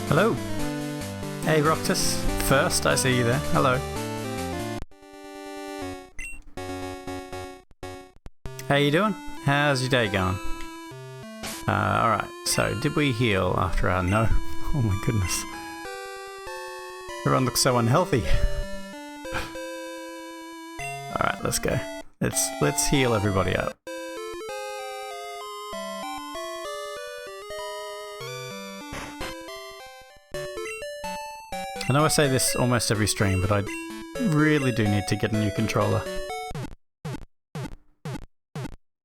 Hello. Hey, Roctus. First, I see you there. Hello. How you doing? How's your day going? Alright, so did we heal after our no? Oh my goodness. Everyone looks so unhealthy. Alright, let's go. Let's heal everybody up. I know I say this almost every stream, but I really do need to get a new controller.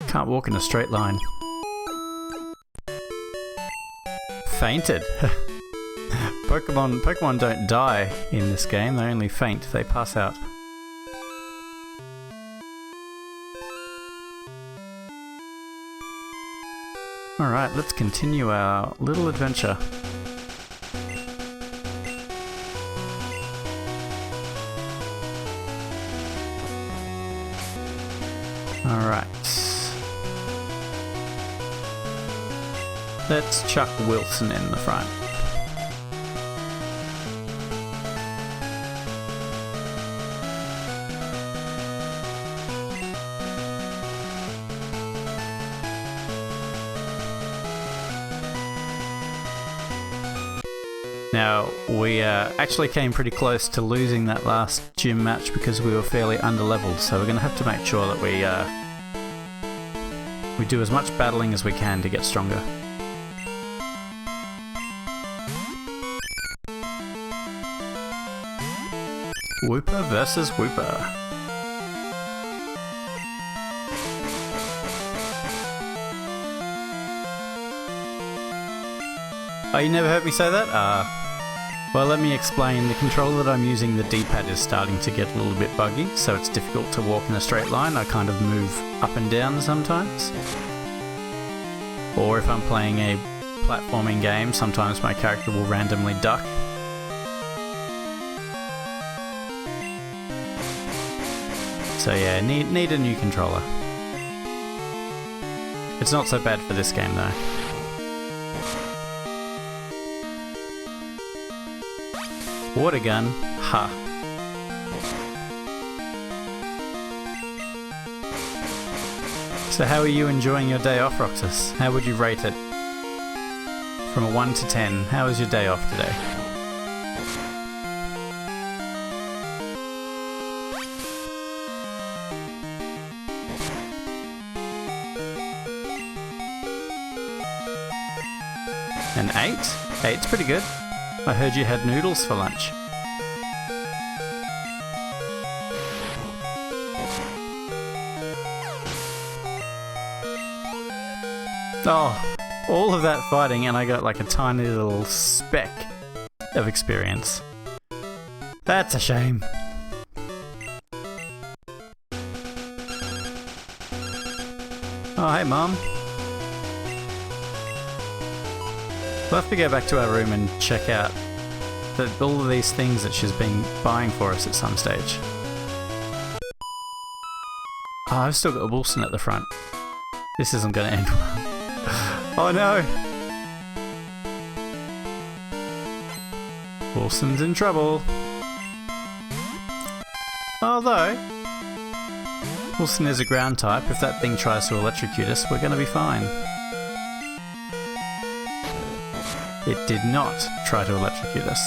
Can't walk in a straight line. Fainted. Pokemon don't die in this game, they only faint, they pass out. Alright, let's continue our little adventure. Alright. Let's chuck Wilson in the front. Now, we actually came pretty close to losing that last gym match because we were fairly underleveled, so we're going to have to make sure that we do as much battling as we can to get stronger. Wooper versus Wooper. Oh, you never heard me say that? Well, let me explain. The controller that I'm using, the D-pad is starting to get a little bit buggy, so it's difficult to walk in a straight line. I kind of move up and down sometimes. Or if I'm playing a platforming game, sometimes my character will randomly duck. So yeah, need a new controller. It's not so bad for this game though. Water gun, ha. So how are you enjoying your day off, Roxas? How would you rate it? From a 1 to 10, how was your day off today? An 8? 8's pretty good. I heard you had noodles for lunch. Oh, all of that fighting and I got like a tiny little speck of experience. That's a shame. Oh, hey Mum. We'll have to go back to our room and check out all of these things that she's been buying for us at some stage. Oh, I've still got Wilson at the front. This isn't going to end well. Oh no! Wilson's in trouble. Although, Wilson is a ground type. If that thing tries to electrocute us, we're going to be fine. It did not try to electrocute us.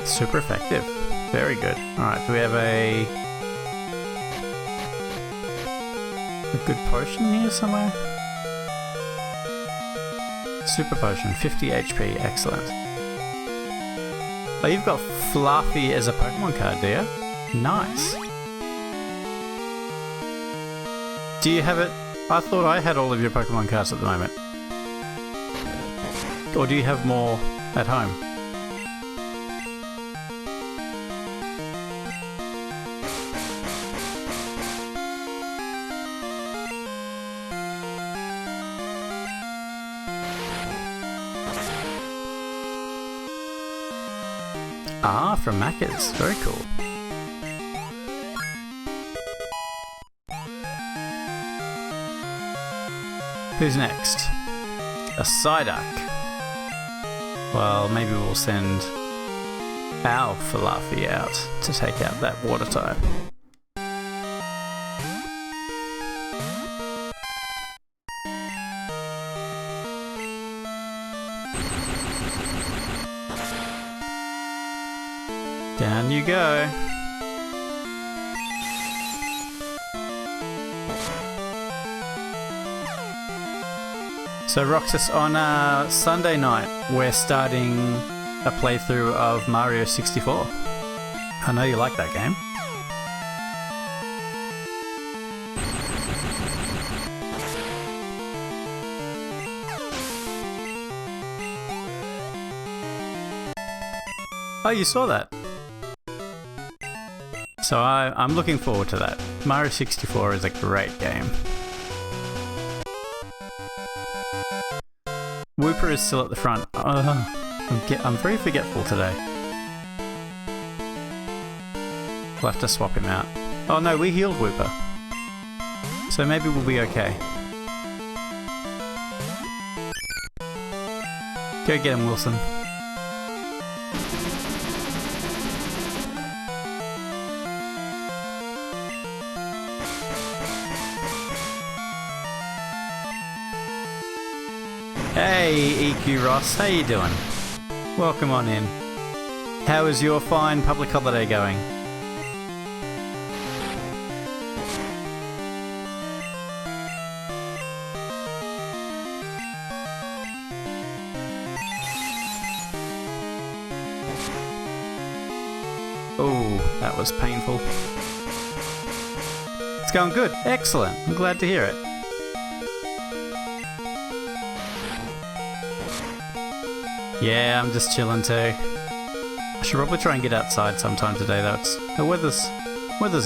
Super effective. Very good. Alright, do we have a good potion here somewhere? Super potion, 50 HP, excellent. Oh, you've got Fluffy as a Pokemon card, do you? Nice. Do you have it? I thought I had all of your Pokemon cards at the moment. Or do you have more at home? Ah, from Macca's. Very cool. Who's next? A Psyduck. Well, maybe we'll send our Falafi out to take out that water type. Down you go. So Roxas, on Sunday night we're starting a playthrough of Mario 64. I know you like that game. Oh, you saw that? So I'm looking forward to that. Mario 64 is a great game. Wooper is still at the front. I'm very forgetful today. We'll have to swap him out. Oh no, we healed Wooper. So maybe we'll be okay. Go get him, Wilson. Hey EQ Ross, how you doing? Welcome on in. How is your fine public holiday going? Oh, that was painful. It's going good. Excellent. I'm glad to hear it. Yeah, I'm just chilling too. I should probably try and get outside sometime today though. The weather's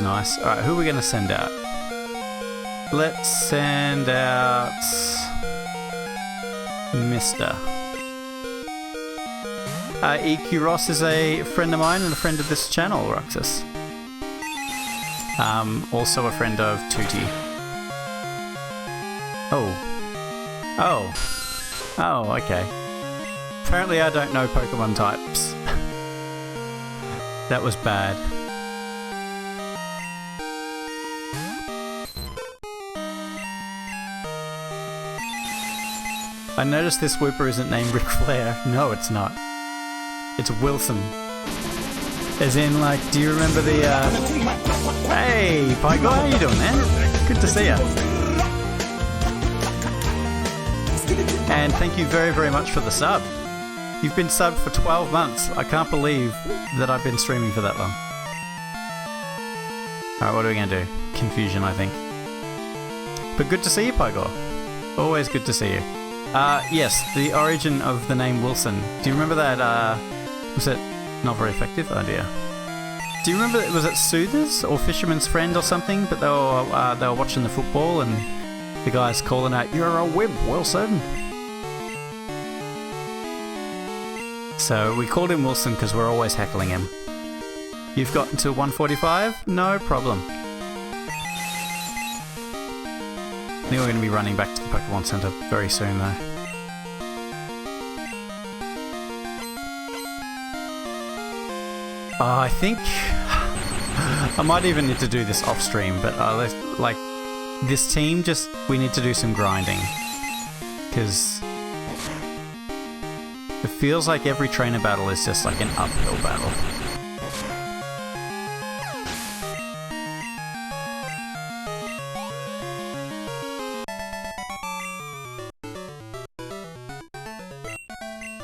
nice. Alright, who are we going to send out? Let's send out Mr. EQ Ross is a friend of mine and a friend of this channel, Roxas. Also a friend of Tootie. Oh, okay. Apparently I don't know Pokemon types. That was bad. I noticed this Wooper isn't named Ric Flair. No, it's not. It's Wilson. As in, like, do you remember the, Hey, Pygo, how you doing, man? Good to see ya. And thank you very, very much for the sub. You've been subbed for 12 months. I can't believe that I've been streaming for that long. Alright, what are we going to do? Confusion, I think. But good to see you, Pygor. Always good to see you. Yes, the origin of the name Wilson. Do you remember that, was it not very effective? Oh dear. Do you remember, was it Soothers or Fisherman's Friend or something? But they were watching the football and the guy's calling out, "You're a wimp, Wilson." So we called him Wilson because we're always heckling him. You've gotten to 145? No problem. I think we're going to be running back to the Pokemon Center very soon though. I think I might even need to do this off stream, but like this team, we need to do some grinding because it feels like every trainer battle is just like an uphill battle.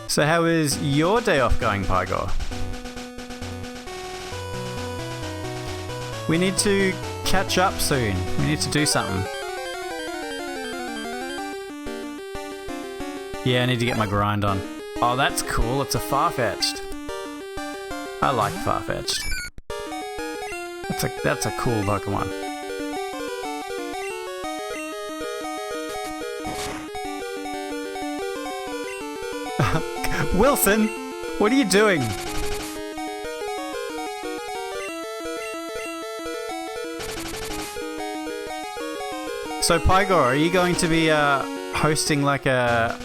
So how is your day off going, Pygor? We need to catch up soon. We need to do something. Yeah, I need to get my grind on. Oh, that's cool. It's a Farfetch'd. I like Farfetch'd. That's a cool Pokemon. Wilson, what are you doing? So Pygor, are you going to be hosting like a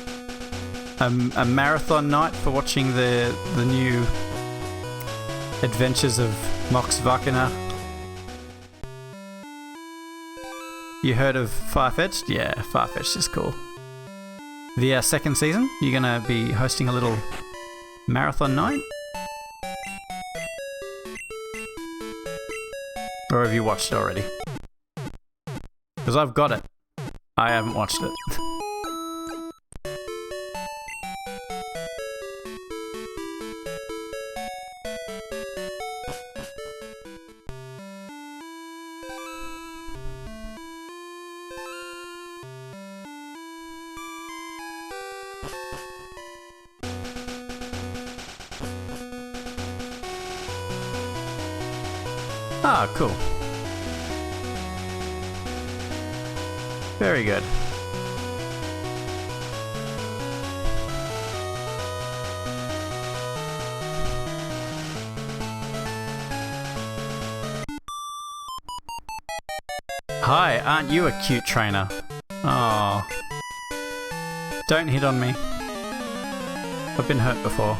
marathon night for watching the new Adventures of Mox Vacana. You heard of Farfetch'd? Yeah, Farfetch'd is cool. The second season, you're gonna be hosting a little marathon night? Or have you watched it already? Because I've got it. I haven't watched it. Ah, cool. Very good. Hi, aren't you a cute trainer? Oh. Don't hit on me. I've been hurt before.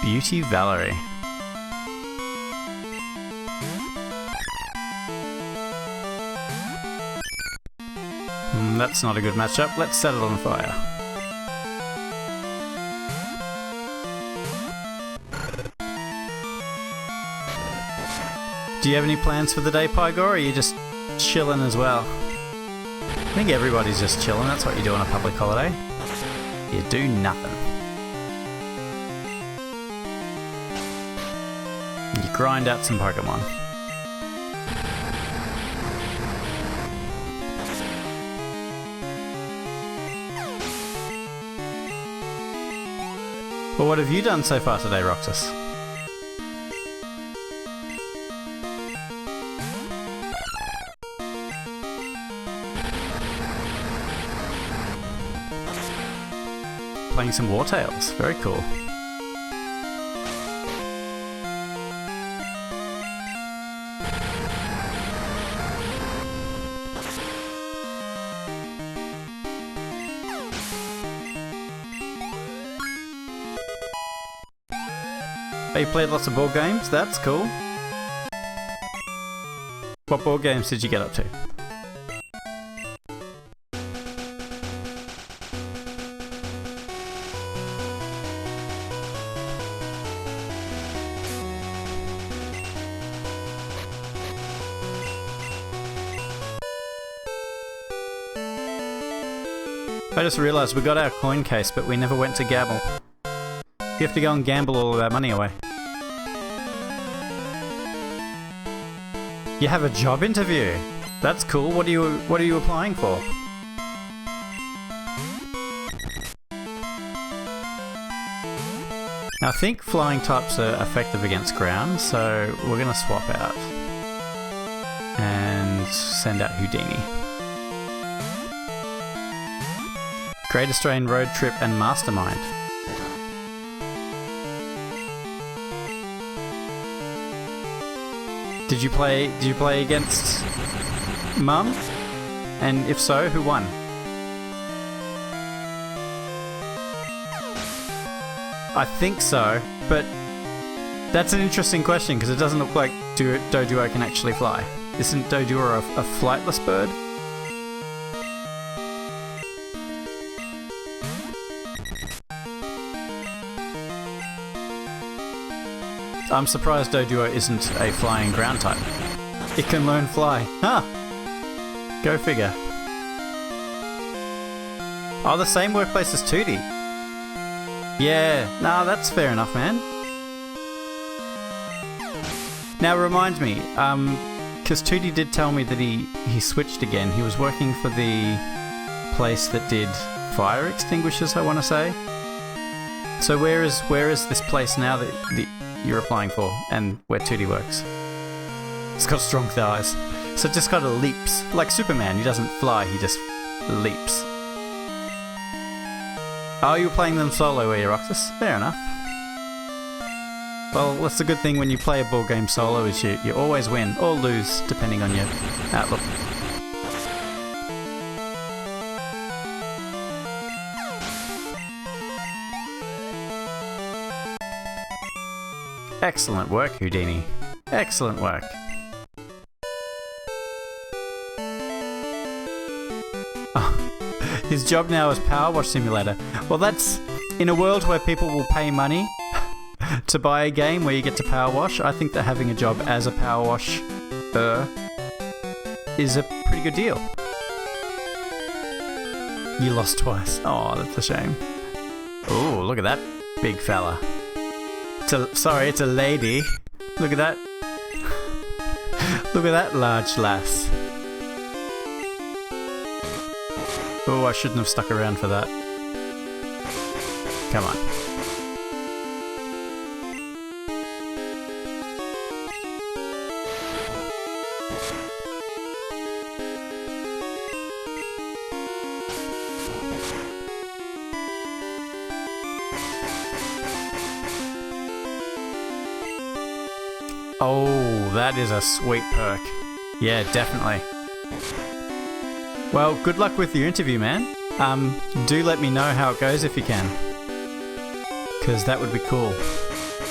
Beauty Valerie. That's not a good matchup. Let's set it on fire. Do you have any plans for the day, Pygor, or are you just chilling as well? I think everybody's just chilling. That's what you do on a public holiday. You do nothing. You grind out some Pokémon. Well, what have you done so far today, Roxas? Playing some War Tales. Very cool. Oh, you played lots of board games? That's cool. What board games did you get up to? I just realised we got our coin case, but we never went to gamble. You have to go and gamble all of our money away. You have a job interview. That's cool. What are you applying for? I think flying types are effective against ground, so we're gonna swap out and send out Houdini. Great Australian Road Trip and Mastermind. Did you play against Mum? And if so, who won? I think so, but that's an interesting question because it doesn't look like Doduo can actually fly. Isn't Doduo a flightless bird? I'm surprised Doduo isn't a flying ground type. It can learn fly. Huh. Go figure. Oh, the same workplace as Tootie. Yeah, nah, that's fair enough, man. Now remind me, because Tootie did tell me that he switched again. He was working for the place that did fire extinguishers, I want to say. So where is this place now that you're applying for, and where Tootie works? It's got strong thighs, so it just kind of leaps. Like Superman, he doesn't fly, he just leaps. Oh, you were playing them solo, were you, Roxas? Fair enough. Well, that's the good thing when you play a board game solo is you always win or lose depending on your outlook. Excellent work, Houdini. Excellent work. Oh, his job now is Power Wash Simulator. Well, that's in a world where people will pay money to buy a game where you get to power wash. I think that having a job as a power wash is a pretty good deal. You lost twice. Oh, that's a shame. Oh, look at that big fella. Sorry, it's a lady. Look at that. Look at that large lass. Oh, I shouldn't have stuck around for that. Come on. Oh, that is a sweet perk. Yeah, definitely. Well, good luck with your interview, man. Do let me know how it goes if you can. Because that would be cool.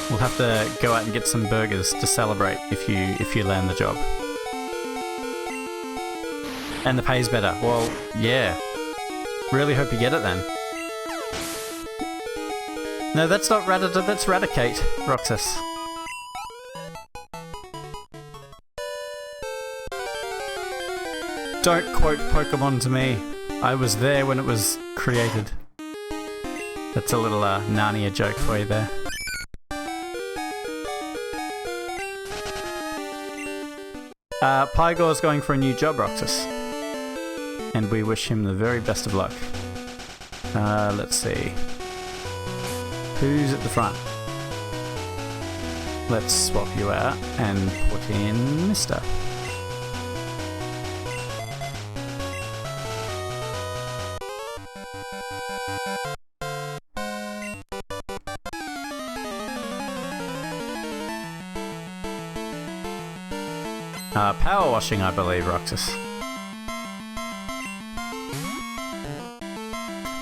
We'll have to go out and get some burgers to celebrate if you land the job. And the pay's better. Well, yeah. Really hope you get it then. No, that's not Rattata, that's Raticate, Roxas. Don't quote Pokémon to me. I was there when it was created. That's a little Narnia joke for you there. Pygore's going for a new job, Roxas. And we wish him the very best of luck. Let's see. Who's at the front? Let's swap you out and put in Mr. Power washing, I believe, Roxas.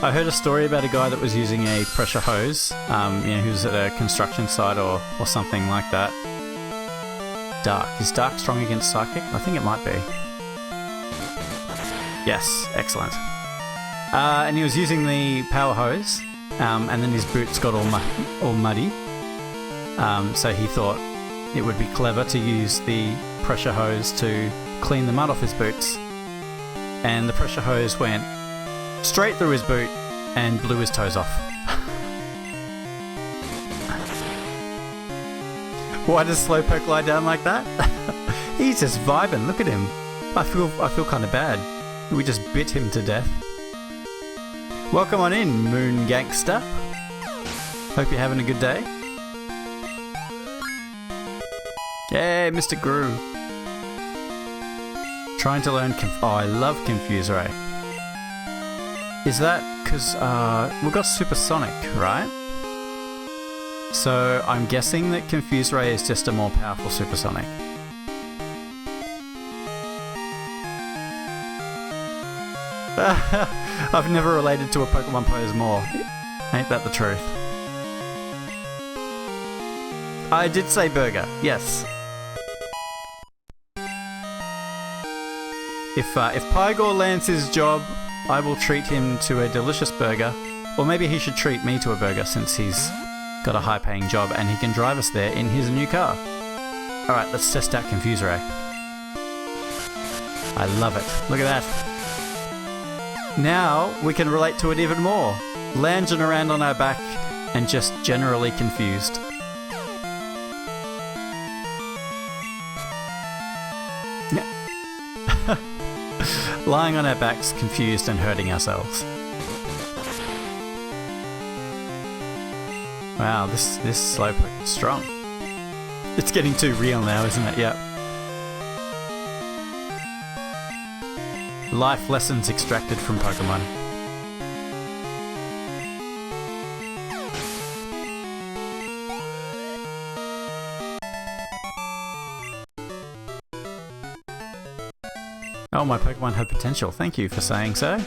I heard a story about a guy that was using a pressure hose, who's at a construction site or something like that. Dark. Is Dark strong against Psychic? I think it might be. Yes, excellent. And he was using the power hose, and then his boots got all muddy. So he thought it would be clever to use the pressure hose to clean the mud off his boots. And the pressure hose went straight through his boot and blew his toes off. Why does Slowpoke lie down like that? He's just vibing. Look at him. I feel kind of bad. We just bit him to death. Welcome on in, Moon Gangster. Hope you're having a good day. Yay, Mr. Gru. Trying to learn oh, I love Confuse Ray. Is that because we've got Supersonic, right? So I'm guessing that Confuse Ray is just a more powerful Supersonic. I've never related to a Pokemon pose more. Ain't that the truth? I did say burger, yes. If Pygor lands his job, I will treat him to a delicious burger. Or maybe he should treat me to a burger since he's got a high-paying job and he can drive us there in his new car. Alright, let's test out Confuse Ray. I love it. Look at that. Now we can relate to it even more. Lounging around on our back and just generally confused. Lying on our backs, confused and hurting ourselves. Wow, this Slowpoke is strong. It's getting too real now, isn't it? Yep. Life lessons extracted from Pokemon. Oh, my Pokemon have potential. Thank you for saying so.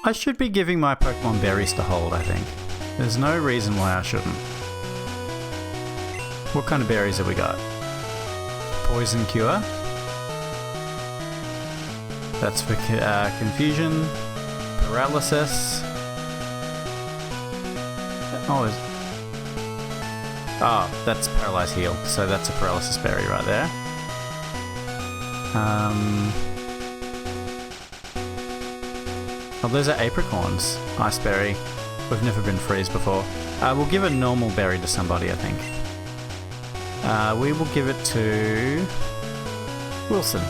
I should be giving my Pokemon berries to hold, I think. There's no reason why I shouldn't. What kind of berries have we got? Poison Cure. That's for confusion. Paralysis. Oh, that's Paralyze Heal. So that's a Paralysis berry right there. Oh, those are apricorns. Ice berry. We've never been freeze before. We'll give a normal berry to somebody, I think. We will give it to Wilson.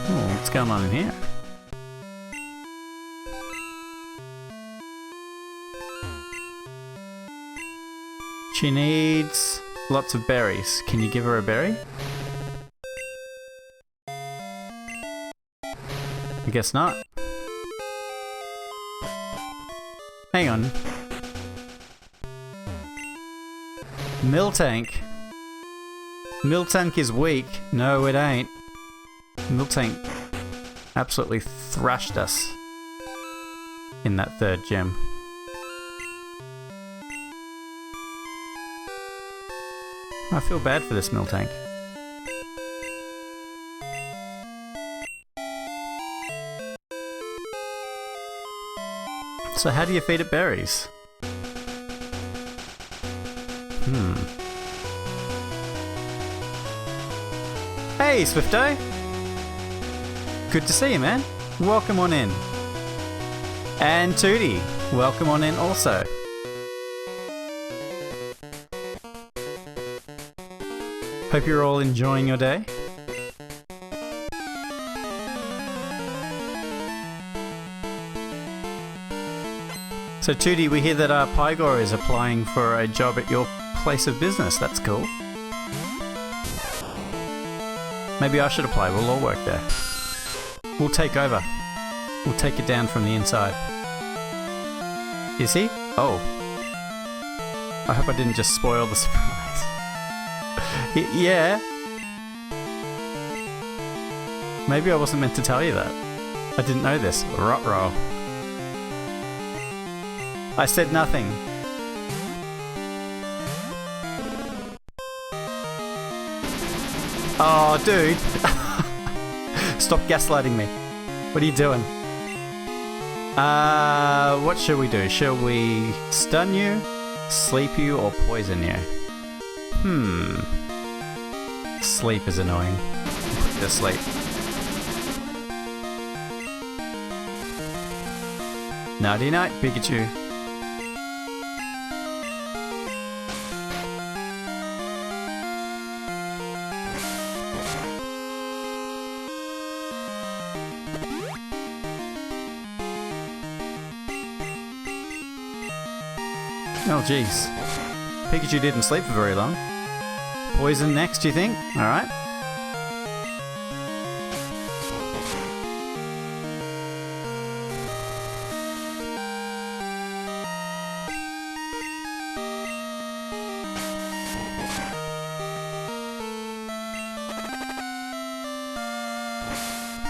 Oh, what's going on in here? She needs lots of berries. Can you give her a berry? I guess not. Hang on. Miltank. Miltank is weak. No, it ain't. Miltank absolutely thrashed us in that third gym. I feel bad for this Miltank. So how do you feed it berries? Hey, Swifto! Good to see you, man. Welcome on in. And Tootie, welcome on in also. Hope you're all enjoying your day. So Tootie, we hear that Pygor is applying for a job at your place of business. That's cool. Maybe I should apply. We'll all work there. We'll take over. We'll take it down from the inside. Is he? Oh. I hope I didn't just spoil the surprise. Yeah. Maybe I wasn't meant to tell you that. I didn't know this. Ruh-roh. I said nothing. Oh, dude. Stop gaslighting me. What are you doing? What should we do? Shall we stun you, sleep you, or poison you? Sleep is annoying. Put you to sleep. Nighty night, Pikachu. Oh jeez. Pikachu didn't sleep for very long. Poison next, you think? Alright.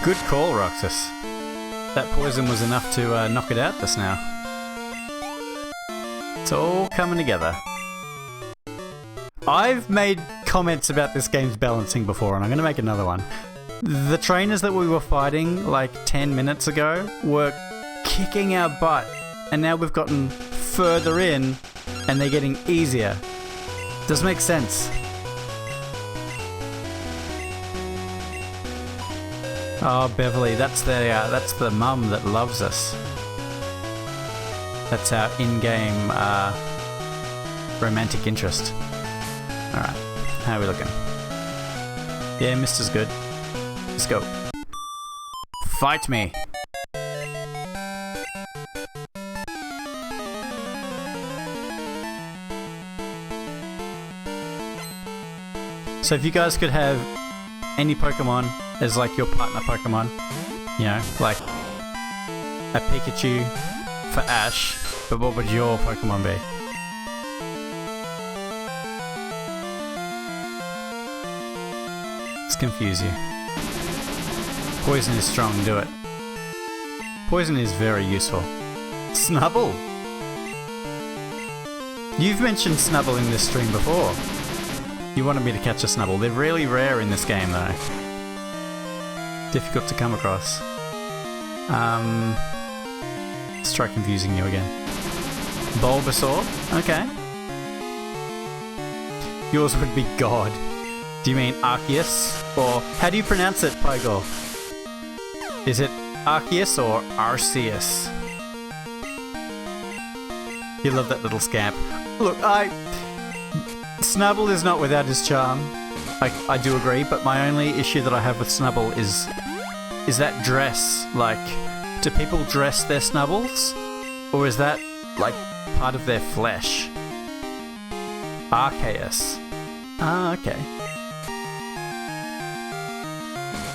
Good call, Roxas. That poison was enough to knock it out just now. It's all coming together. I've made comments about this game's balancing before, and I'm going to make another one. The trainers that we were fighting like 10 minutes ago were kicking our butt, and now we've gotten further in, and they're getting easier. Does make sense. Oh, Beverly, that's the mum that loves us. That's our in-game romantic interest. Alright, how are we looking? Yeah, Mister's good. Let's go. Fight me! So if you guys could have any Pokemon as like your partner Pokemon, you know, like a Pikachu for Ash, but what would your Pokemon be? Let's confuse you. Poison is strong, do it. Poison is very useful. Snubble! You've mentioned Snubble in this stream before. You wanted me to catch a Snubble. They're really rare in this game though. Difficult to come across. Let's try confusing you again. Bulbasaur? Okay. Yours would be God. Do you mean Arceus? Or how do you pronounce it, Pygor? Is it Arceus or Arceus? You love that little scamp. Look, Snubble is not without his charm. I do agree, but my only issue that I have with Snubble is that dress. Like, do people dress their Snubbles? Or is that, like, part of their flesh? Arceus. Ah, okay.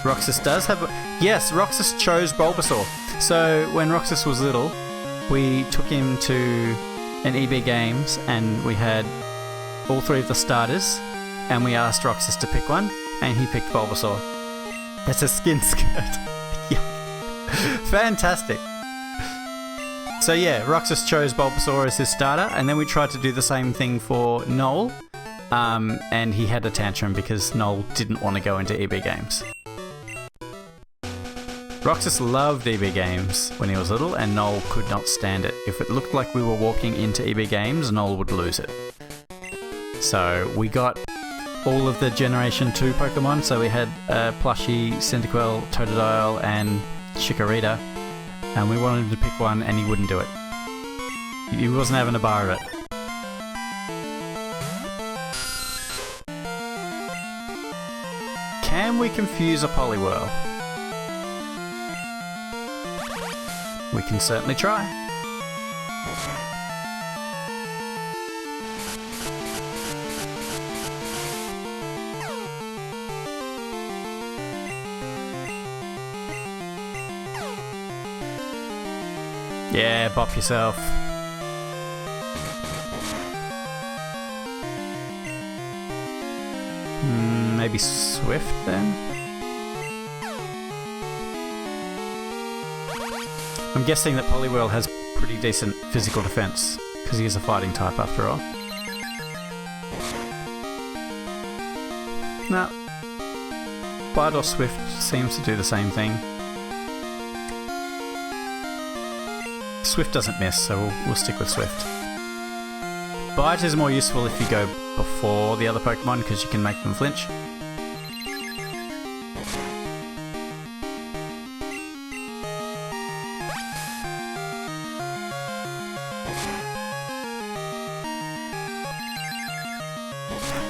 Roxas does have yes, Roxas chose Bulbasaur. So when Roxas was little, we took him to an EB Games and we had all three of the starters and we asked Roxas to pick one and he picked Bulbasaur. That's a skin skirt. Yeah. Fantastic. So yeah, Roxas chose Bulbasaur as his starter and then we tried to do the same thing for Noel and he had a tantrum because Noel didn't want to go into EB Games. Roxas loved EB Games when he was little and Noel could not stand it. If it looked like we were walking into EB Games, Noel would lose it. So we got all of the Generation 2 Pokemon, so we had Plushie, Cyndaquil, Totodile and Chikorita, and we wanted him to pick one and he wouldn't do it. He wasn't having a bar of it. Can we confuse a Poliwhirl? We can certainly try. Yeah, bop yourself. Maybe Swift then? I'm guessing that Poliwhirl has pretty decent physical defense, because he is a fighting type after all. No. Bite or Swift seems to do the same thing. Swift doesn't miss, so we'll stick with Swift. Bite is more useful if you go before the other Pokemon, because you can make them flinch.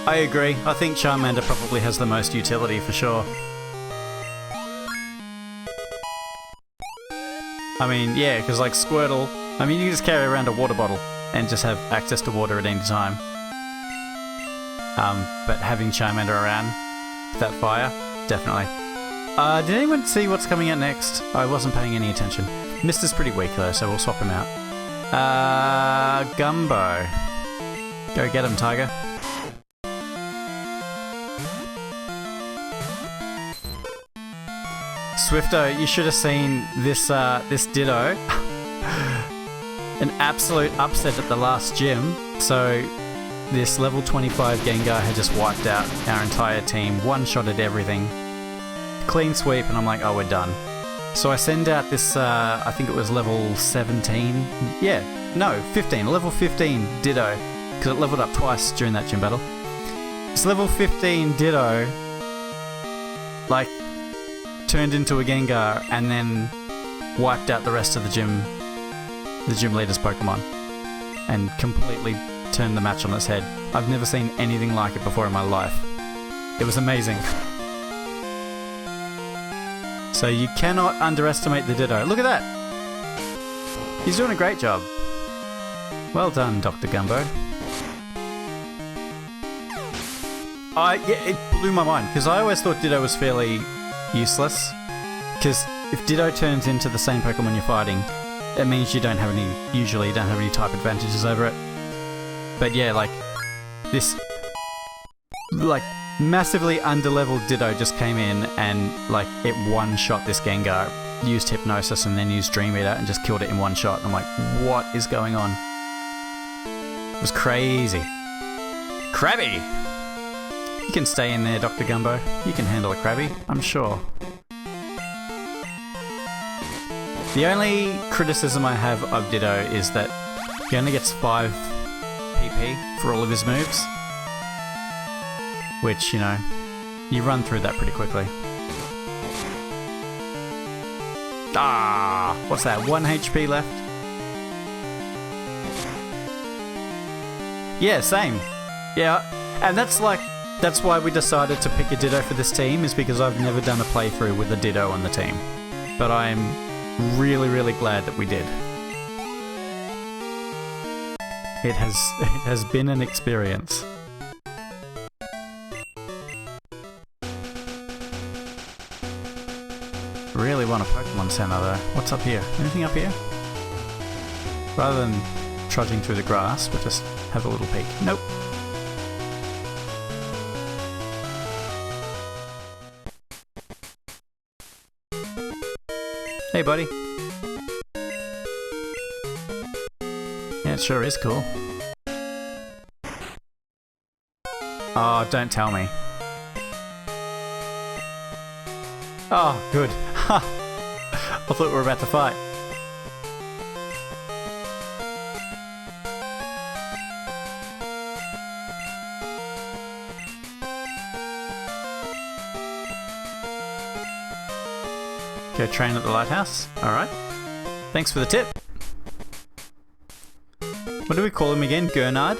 I agree. I think Charmander probably has the most utility for sure. I mean, yeah, because like Squirtle, I mean, you can just carry around a water bottle and just have access to water at any time. But having Charmander around with that fire, definitely. Did anyone see what's coming out next? I wasn't paying any attention. Mister's pretty weak though, so we'll swap him out. Gumbo. Go get him, Tiger. Swifto, you should have seen this this Ditto. An absolute upset at the last gym. So this level 25 Gengar had just wiped out our entire team, one-shotted everything. Clean sweep, and I'm like, oh, we're done. So I send out this, I think it was level 17. Yeah, no, 15. Level 15 Ditto, because it leveled up twice during that gym battle. This level 15 Ditto, like, turned into a Gengar and then wiped out the rest of the gym leader's Pokemon and completely turned the match on its head. I've never seen anything like it before in my life. It was amazing. So you cannot underestimate the Ditto. Look at that! He's doing a great job. Well done, Dr. Gumbo. Yeah, it blew my mind because I always thought Ditto was fairly useless because if Ditto turns into the same Pokemon you're fighting, it means you don't have any, usually you don't have any type advantages over it. But yeah, like, this, like, massively underleveled Ditto just came in and, like, it one-shot this Gengar, used Hypnosis and then used Dream Eater and just killed it in one shot. I'm like, what is going on? It was crazy. Krabby! You can stay in there, Dr. Gumbo. You can handle a Krabby, I'm sure. The only criticism I have of Ditto is that he only gets 5 PP for all of his moves. Which, you know, you run through that pretty quickly. Ah, what's that? 1 HP left? Yeah, same. Yeah, and that's why we decided to pick a Ditto for this team, is because I've never done a playthrough with a Ditto on the team. But I'm really, really glad that we did. It has been an experience. Really want a Pokemon Center though. What's up here? Anything up here? Rather than trudging through the grass, we'll just have a little peek. Nope. Hey buddy. Yeah, it sure is cool. Oh, don't tell me. Oh, good. Ha! I thought we were about to fight. Go train at the lighthouse. Alright. Thanks for the tip. What do we call him again? Gurnard?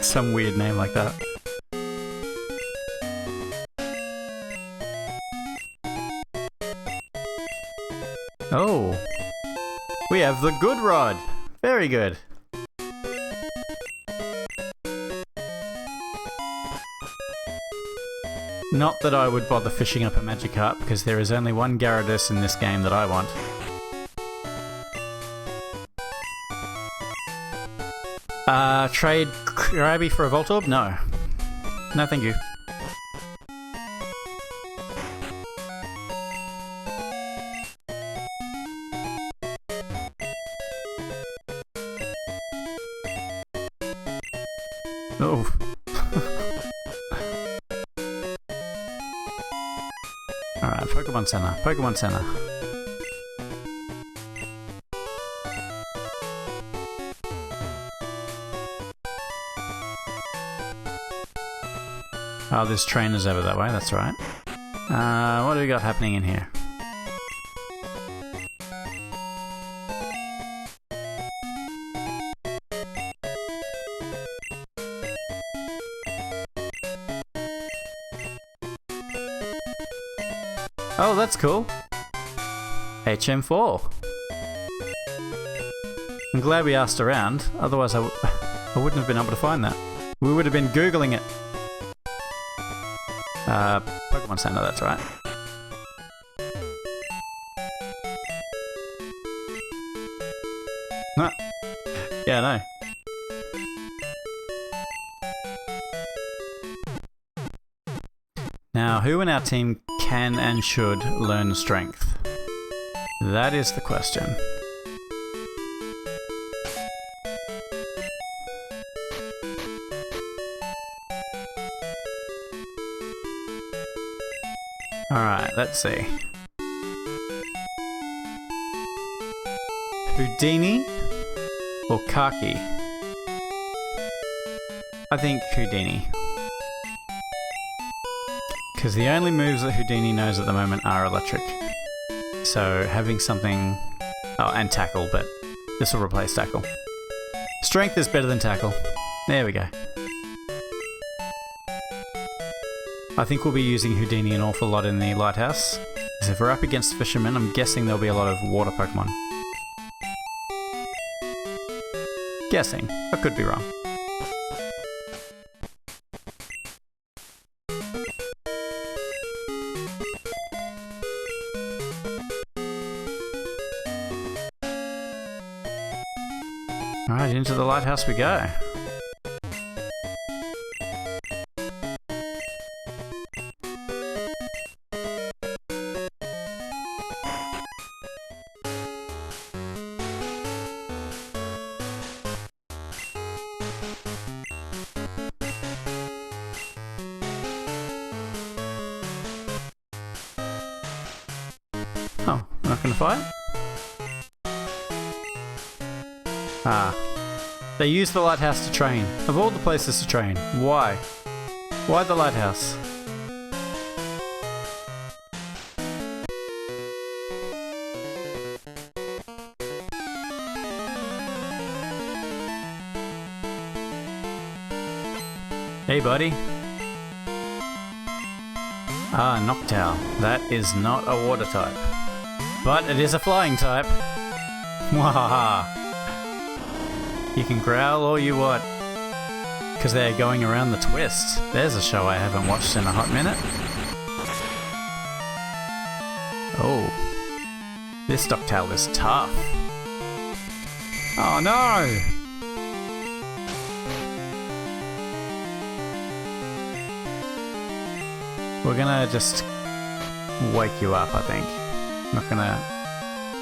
Some weird name like that. Oh. We have the good rod. Very good. Not that I would bother fishing up a Magikarp, because there is only one Gyarados in this game that I want. Trade Krabby for a Voltorb? No. No, thank you. Oh. Alright, Pokemon Center. Pokemon Center. Oh, there's trainers over that way, that's right. What do we got happening in here? Oh, that's cool. HM4. I'm glad we asked around, otherwise I wouldn't have been able to find that. We would have been Googling it. Pokemon Center, that's right. Ah. Yeah, I know. Now, who in our team can and should learn strength? That is the question. Alright, let's see. Houdini or Kaki? I think Houdini. Because the only moves that Houdini knows at the moment are electric. So having something... Oh, and tackle, but this will replace tackle. Strength is better than tackle. There we go. I think we'll be using Houdini an awful lot in the lighthouse. Because if we're up against fishermen, I'm guessing there'll be a lot of water Pokemon. Guessing. I could be wrong. the lighthouse we go. Oh, we're not gonna fight? Ah. They use the lighthouse to train. Of all the places to train, why? Why the lighthouse? Hey, buddy. Ah, Noctowl. That is not a water type. But it is a flying type. Wahaha. You can growl all you want. Because they're going around the twist. There's a show I haven't watched in a hot minute. Oh. This Noctowl is tough. Oh no! We're gonna just wake you up, I think. Not gonna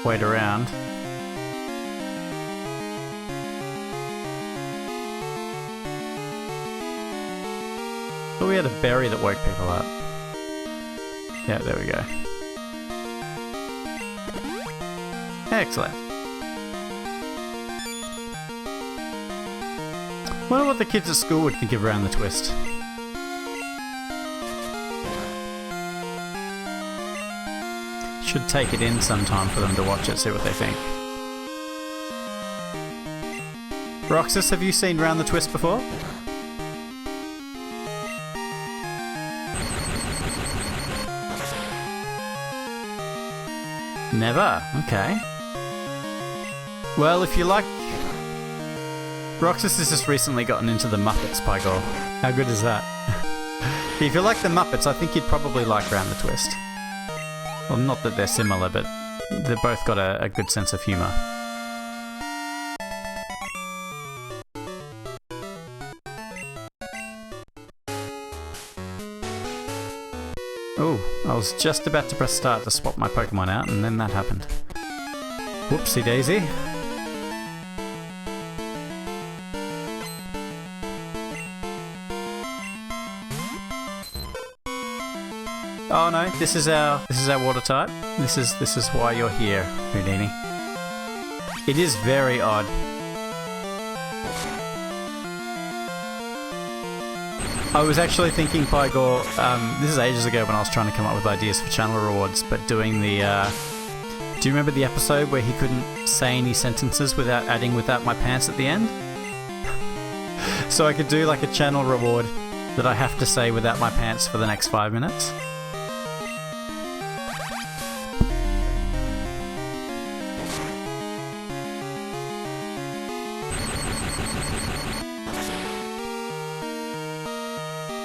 wait around. Thought we had a berry that woke people up. Yeah, there we go. Excellent. Wonder what the kids at school would think of Around the Twist. Should take it in sometime for them to watch it, see what they think. Roxas, have you seen Round the Twist before? Never? Okay. Well, if you like... Roxas has just recently gotten into the Muppets, Pygor. How good is that? If you like the Muppets, I think you'd probably like Round the Twist. Well, not that they're similar, but they've both got a good sense of humour. Oh, I was just about to press start to swap my Pokemon out, and then that happened. Whoopsie daisy. Oh no, this is our water type. This is why you're here, Houdini. It is very odd. I was actually thinking, Pygor, this is ages ago when I was trying to come up with ideas for channel rewards, but doing the, do you remember the episode where he couldn't say any sentences without adding "without my pants" at the end? So I could do like a channel reward that I have to say "without my pants" for the next 5 minutes.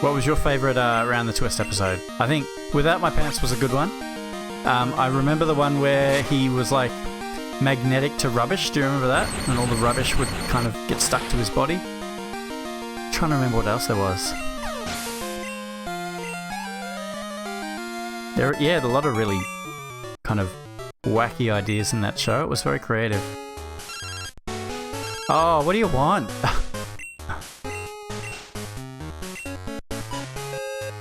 What was your favourite Around the Twist episode? I think Without My Pants was a good one. I remember the one where he was like magnetic to rubbish. Do you remember that? And all the rubbish would kind of get stuck to his body. I'm trying to remember what else there was. There are a lot of really kind of wacky ideas in that show. It was very creative. Oh, what do you want?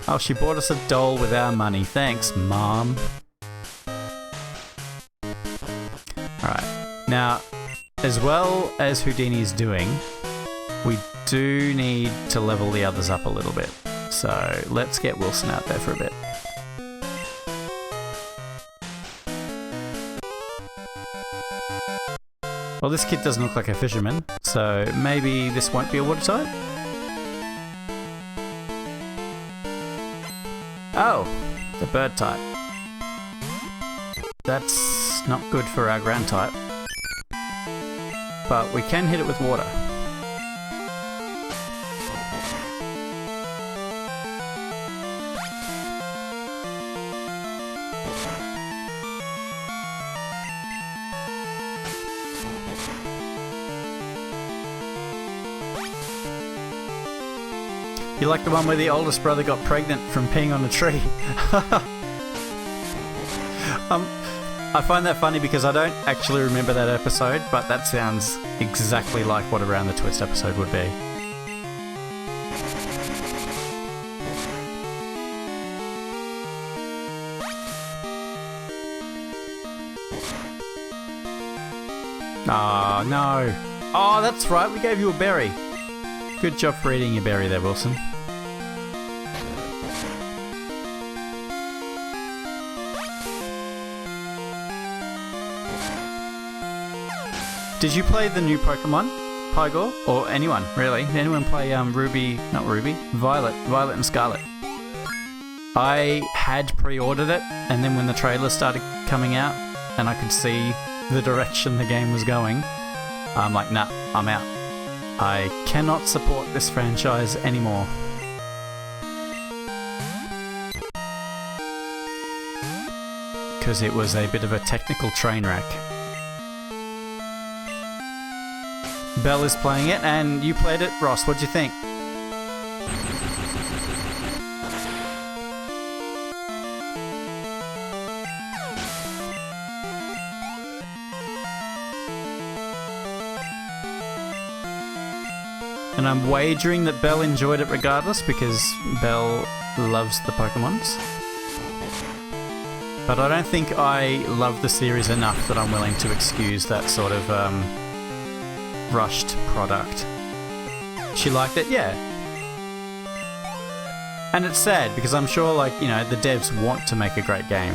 Oh, she bought us a doll with our money. Thanks, Mom. Alright. Now, as well as Houdini's doing, we do need to level the others up a little bit. So, let's get Wilson out there for a bit. Well, this kid doesn't look like a fisherman, so maybe this won't be a water type? Oh, the bird type. That's not good for our ground type. But we can hit it with water. You like the one where the oldest brother got pregnant from peeing on a tree? I find that funny because I don't actually remember that episode, but that sounds exactly like what Around the Twist episode would be. Oh, no. Oh, that's right, we gave you a berry. Good job for eating your berry there, Wilson. Did you play the new Pokémon, Pygor? Or anyone, really? Did anyone play Violet and Scarlet? I had pre-ordered it, and then when the trailer started coming out, and I could see the direction the game was going, I'm like, nah, I'm out. I cannot support this franchise anymore. Because it was a bit of a technical train wreck. Belle is playing it, and you played it. Ross, what'd you think? And I'm wagering that Belle enjoyed it regardless, because Belle loves the Pokémons. But I don't think I love the series enough that I'm willing to excuse that sort of rushed product. She liked it, yeah. And it's sad because I'm sure, like, you know, the devs want to make a great game.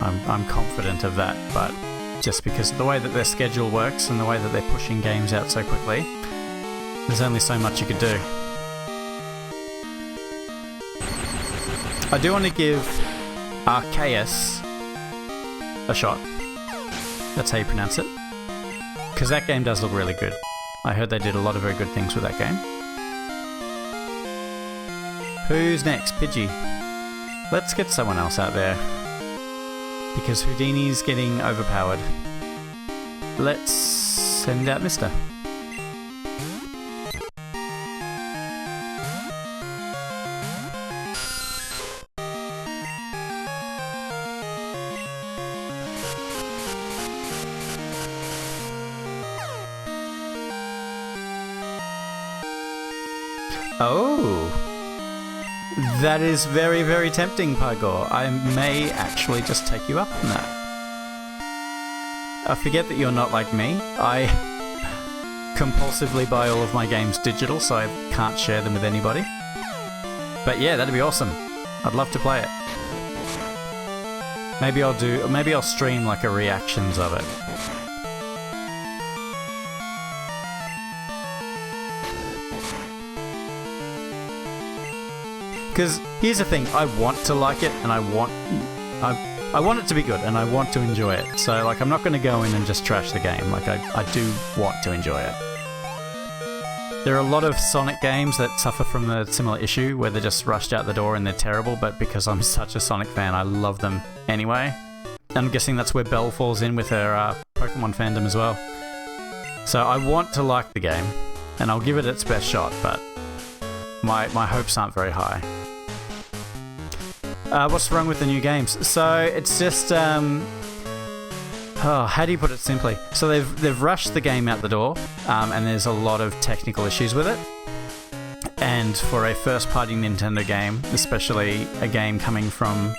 I'm confident of that, but just because of the way that their schedule works and the way that they're pushing games out so quickly, there's only so much you could do. I do want to give Arceus a shot. That's how you pronounce it. Because that game does look really good. I heard they did a lot of very good things with that game. Who's next? Pidgey. Let's get someone else out there. Because Houdini's getting overpowered. Let's send out Mister. Oh, that is very, very tempting, Pygor. I may actually just take you up on that. I forget that you're not like me. I compulsively buy all of my games digital, so I can't share them with anybody. But yeah, that'd be awesome. I'd love to play it. Maybe I'll stream like a reactions of it. Because here's the thing, I want to like it, and I want it to be good, and I want to enjoy it. So, like, I'm not going to go in and just trash the game. Like, I do want to enjoy it. There are a lot of Sonic games that suffer from a similar issue, where they're just rushed out the door and they're terrible, but because I'm such a Sonic fan, I love them anyway. I'm guessing that's where Belle falls in with her Pokemon fandom as well. So I want to like the game, and I'll give it its best shot, but my hopes aren't very high. What's wrong with the new games? So it's just, how do you put it simply? So they've rushed the game out the door, and there's a lot of technical issues with it. And for a first-party Nintendo game, especially a game coming from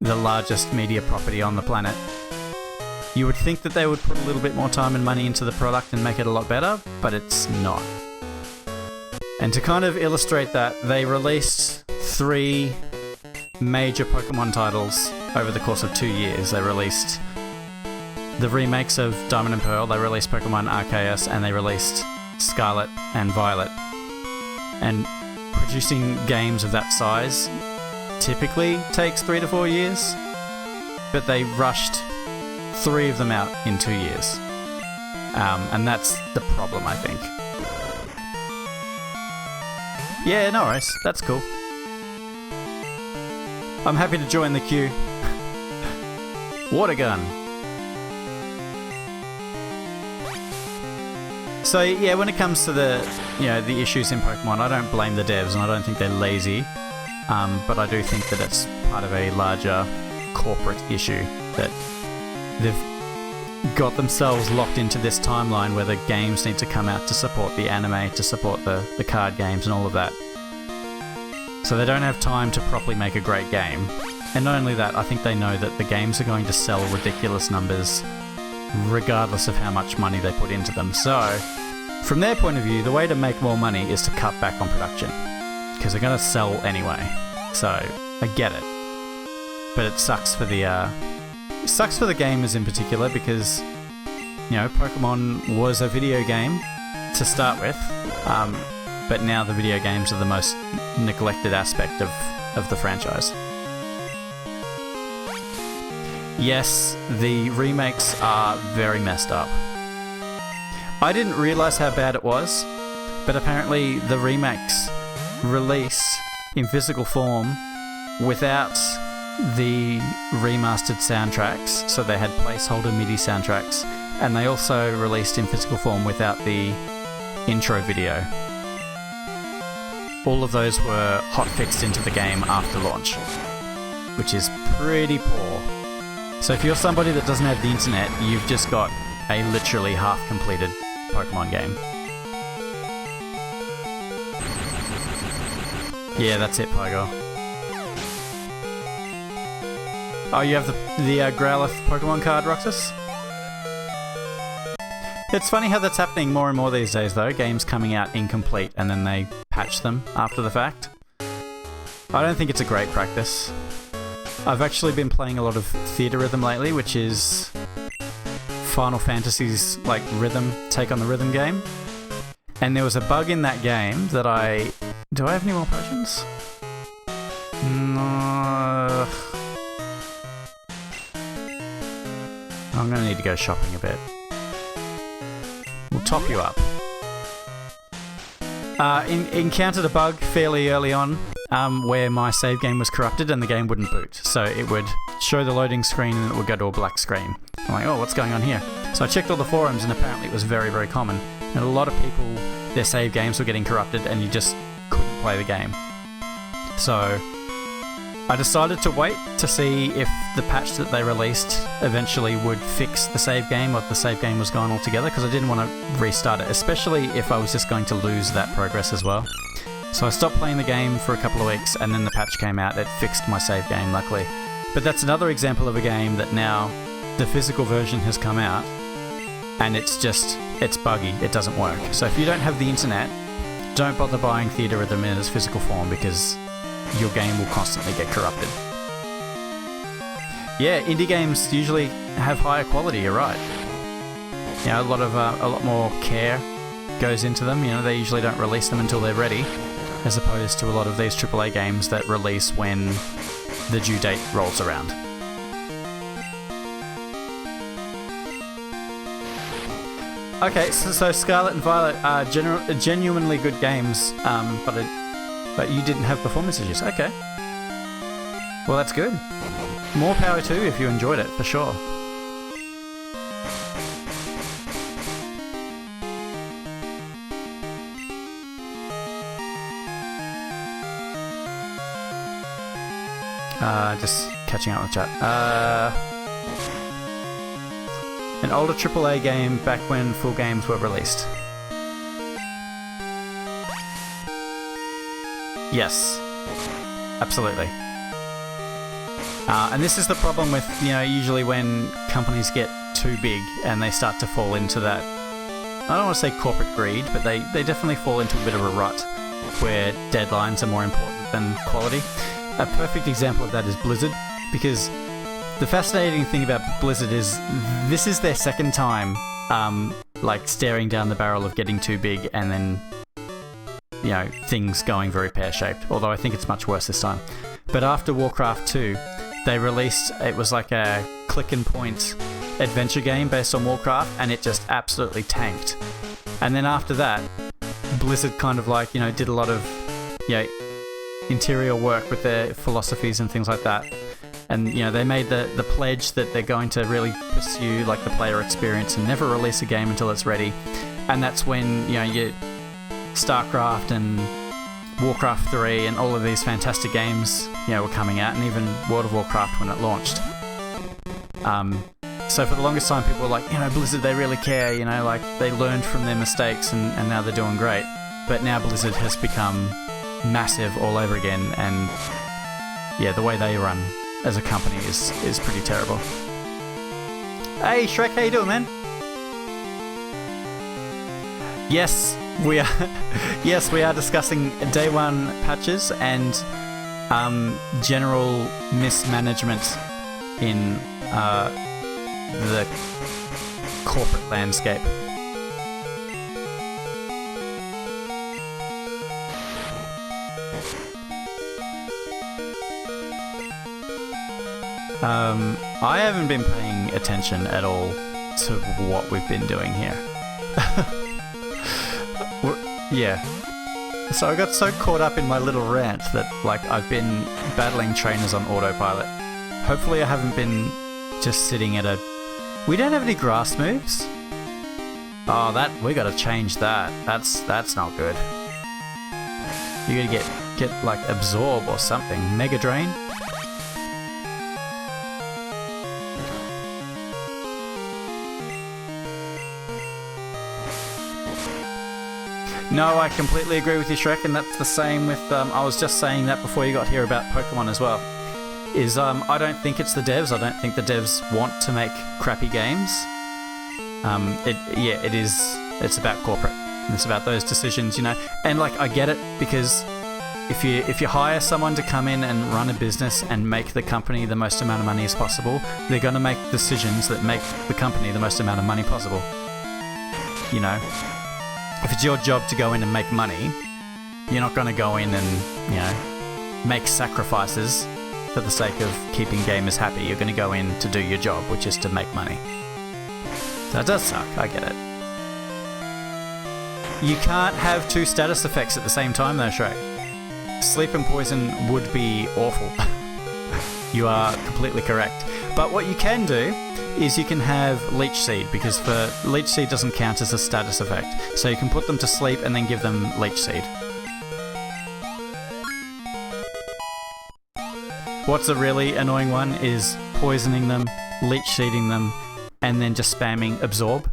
the largest media property on the planet, you would think that they would put a little bit more time and money into the product and make it a lot better, but it's not. And to kind of illustrate that, they released 3 major Pokemon titles over the course of 2 years. They released the remakes of Diamond and Pearl, they released Pokemon Arceus, and they released Scarlet and Violet. And producing games of that size typically takes 3 to 4 years, but they rushed 3 of them out in 2 years. And that's the problem, I think. Yeah, no worries. That's cool. I'm happy to join the queue. Water gun. So yeah, when it comes to the issues in Pokemon, I don't blame the devs, and I don't think they're lazy. But I do think that it's part of a larger corporate issue that they've got themselves locked into this timeline where the games need to come out to support the anime, to support the card games and all of that. So they don't have time to properly make a great game. And not only that, I think they know that the games are going to sell ridiculous numbers regardless of how much money they put into them. So, from their point of view, the way to make more money is to cut back on production, because they're going to sell anyway. So, I get it. But it sucks for the gamers in particular, because, Pokemon was a video game to start with, but now the video games are the most neglected aspect of the franchise. Yes, the remakes are very messed up. I didn't realise how bad it was, but apparently the remakes release in physical form without the remastered soundtracks, so they had placeholder MIDI soundtracks, and they also released in physical form without the intro video. All of those were hotfixed into the game after launch, which is pretty poor. So if you're somebody that doesn't have the internet, you've just got a literally half-completed Pokemon game. Yeah, that's it, Pygo. Oh, you have the Growlithe Pokemon card, Roxas? It's funny how that's happening more and more these days, though. Games coming out incomplete and then they patch them after the fact. I don't think it's a great practice. I've actually been playing a lot of Theater Rhythm lately, which is Final Fantasy's rhythm, take on the rhythm game. And there was a bug in that game that do I have any more potions? No. I'm going to need to go shopping a bit. We'll top you up. Encountered a bug fairly early on where my save game was corrupted and the game wouldn't boot. So it would show the loading screen and it would go to a black screen. I'm like, oh, what's going on here? So I checked all the forums and apparently it was very, very common. And a lot of people, their save games were getting corrupted and you just couldn't play the game. So I decided to wait to see if the patch that they released eventually would fix the save game, or if the save game was gone altogether, because I didn't want to restart it, especially if I was just going to lose that progress as well. So I stopped playing the game for a couple of weeks, and then the patch came out. It fixed my save game, luckily. But that's another example of a game that now the physical version has come out, and it's buggy. It doesn't work. So if you don't have the internet, don't bother buying Theater Rhythm in its physical form, because your game will constantly get corrupted. Yeah, indie games usually have higher quality, you're right. A lot more care goes into them. They usually don't release them until they're ready, as opposed to a lot of these AAA games that release when the due date rolls around. Okay, so Scarlet and Violet are genuinely good games, but you didn't have performance issues. Okay. Well, that's good. More power to you if you enjoyed it, for sure. Just catching up with chat. An older AAA game back when full games were released. Yes, absolutely. And this is the problem with, usually when companies get too big and they start to fall into that, I don't want to say corporate greed, but they definitely fall into a bit of a rut where deadlines are more important than quality. A perfect example of that is Blizzard, because the fascinating thing about Blizzard is this is their second time staring down the barrel of getting too big and then things going very pear-shaped, although I think it's much worse this time. But after Warcraft 2, they released, it was like a click-and-point adventure game based on Warcraft, and it just absolutely tanked. And then after that, Blizzard kind of did a lot of, interior work with their philosophies and things like that. And, they made the pledge that they're going to really pursue, the player experience and never release a game until it's ready. And that's when, you know, you StarCraft and Warcraft 3 and all of these fantastic games, you know, were coming out, and even World of Warcraft when it launched. So for the longest time, people were like, you know, Blizzard, they really care, you know, like they learned from their mistakes and now they're doing great. But now Blizzard has become massive all over again, and yeah, the way they run as a company is pretty terrible. Hey Shrek, how you doing, man? Yes, we are. Yes, we are discussing day one patches and general mismanagement in the corporate landscape. I haven't been paying attention at all to what we've been doing here. Yeah. So I got so caught up in my little rant that, like, I've been battling trainers on autopilot. Hopefully I haven't been just sitting at a... We don't have any grass moves? Oh, we gotta change that. That's not good. You gotta get like absorb or something. Mega Drain? No, I completely agree with you, Shrek, and that's the same with, I was just saying that before you got here about Pokemon as well, is I don't think it's the devs. I don't think the devs want to make crappy games. It's about corporate. And it's about those decisions, you know. And, like, I get it, because if you hire someone to come in and run a business and make the company the most amount of money as possible, they're going to make decisions that make the company the most amount of money possible. You know? If it's your job to go in and make money, you're not going to go in and, you know, make sacrifices for the sake of keeping gamers happy. You're going to go in to do your job, which is to make money. So it does suck, I get it. You can't have two status effects at the same time though, Shrek. Sleep and poison would be awful. You are completely correct. But what you can do is you can have Leech Seed, because Leech Seed doesn't count as a status effect. So you can put them to sleep and then give them Leech Seed. What's a really annoying one is poisoning them, Leech Seeding them, and then just spamming Absorb.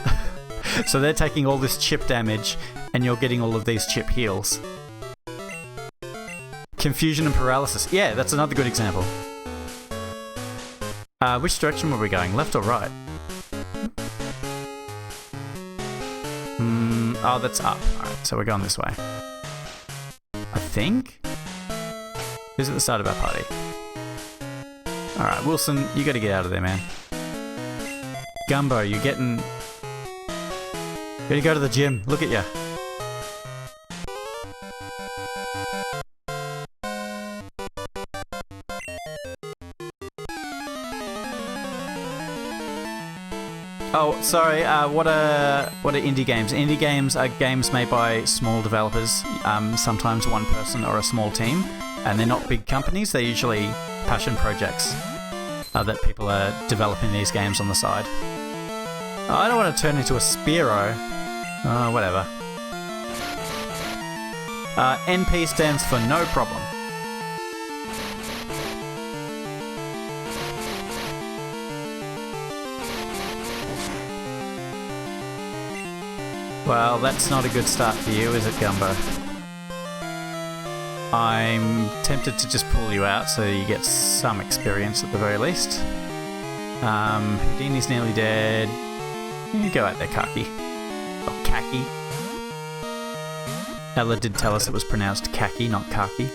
So they're taking all this chip damage and you're getting all of these chip heals. Confusion and paralysis. Yeah, that's another good example. Which direction were we going? Left or right? Oh, that's up. Alright, so we're going this way. I think? Who's at the start of our party? Alright, Wilson, you gotta get out of there, man. Gumbo, you're getting... You gotta go to the gym. Look at ya. Oh, sorry, what are indie games? Indie games are games made by small developers, sometimes one person or a small team, and they're not big companies, they're usually passion projects that people are developing these games on the side. Oh, I don't want to turn into a Spearow. Whatever. NP stands for no problem. Well, that's not a good start for you, is it, Gumbo? I'm tempted to just pull you out so you get some experience at the very least. Houdini's nearly dead. You go out there, Kaki. Or Kaki. Ella did tell us it was pronounced Kaki, not Kaki.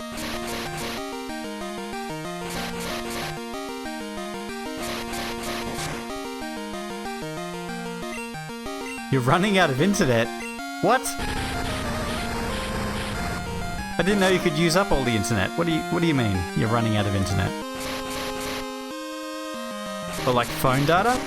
You're running out of internet? What? I didn't know you could use up all the internet. What do you mean, you're running out of internet? Or like phone data?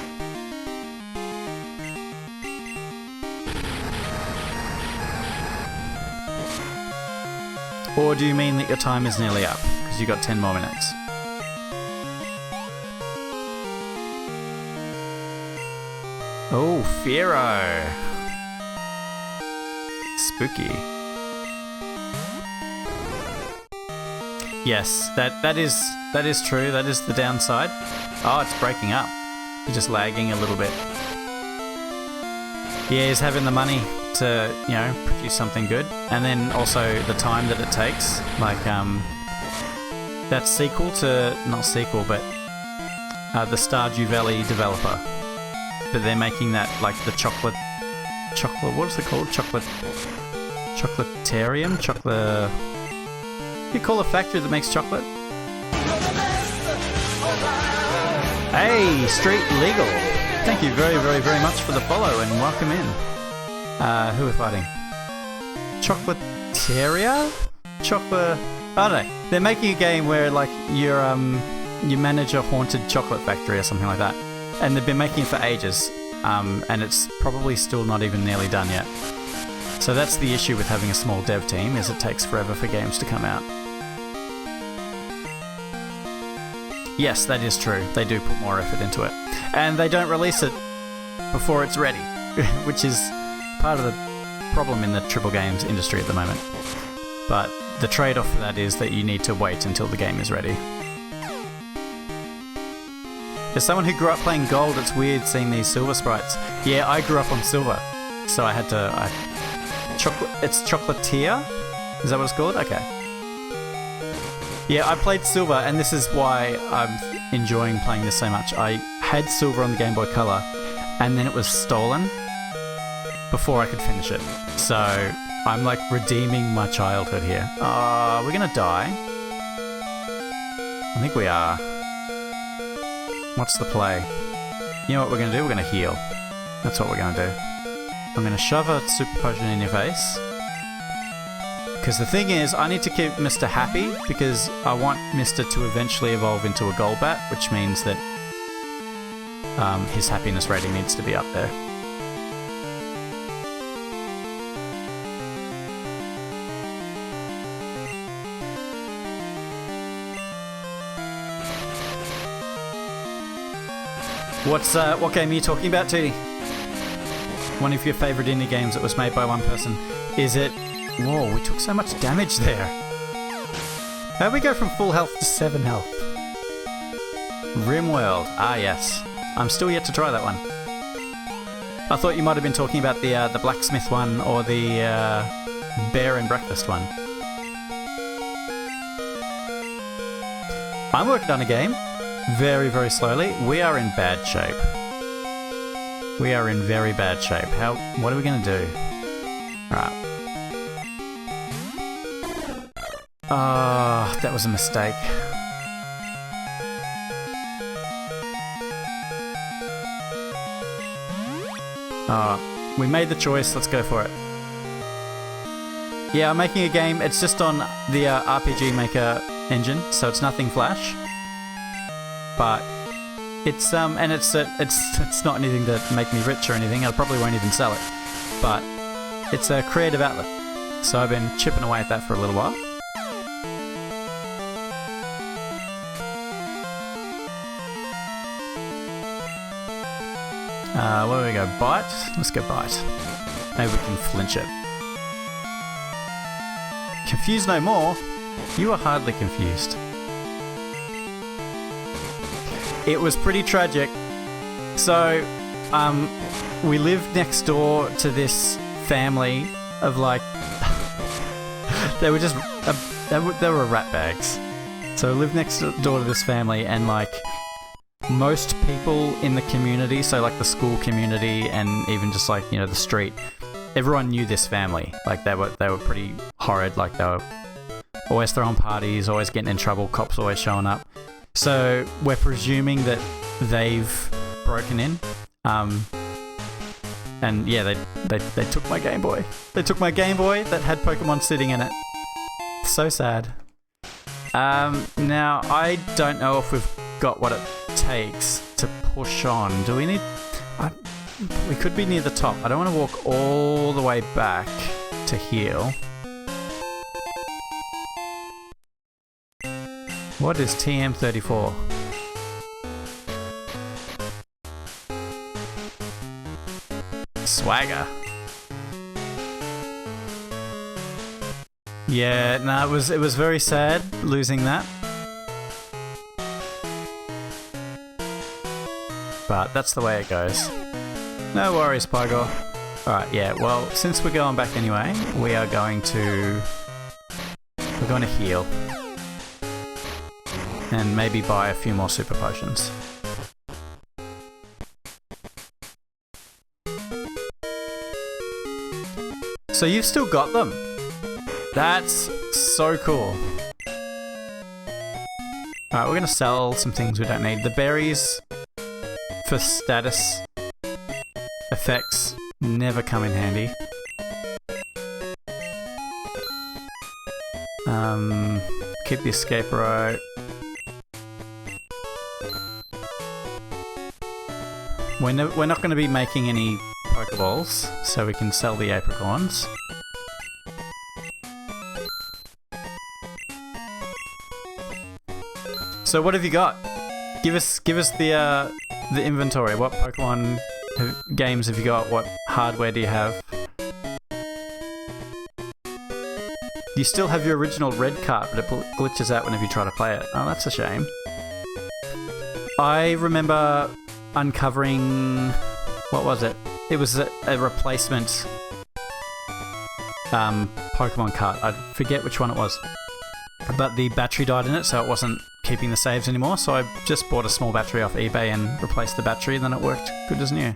Or do you mean that your time is nearly up? Because you got 10 more minutes. Oh, Firo. Spooky. Yes, that is true. That is the downside. Oh, it's breaking up. You're just lagging a little bit. Yeah, he's having the money to, you know, produce something good, and then also the time that it takes. Like that sequel to not sequel, but the Stardew Valley developer. But they're making that like the chocolate. What is it called? Chocolatarium? Chocolate. You call a factory that makes chocolate? Hey, Street Legal. Thank you very, very, very much for the follow and welcome in. Who are fighting? Chocolataria? I don't know. They're making a game where like you manage a haunted chocolate factory or something like that. And they've been making it for ages. And it's probably still not even nearly done yet. So that's the issue with having a small dev team, is it takes forever for games to come out. Yes, that is true. They do put more effort into it. And they don't release it before it's ready, which is part of the problem in the triple games industry at the moment. But the trade-off for that is that you need to wait until the game is ready. As someone who grew up playing gold, it's weird seeing these silver sprites. Yeah, I grew up on silver, so I had to... It's Chocolatier? Is that what it's called? Okay. Yeah, I played silver, and this is why I'm enjoying playing this so much. I had silver on the Game Boy Color, and then it was stolen before I could finish it. So I'm like redeeming my childhood here. We're gonna die. I think we are. What's the play? You know what we're gonna do? We're gonna heal. That's what we're gonna do. I'm gonna shove a super potion in your face. Because the thing is, I need to keep Mr. happy, because I want Mr. to eventually evolve into a Golbat, which means that his happiness rating needs to be up there. What game are you talking about, Tootie? One of your favourite indie games that was made by one person. Is it... Whoa, we took so much damage there. How'd we go from full health to 7 health? Rimworld. Ah, yes. I'm still yet to try that one. I thought you might have been talking about the blacksmith one or the bear and breakfast one. I'm working on a game. Very, very slowly. We are in bad shape. We are in very bad shape. What are we going to do? Alright. That was a mistake. We made the choice. Let's go for it. Yeah, I'm making a game. It's just on the RPG Maker engine, so it's nothing Flash. But it's and it's not anything to make me rich or anything. I probably won't even sell it. But it's a creative outlet, so I've been chipping away at that for a little while. Where do we go? Bite? Let's go bite. Maybe we can flinch it. Confused no more? You are hardly confused. It was pretty tragic. So, we lived next door to this family of like... they were just... they were rat bags. So we lived next door to this family, and like... most people in the community, so like the school community and even just like, you know, the street, everyone knew this family. Like they were pretty horrid. Like they were always throwing parties, always getting in trouble, cops always showing up. So we're presuming that they've broken in. And yeah, they took my Game Boy. They took my Game Boy that had Pokemon sitting in it. So sad. Now I don't know if we've got what it takes to push on. Do we need... we could be near the top. I don't want to walk all the way back to heal. What is TM34? Swagger. Yeah, no, it was very sad losing that. But that's the way it goes. No worries, Pygor. Alright, yeah, well, since we're going back anyway, we're going to heal. And maybe buy a few more super potions. So you've still got them? That's so cool. Alright, we're gonna sell some things we don't need. The berries for status effects never come in handy. Keep the escape rope. We're not going to be making any Pokeballs, so we can sell the apricorns. So what have you got? Give us the inventory. What Pokemon games have you got? What hardware do you have? You still have your original red cart, but it glitches out whenever you try to play it. Oh, that's a shame. I remember uncovering... what was it? It was a replacement Pokemon cart. I forget which one it was. But the battery died in it, so it wasn't keeping the saves anymore. So I just bought a small battery off eBay and replaced the battery, and then it worked good as new.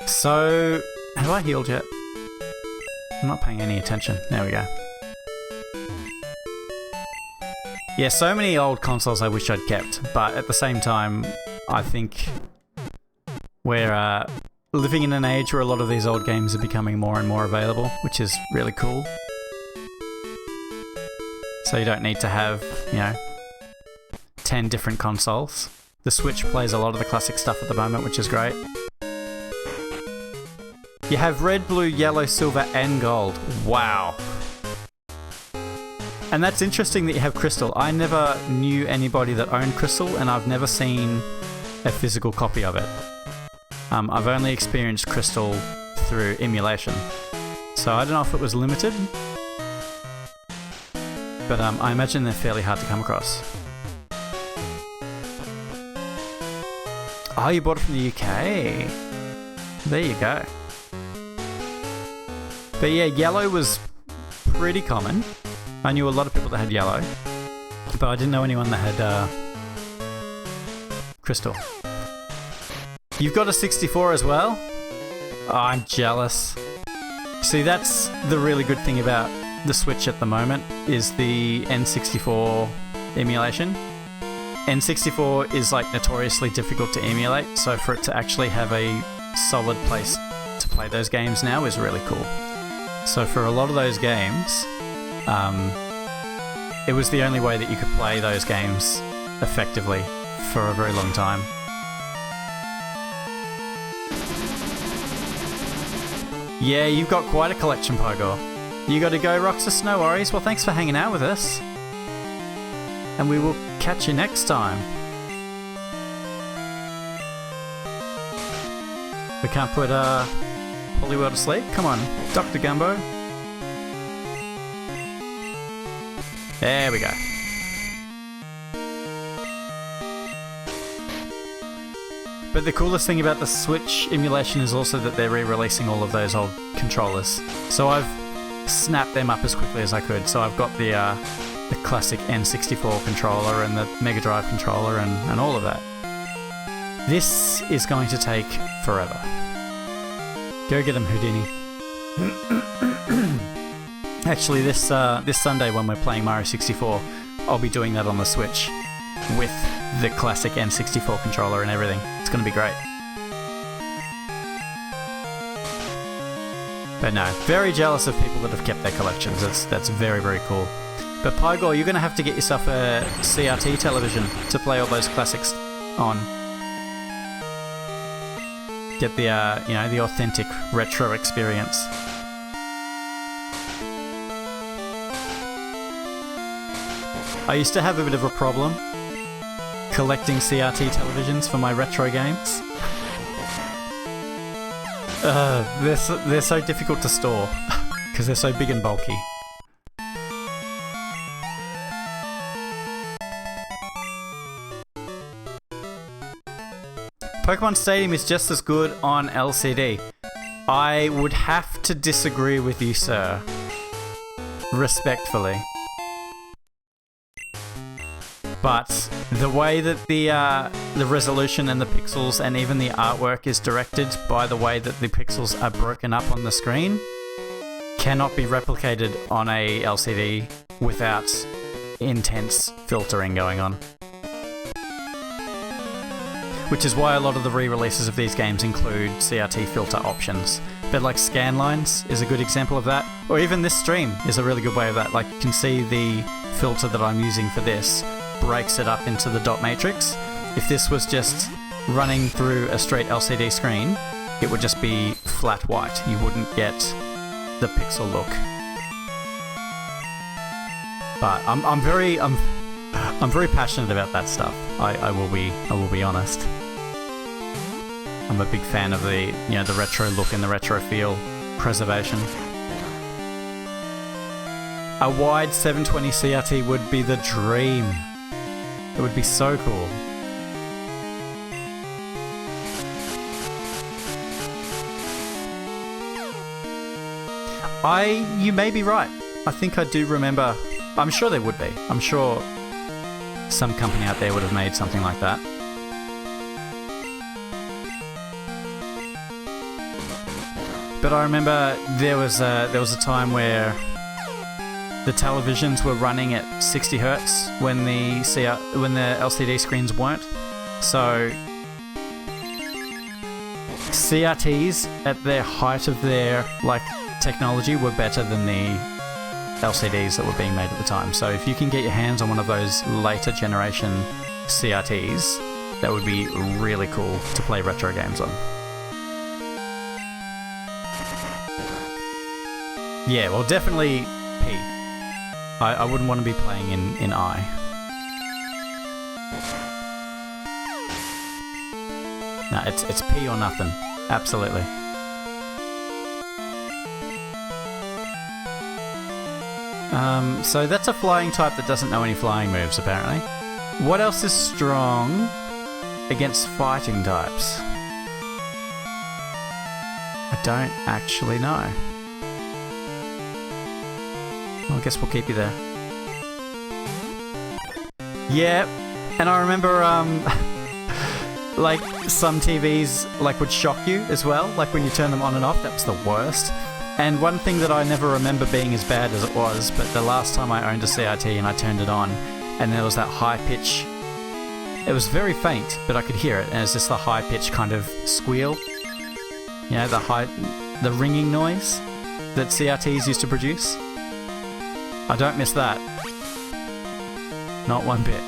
So, have I healed yet? I'm not paying any attention. There we go. Yeah, so many old consoles I wish I'd kept, but at the same time, I think we're living in an age where a lot of these old games are becoming more and more available, which is really cool. So you don't need to have, 10 different consoles. The Switch plays a lot of the classic stuff at the moment, which is great. You have red, blue, yellow, silver, and gold. Wow. And that's interesting that you have Crystal. I never knew anybody that owned Crystal, and I've never seen a physical copy of it. I've only experienced Crystal through emulation. So I don't know if it was limited, but I imagine they're fairly hard to come across. Oh, you bought it from the UK. There you go. But yeah, yellow was pretty common. I knew a lot of people that had yellow, but I didn't know anyone that had Crystal. You've got a 64 as well? Oh, I'm jealous. See, that's the really good thing about the Switch at the moment, is the N64 emulation. N64 is like notoriously difficult to emulate, so for it to actually have a solid place to play those games now is really cool. So for a lot of those games, it was the only way that you could play those games effectively for a very long time. Yeah, you've got quite a collection, Pygor. You got to go, Roxas, no worries. Well, thanks for hanging out with us. And we will catch you next time. We can't put Poliwhirl to sleep? Come on, Dr. Gumbo. There we go. But the coolest thing about the Switch emulation is also that they're re-releasing all of those old controllers. So I've snapped them up as quickly as I could. So I've got the classic N64 controller and the Mega Drive controller and all of that. This is going to take forever. Go get him, Houdini. Actually, this Sunday when we're playing Mario 64, I'll be doing that on the Switch with the classic N64 controller and everything. It's going to be great. But no, very jealous of people that have kept their collections. That's very, very cool. But Pygor, you're going to have to get yourself a CRT television to play all those classics on. Get the the authentic retro experience. I used to have a bit of a problem collecting CRT televisions for my retro games. They're so difficult to store. because they're so big and bulky. Pokemon Stadium is just as good on LCD. I would have to disagree with you, sir. Respectfully. But the way that the resolution and the pixels and even the artwork is directed by the way that the pixels are broken up on the screen cannot be replicated on a LCD without intense filtering going on. Which is why a lot of the re-releases of these games include CRT filter options. But like Scanlines is a good example of that, or even this stream is a really good way of that. Like you can see the filter that I'm using for this breaks it up into the dot matrix. If this was just running through a straight LCD screen, it would just be flat white. You wouldn't get the pixel look. But I'm very passionate about that stuff. I will be honest. I'm a big fan of the the retro look and the retro feel preservation. A wide 720 CRT would be the dream. It would be so cool. You may be right. I think I do remember. I'm sure there would be. I'm sure some company out there would have made something like that. But I remember there was a time where the televisions were running at 60 hertz when the LCD screens weren't. So CRTs at their height of their technology were better than the LCDs that were being made at the time. So if you can get your hands on one of those later generation CRTs, that would be really cool to play retro games on. Yeah, well, definitely P. I wouldn't want to be playing in I. No, it's P or nothing. Absolutely. So that's a flying type that doesn't know any flying moves, apparently. What else is strong against fighting types? I don't actually know. Well, I guess we'll keep you there. Yeah, and I remember, some TVs, would shock you as well. Like, when you turn them on and off, that was the worst. And one thing that I never remember being as bad as it was, but the last time I owned a CRT and I turned it on, and there was that high pitch. It was very faint, but I could hear it, and it was just the high pitch kind of squeal. You know, the ringing noise that CRTs used to produce. I don't miss that. Not one bit.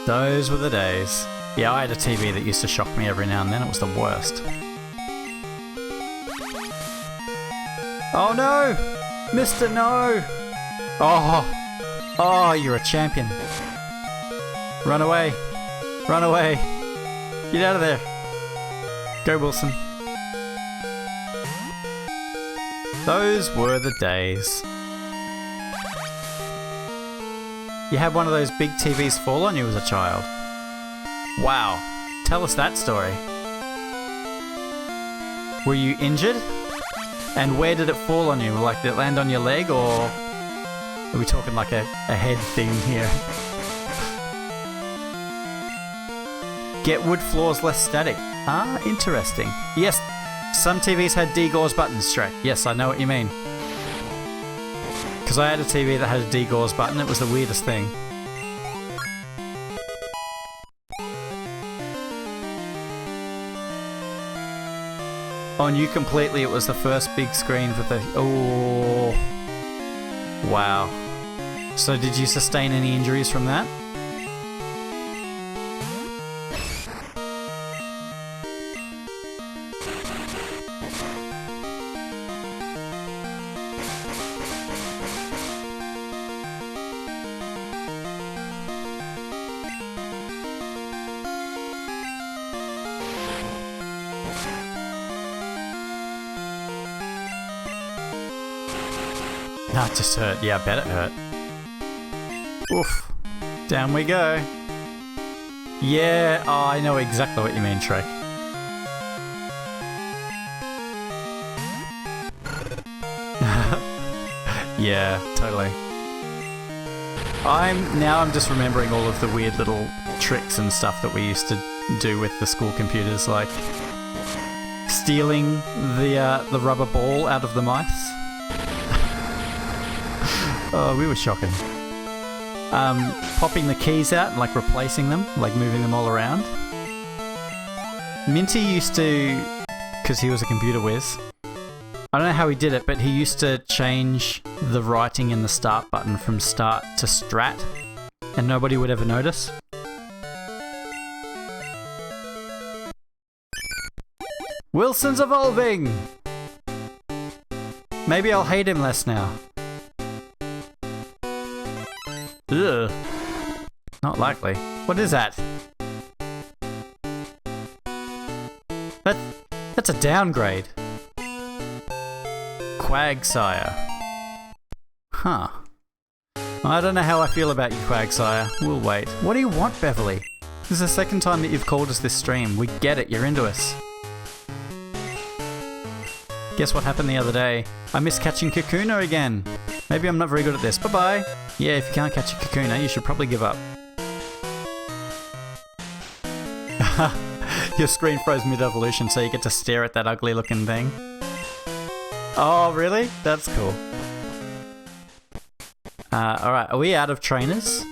Those were the days. Yeah, I had a TV that used to shock me every now and then. It was the worst. Oh no! Mr. No! Oh, you're a champion. Run away. Run away. Get out of there. Go, Wilson. Those were the days. You had one of those big TVs fall on you as a child. Wow. Tell us that story. Were you injured? And where did it fall on you? Did it land on your leg, or are we talking like a head thing here? Get wood floors less static. Ah, interesting. Yes, some TVs had D-gauze buttons, Shrek. Yes, I know what you mean. Because I had a TV that had a D-gauze button. It was the weirdest thing. On you completely, it was the first big screen with the... Oh. Wow. So did you sustain any injuries from that? Nah, it just hurt. Yeah, I bet it hurt. Oof. Down we go. Yeah, oh, I know exactly what you mean, Shrek. Yeah, totally. I'm just remembering all of the weird little tricks and stuff that we used to do with the school computers, like stealing the rubber ball out of the mice. Oh, we were shocking. Popping the keys out and like replacing them, like moving them all around. Minty used to, because he was a computer whiz, I don't know how he did it, but he used to change the writing in the start button from start to strat, and nobody would ever notice. Wilson's evolving! Maybe I'll hate him less now. Ugh. Not likely. What is that? That's a downgrade. Quagsire. Huh. I don't know how I feel about you, Quagsire. We'll wait. What do you want, Beverly? This is the second time that you've called us this stream. We get it, you're into us. Guess what happened the other day? I missed catching Kakuna again. Maybe I'm not very good at this. Bye-bye. Yeah, if you can't catch a Kakuna, you should probably give up. Your screen froze mid-evolution, so you get to stare at that ugly-looking thing. Oh, really? That's cool. Alright, are we out of trainers?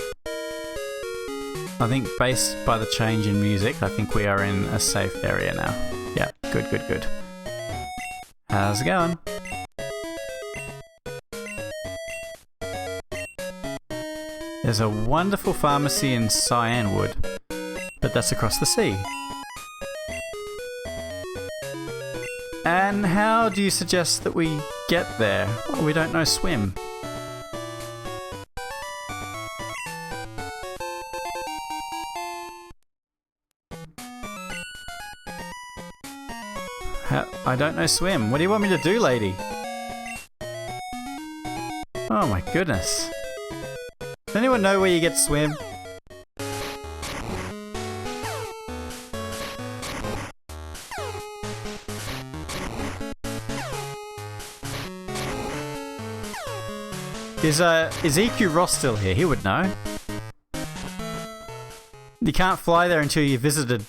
I think based by the change in music, I think we are in a safe area now. Yeah, good, good, good. How's it going? There's a wonderful pharmacy in Cyanwood, but that's across the sea. And how do you suggest that we get there? Well, we don't know swim. I don't know swim. What do you want me to do, lady? Oh my goodness. Does anyone know where you get swim? Is EQ Ross still here? He would know. You can't fly there until you visited.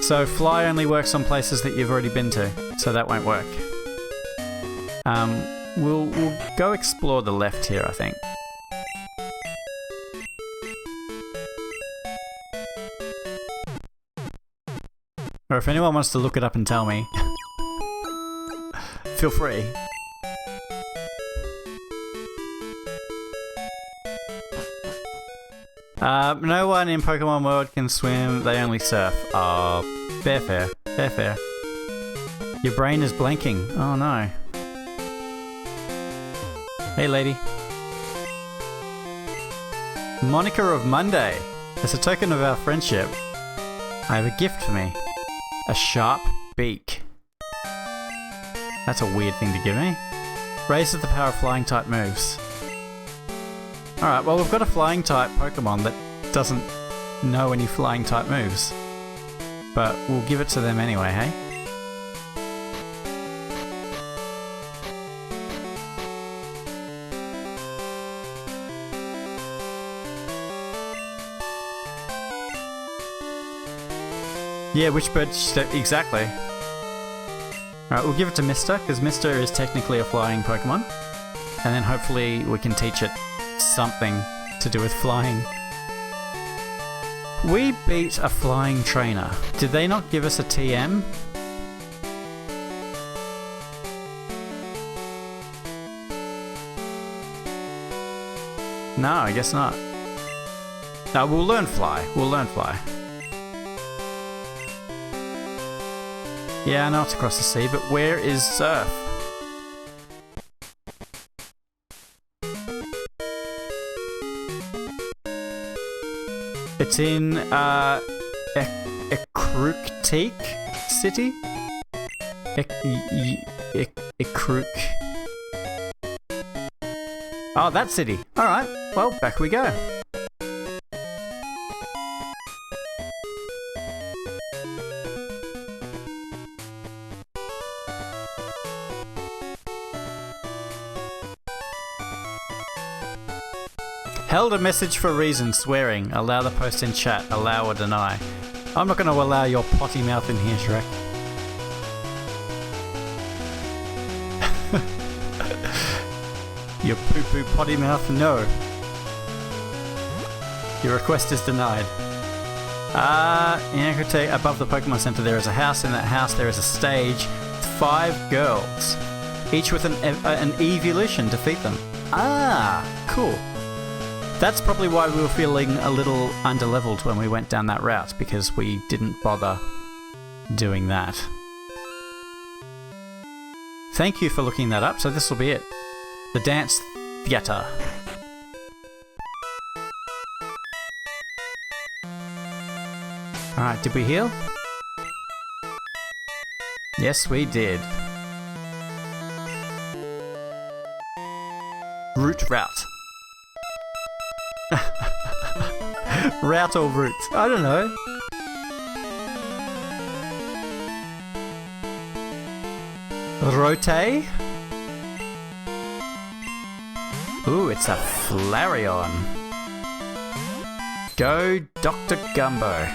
So fly only works on places that you've already been to, so that won't work. We'll go explore the left here, I think. Or if anyone wants to look it up and tell me, feel free. No one in Pokemon World can swim, they only surf. Oh, fair, fair, fair, fair. Your brain is blanking. Oh no. Hey lady. Moniker of Monday. As a token of our friendship, I have a gift for me. A sharp beak. That's a weird thing to give me. Raises the power of flying type moves. Alright, well we've got a flying type Pokemon that doesn't know any flying type moves. But we'll give it to them anyway, hey? Yeah, which bird? Exactly. Alright, we'll give it to Mister, because Mister is technically a flying Pokemon. And then hopefully we can teach it something to do with flying. We beat a flying trainer. Did they not give us a TM? No, I guess not. No, we'll learn fly. We'll learn fly. Yeah, I know it's across the sea, but where is surf? It's in Ekruktik City? Ekruk. Oh, that city. Alright, well, back we go. Held a message for reason, swearing. Allow the post in chat. Allow or deny. I'm not going to allow your potty mouth in here, Shrek. Your poo-poo potty mouth, no. Your request is denied. In Akrate, above the Pokemon Center, there is a house. In that house, there is a stage with 5 girls, each with an evolution. Defeat them. Ah, cool. That's probably why we were feeling a little underleveled when we went down that route, because we didn't bother doing that. Thank you for looking that up, so this will be it. The Dance Theatre. Alright, did we heal? Yes, we did. Route. Route or route? I don't know. Rote? Ooh, it's a Flareon. Go Dr. Gumbo.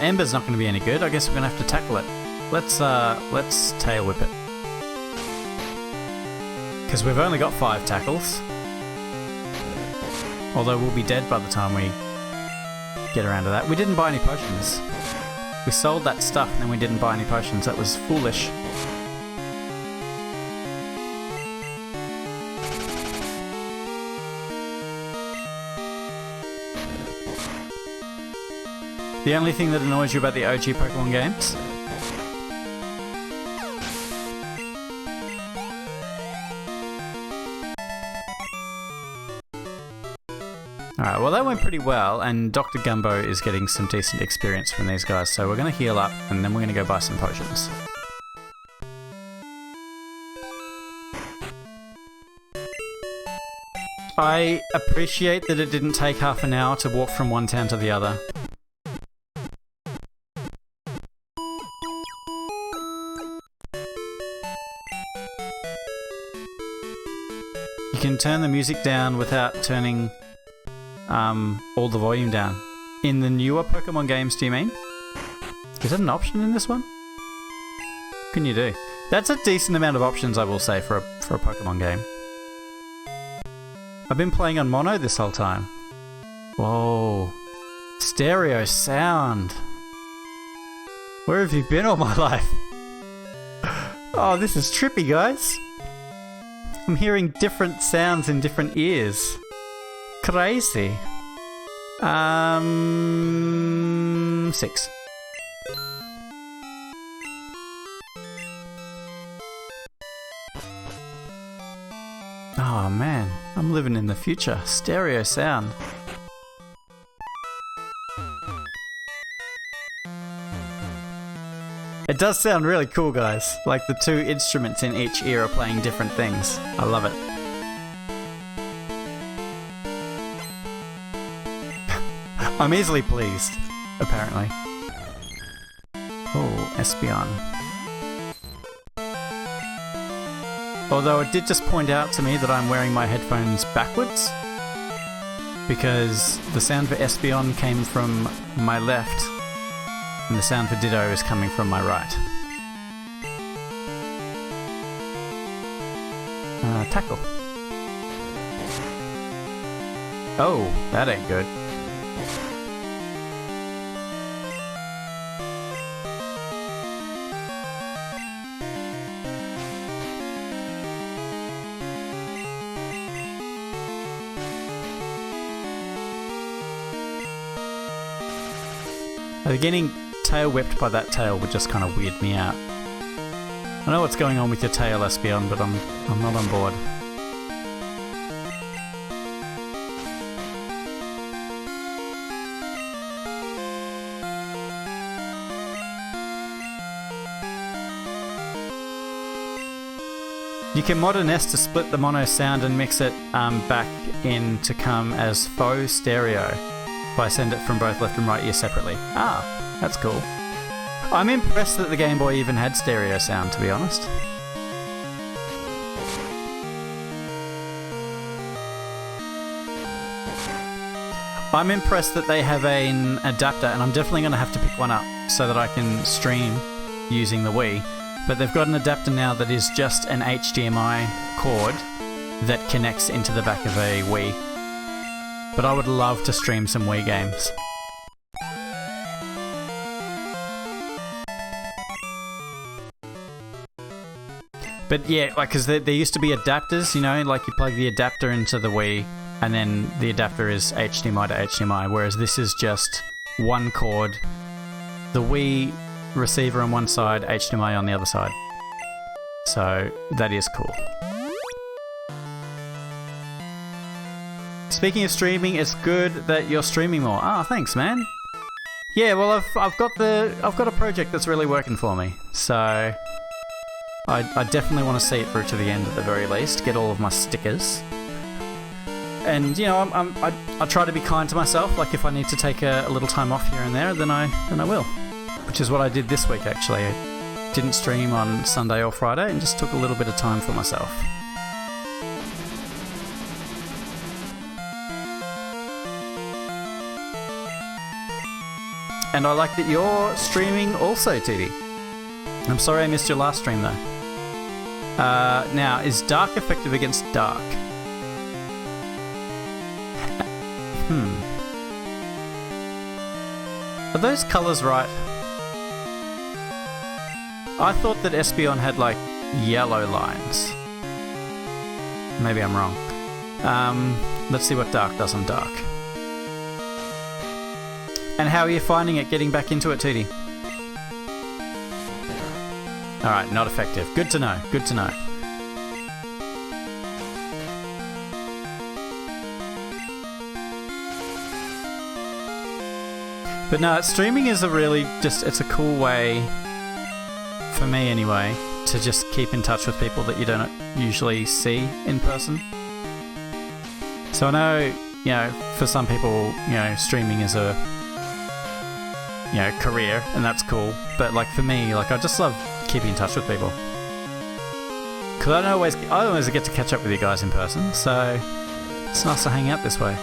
Ember's not going to be any good. I guess we're going to have to tackle it. Let's tail whip it. Because we've only got 5 tackles. Although we'll be dead by the time we get around to that. We didn't buy any potions. We sold that stuff and then we didn't buy any potions. That was foolish. The only thing that annoys you about the OG Pokemon games? Alright, well that went pretty well, and Dr. Gumbo is getting some decent experience from these guys, so we're going to heal up, and then we're going to go buy some potions. I appreciate that it didn't take half an hour to walk from one town to the other. You can turn the music down without turning all the volume down. In the newer Pokemon games, do you mean? Is that an option in this one? What can you do? That's a decent amount of options, I will say, for a Pokemon game. I've been playing on mono this whole time. Whoa. Stereo sound. Where have you been all my life? Oh, this is trippy, guys. I'm hearing different sounds in different ears. Crazy. 6. Oh man, I'm living in the future. Stereo sound. It does sound really cool, guys. Like the 2 instruments in each ear are playing different things. I love it. I'm easily pleased, apparently. Oh, Espeon. Although it did just point out to me that I'm wearing my headphones backwards, because the sound for Espeon came from my left, and the sound for Ditto is coming from my right. Tackle. Oh, that ain't good. Getting tail whipped by that tail would just kind of weird me out. I know what's going on with your tail, Espeon, but I'm not on board. You can mod an S to split the mono sound and mix it back in to come as faux stereo if I send it from both left and right ear separately. Ah, that's cool. I'm impressed that the Game Boy even had stereo sound, to be honest. I'm impressed that they have an adapter, and I'm definitely going to have to pick one up so that I can stream using the Wii. But they've got an adapter now that is just an HDMI cord that connects into the back of a Wii. But I would love to stream some Wii games. But yeah, like, because there used to be adapters, you know, like you plug the adapter into the Wii, and then the adapter is HDMI to HDMI, whereas this is just one cord, the Wii receiver on one side, HDMI on the other side. So that is cool. Speaking of streaming, it's good that you're streaming more. Ah, thanks, man. Yeah, well, I've got a project that's really working for me, so I definitely want to see it through to the end at the very least. Get all of my stickers. And, you know, I try to be kind to myself. Like, if I need to take a little time off here and there, then I will. Which is what I did this week, actually. I didn't stream on Sunday or Friday and just took a little bit of time for myself. And I like that you're streaming also, TD. I'm sorry I missed your last stream, though. Now, is dark effective against dark? Are those colours right? I thought that Espeon had, like, yellow lines. Maybe I'm wrong. Let's see what dark does on dark. And how are you finding it getting back into it, TD? Alright, not effective. Good to know, good to know. But no, streaming is a really it's a cool way, for me anyway, to just keep in touch with people that you don't usually see in person. So I know, you know, for some people, you know, streaming is a, you know, career, and that's cool. But like for me, like I just love keeping in touch with people. Because I don't always get to catch up with you guys in person, so it's nice to hang out this way.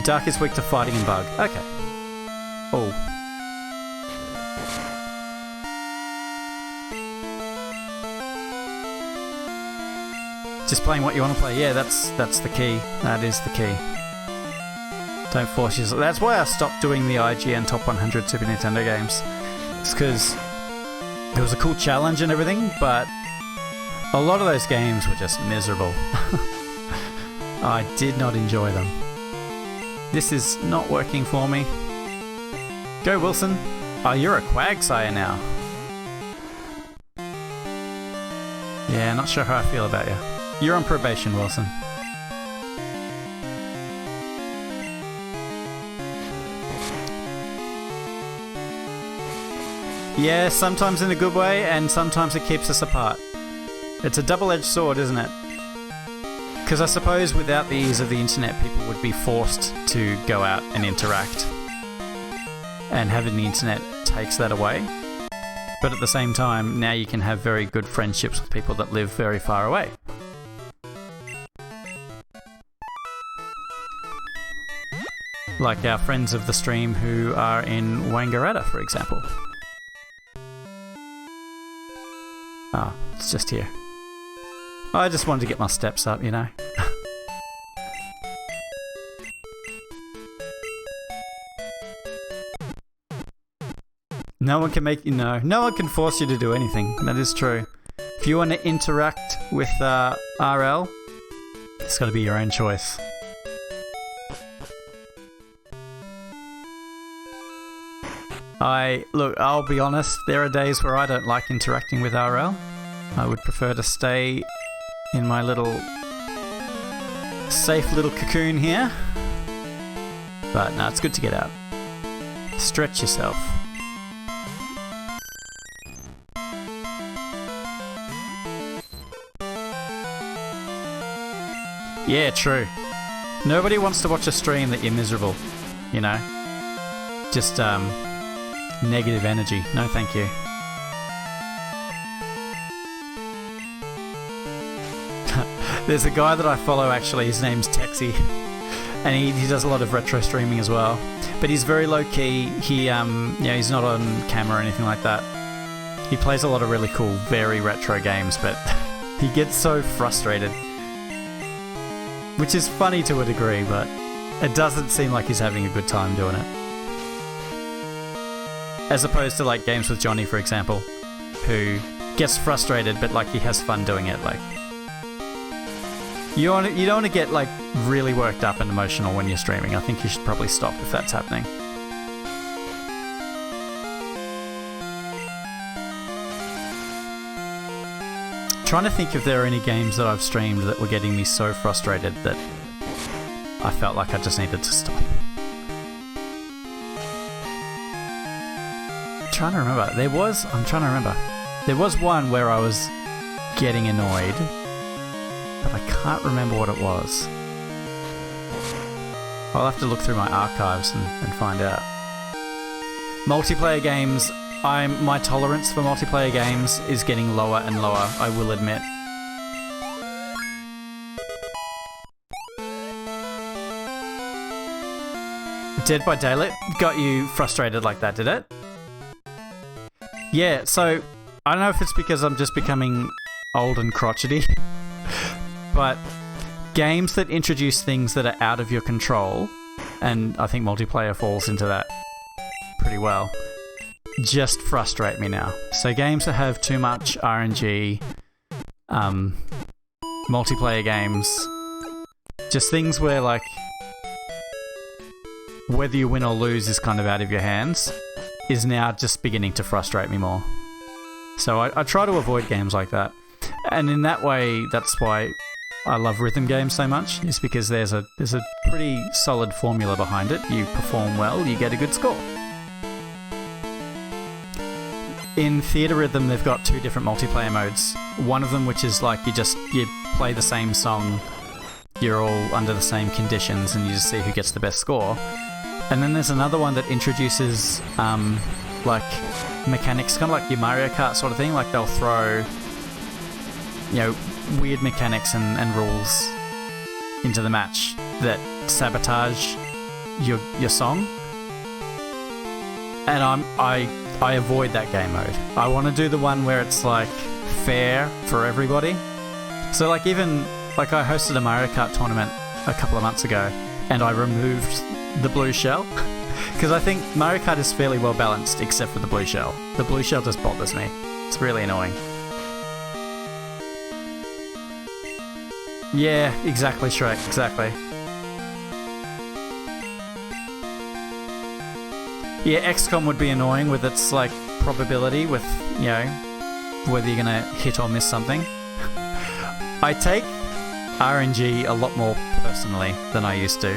Dark is weak to fighting and bug. Okay. Oh. Just playing what you want to play. Yeah, that's the key. That is the key. Don't force yourself. That's why I stopped doing the IGN Top 100 Super Nintendo games. It's because it was a cool challenge and everything, but a lot of those games were just miserable. I did not enjoy them. This is not working for me. Go, Wilson. Oh, you're a Quagsire now. Yeah, not sure how I feel about you. You're on probation, Wilson. Yeah, sometimes in a good way, and sometimes it keeps us apart. It's a double-edged sword, isn't it? Because I suppose without the ease of the internet, people would be forced to go out and interact. And having the internet takes that away. But at the same time, now you can have very good friendships with people that live very far away. Like our friends of the stream who are in Wangaratta, for example. Ah, it's just here. I just wanted to get my steps up, you know. No one can make you know. No one can force you to do anything. That is true. If you want to interact with RL, it's got to be your own choice. Look, I'll be honest, there are days where I don't like interacting with RL. I would prefer to stay in my little safe little cocoon here. But no, it's good to get out. Yeah, true. Nobody wants to watch a stream that you're miserable, you know? Just, negative energy. No, thank you. There's a guy that I follow, actually, his name's Texie, and he does a lot of retro streaming as well. But he's very low-key. He, he's not on camera or anything like that. He plays a lot of really cool, very retro games, but he gets so frustrated. Which is funny to a degree, but it doesn't seem like he's having a good time doing it. As opposed to like games with Johnny, for example, who gets frustrated, but like he has fun doing it. Like you don't want to get like really worked up and emotional when you're streaming. I think you should probably stop if that's happening. Trying to think if there are any games that I've streamed that were getting me so frustrated that I felt like I just needed to stop. I'm trying to remember. There was one where I was getting annoyed, but I can't remember what it was. I'll have to look through my archives and find out. Multiplayer games. My tolerance for multiplayer games is getting lower and lower, I will admit. Dead by Daylight got you frustrated like that, did it? Yeah, so I don't know if it's because I'm just becoming old and crotchety, but games that introduce things that are out of your control, and I think multiplayer falls into that pretty well, just frustrate me now. So games that have too much RNG, multiplayer games, just things where like whether you win or lose is kind of out of your hands, is now just beginning to frustrate me more. So I try to avoid games like that. And in that way, that's why I love rhythm games so much, is because there's a pretty solid formula behind it. You perform well, you get a good score. In Theatre Rhythm, they've got 2 different multiplayer modes. One of them, which is like you play the same song, you're all under the same conditions, and you just see who gets the best score. And then there's another one that introduces like mechanics, kind of like your Mario Kart sort of thing. Like they'll throw, weird mechanics and rules into the match that sabotage your song. And I avoid that game mode. I want to do the one where it's like fair for everybody. So like even like I hosted a Mario Kart tournament a couple of months ago, and I removed the blue shell because I think Mario Kart is fairly well balanced except for the blue shell. The blue shell just bothers me. It's really annoying. Yeah, exactly, Shrek, exactly. Yeah, XCOM would be annoying with its like probability with, whether you're gonna hit or miss something. I take RNG a lot more personally than I used to.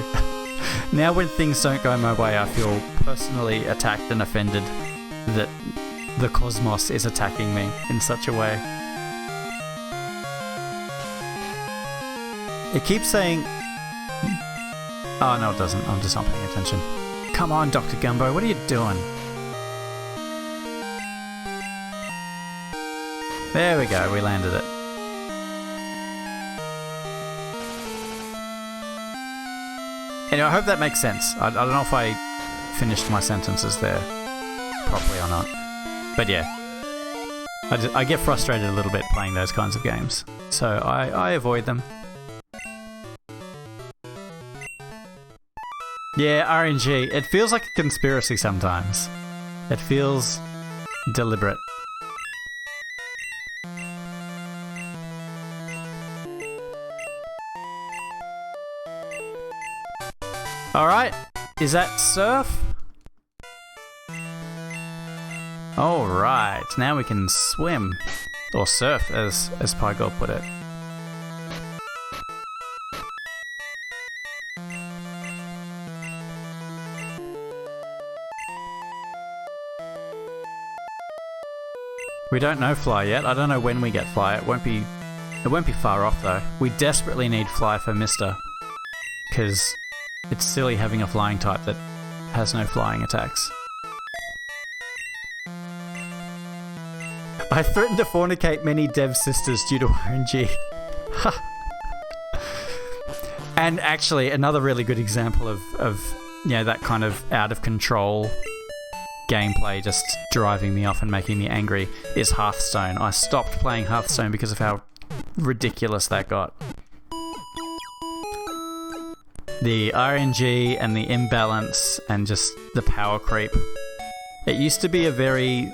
Now when things don't go my way, I feel personally attacked and offended that the cosmos is attacking me in such a way. It keeps saying... Oh, no, it doesn't. I'm just not paying attention. Come on, Dr. Gumbo, what are you doing? There we go, we landed it. Anyway, I hope that makes sense. I don't know if I finished my sentences there properly or not. But yeah, I get frustrated a little bit playing those kinds of games. So I avoid them. Yeah, RNG. It feels like a conspiracy sometimes. It feels deliberate. Alright, is that surf? Alright, now we can swim. Or surf, as Pygor put it. We don't know fly yet. I don't know when we get fly. It won't be It won't be far off though. We desperately need Fly for Mister, because it's silly having a flying type that has no flying attacks. I threatened to fornicate many dev sisters due to RNG. And actually, another really good example of that kind of out of control gameplay just driving me off and making me angry is Hearthstone. I stopped playing Hearthstone because of how ridiculous that got. The RNG and the imbalance and just the power creep. It used to be a very,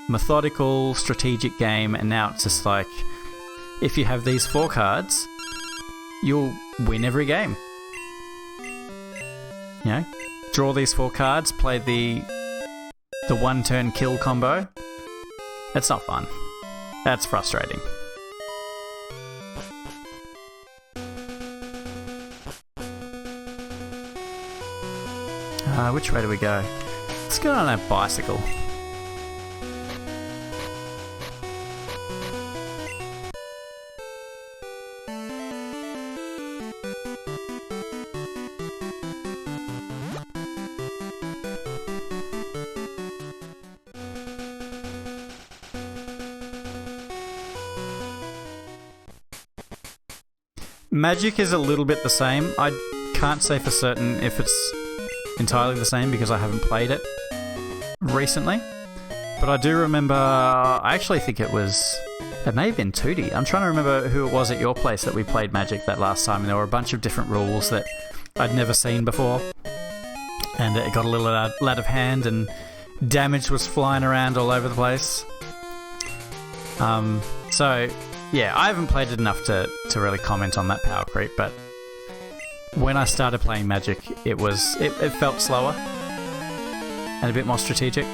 methodical, strategic game, and now it's just like, if you have these 4 cards, you'll win every game. Draw these 4 cards, play the 1-turn kill combo. It's not fun. That's frustrating. Which way do we go? Let's go on a bicycle. Magic is a little bit the same. I can't say for certain if it's entirely the same because I haven't played it recently. But I do remember, I actually think it may have been 2D. I'm trying to remember who it was at your place that we played Magic that last time. And there were a bunch of different rules that I'd never seen before. And it got a little out of hand and damage was flying around all over the place. So, yeah, I haven't played it enough to really comment on that power creep, but when I started playing Magic, it felt slower and a bit more strategic.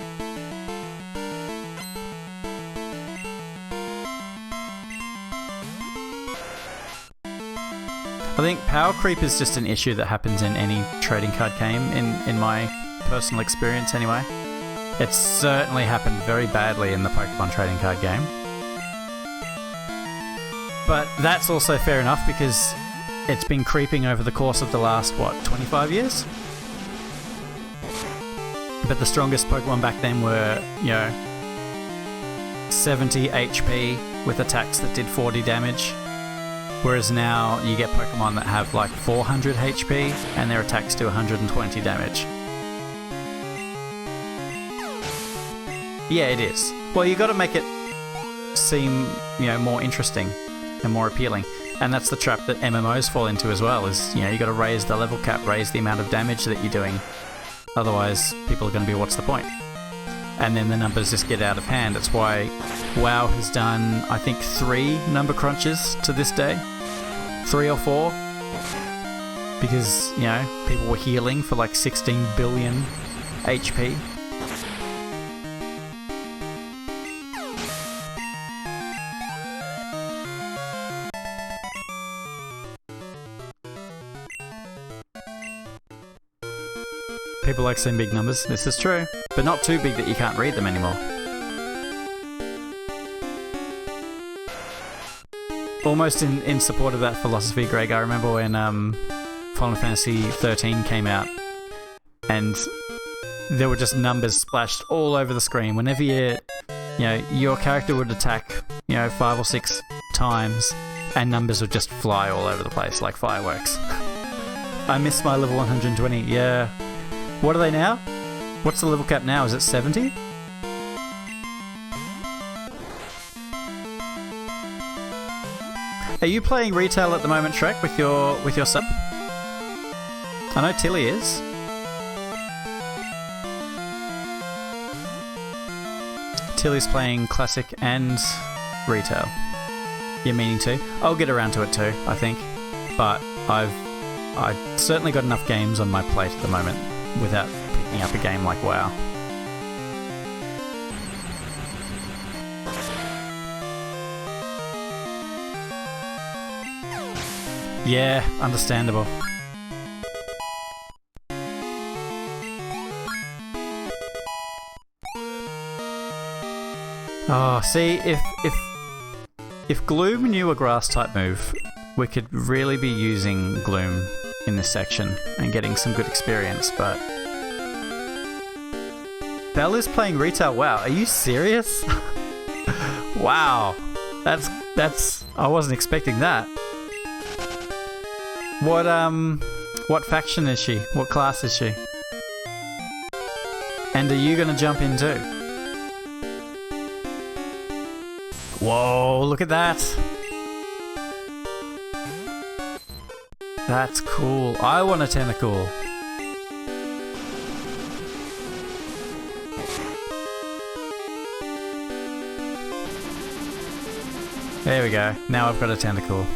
I think power creep is just an issue that happens in any trading card game, in my personal experience anyway. It's certainly happened very badly in the Pokemon trading card game. But that's also fair enough because it's been creeping over the course of the last, 25 years? But the strongest Pokemon back then were, 70 HP with attacks that did 40 damage. Whereas now you get Pokemon that have like 400 HP and their attacks do 120 damage. Yeah, it is. Well, you got to make it seem, more interesting and more appealing. And that's the trap that MMOs fall into as well, is, you got to raise the level cap, raise the amount of damage that you're doing. Otherwise, people are going to be, what's the point? And then the numbers just get out of hand. It's why WoW has done, I think, 3 number crunches to this day. 3 or 4. Because, people were healing for like 16 billion HP. People like seeing big numbers. This is true. But not too big that you can't read them anymore. Almost in support of that philosophy, Greg, I remember when Final Fantasy 13 came out and there were just numbers splashed all over the screen. Whenever your character would attack, 5 or 6 times and numbers would just fly all over the place like fireworks. I miss my level 120, yeah. What are they now? What's the level cap now? Is it 70? Are you playing retail at the moment, Shrek, with your sub? I know Tilly is. Tilly's playing classic and retail. You're meaning to? I'll get around to it too, I think. But I've certainly got enough games on my plate at the moment without picking up a game like WoW. Yeah, understandable. Oh, see, if If Gloom knew a grass type move, we could really be using Gloom in this section and getting some good experience, but... Belle is playing retail. Wow, are you serious? Wow, that's I wasn't expecting that. What faction is she? What class is she? And are you gonna jump in too? Whoa, look at that. That's cool. I want a tentacle. There we go. Now I've got a tentacle.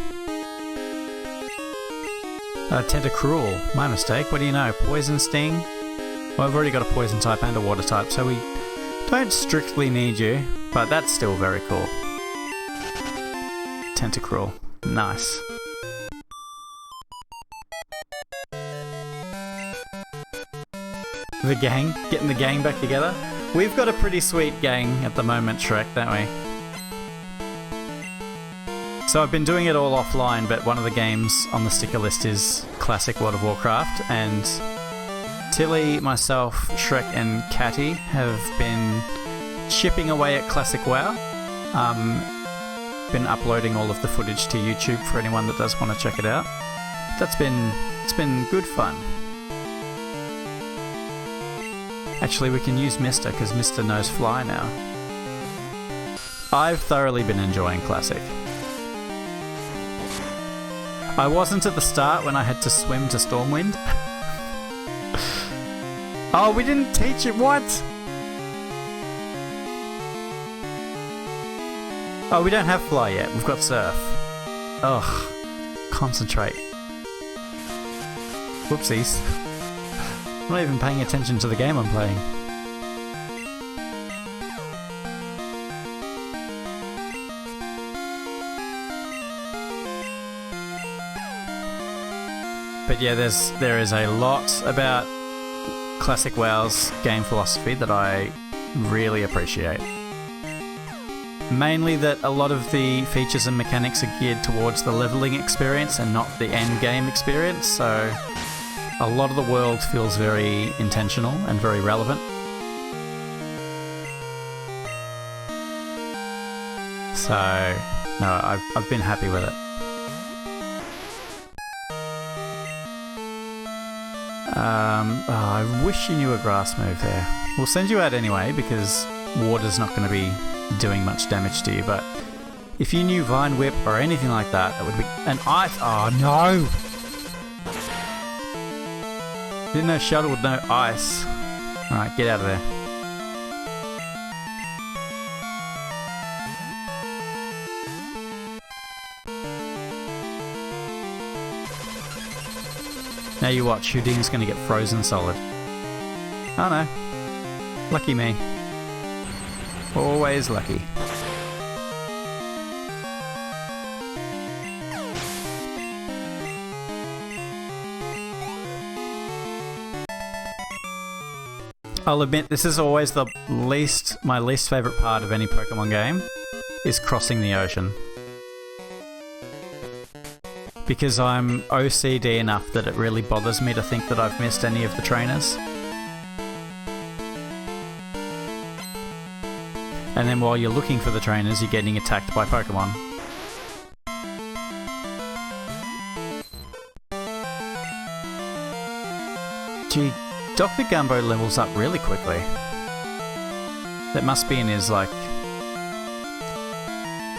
Tentacruel. My mistake. What do you know? Poison sting? Well, I've already got a poison type and a water type, so we don't strictly need you, but that's still very cool. Tentacruel. Nice. The gang? Getting the gang back together? We've got a pretty sweet gang at the moment, Shrek, don't we? So I've been doing it all offline, but one of the games on the sticker list is Classic World of Warcraft, and Tilly, myself, Shrek and Catty have been chipping away at Classic WoW. Been uploading all of the footage to YouTube for anyone that does want to check it out. It's been good fun. Actually, we can use Mister because Mister knows fly now. I've thoroughly been enjoying Classic. I wasn't at the start when I had to swim to Stormwind. Oh, we didn't teach it. What? Oh, we don't have fly yet. We've got surf. Ugh. Concentrate. Whoopsies. I'm not even paying attention to the game I'm playing. But yeah, there is a lot about Classic WoW's game philosophy that I really appreciate. Mainly that a lot of the features and mechanics are geared towards the leveling experience and not the end game experience, so a lot of the world feels very intentional and very relevant. So, no, I've been happy with it. I wish you knew a grass move there. We'll send you out anyway because water's not going to be doing much damage to you, but if you knew Vine Whip or anything like that, it would be an ice. Oh no! Didn't know Shuttle with no ice. Alright, get out of there. Now you watch, Houdin's gonna get frozen solid. Oh no. Lucky me. Always lucky. I'll admit, this is always my least favourite part of any Pokemon game, is crossing the ocean. Because I'm OCD enough that it really bothers me to think that I've missed any of the trainers. And then while you're looking for the trainers, you're getting attacked by Pokemon. Gee, Dr. Gumbo levels up really quickly. That must be in his, like...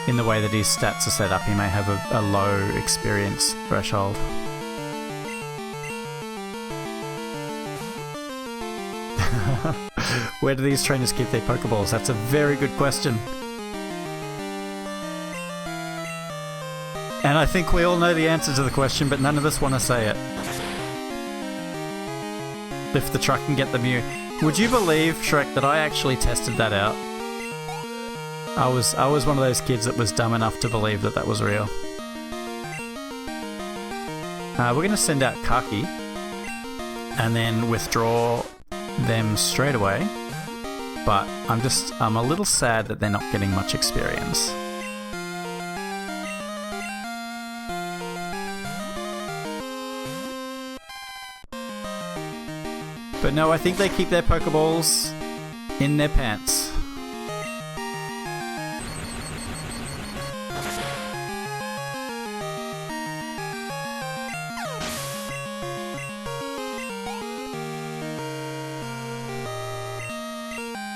in the way that his stats are set up, he may have a low experience threshold. Where do these trainers keep their Pokeballs? That's a very good question. And I think we all know the answer to the question, but none of us want to say it. If the truck can get the Mew. Would you believe, Shrek, that I actually tested that out? I was one of those kids that was dumb enough to believe that that was real. We're going to send out Kaki and then withdraw them straight away. But I'm a little sad that they're not getting much experience. But no, I think they keep their Pokeballs in their pants.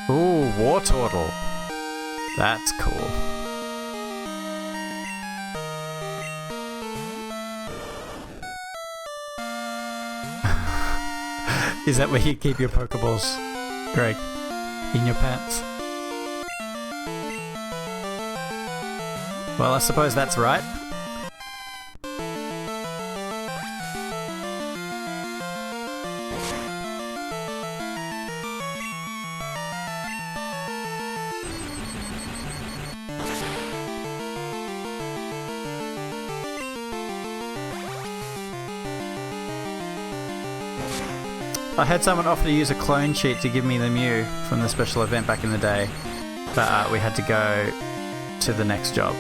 Ooh, War Turtle. That's cool. Is that where you keep your Pokeballs, Greg? In your pants? Well, I suppose that's right. I had someone offer to use a clone cheat to give me the Mew from the special event back in the day, but we had to go to the next job.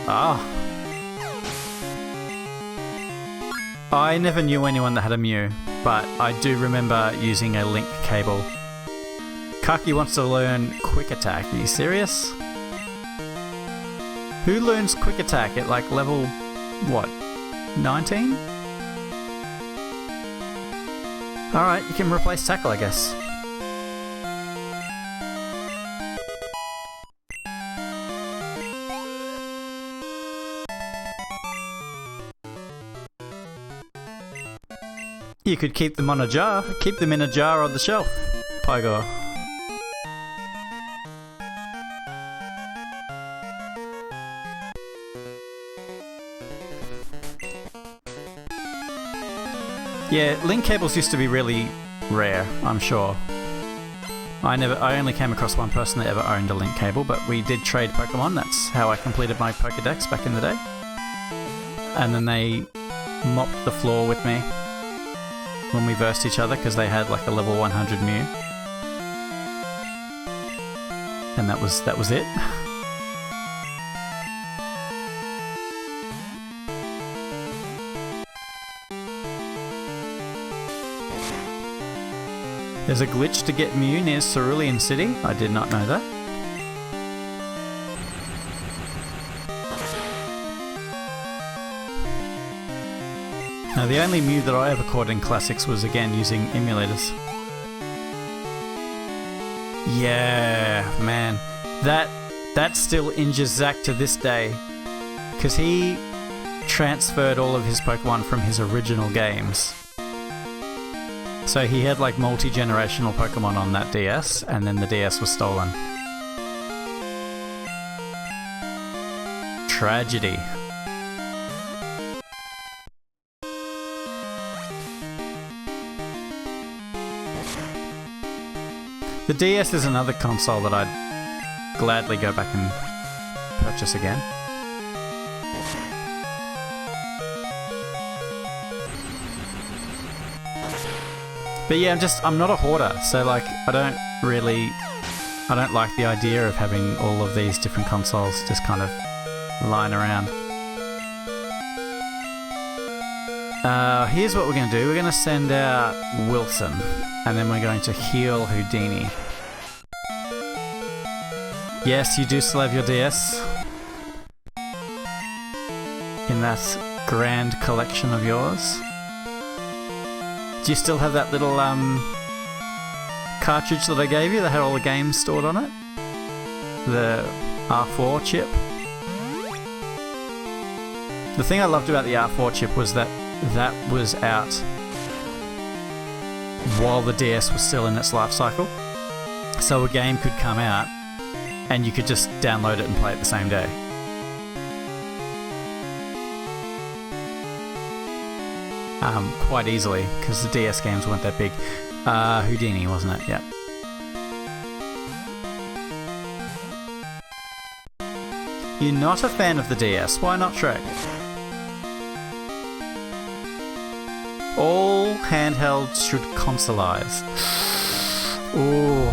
I never knew anyone that had a Mew, but I do remember using a link cable. Kaki wants to learn Quick Attack. Are you serious? Who learns Quick Attack at like level, what, 19? Alright, you can replace Tackle, I guess. You could keep them on a jar. Keep them in a jar on the shelf, Pygar. Yeah, link cables used to be really rare, I'm sure. I only came across one person that ever owned a link cable, but we did trade Pokemon. That's how I completed my Pokedex back in the day. And then they mopped the floor with me when we versed each other because they had like a level 100 Mew. And that was it. There's a glitch to get Mew near Cerulean City. I did not know that. Now the only Mew that I ever caught in Classics was again using emulators. Yeah, man. That still injures Zach to this day. Because he transferred all of his Pokemon from his original games. So he had like multi-generational Pokemon on that DS, and then the DS was stolen. Tragedy. The DS is another console that I'd gladly go back and purchase again. But yeah, I'm not a hoarder, so like I don't like the idea of having all of these different consoles just kind of lying around. Here's what we're going to do. We're going to send out Wilson, and then we're going to heal Houdini. Yes, you do still have your DS in that grand collection of yours. Do you still have that little cartridge that I gave you that had all the games stored on it? The R4 chip? The thing I loved about the R4 chip was that was out while the DS was still in its life cycle. So a game could come out and you could just download it and play it the same day. Quite easily, because the DS games weren't that big. Houdini, wasn't it? Yeah. You're not a fan of the DS. Why not Shrek? All handhelds should consolize. Ooh.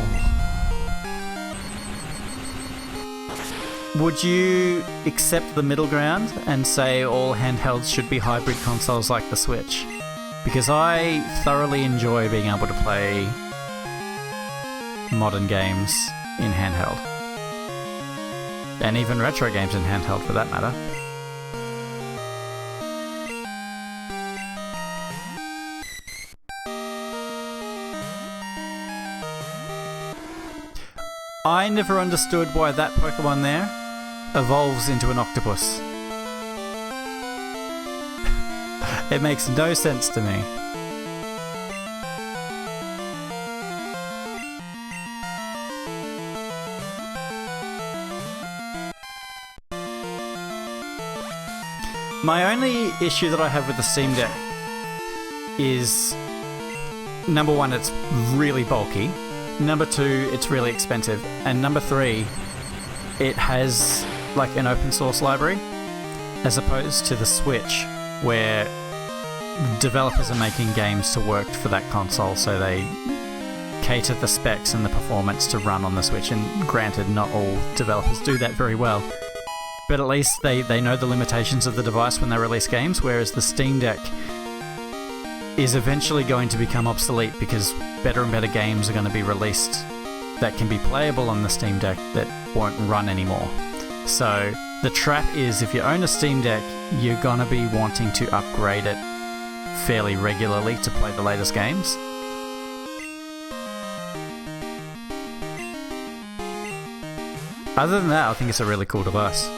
Would you accept the middle ground and say all handhelds should be hybrid consoles like the Switch? Because I thoroughly enjoy being able to play modern games in handheld. And even retro games in handheld for that matter. I never understood why that Pokemon there evolves into an octopus. It makes no sense to me. My only issue that I have with the Steam Deck is, number one, it's really bulky. Number two, it's really expensive. And number three, it has like an open source library, as opposed to the Switch, where developers are making games to work for that console, so they cater the specs and the performance to run on the Switch. And granted, not all developers do that very well, but at least they know the limitations of the device when they release games, whereas the Steam Deck is eventually going to become obsolete because better and better games are going to be released that can be playable on the Steam Deck that won't run anymore. So the trap is, if you own a Steam Deck, you're going to be wanting to upgrade it fairly regularly to play the latest games. Other than that, I think it's a really cool device.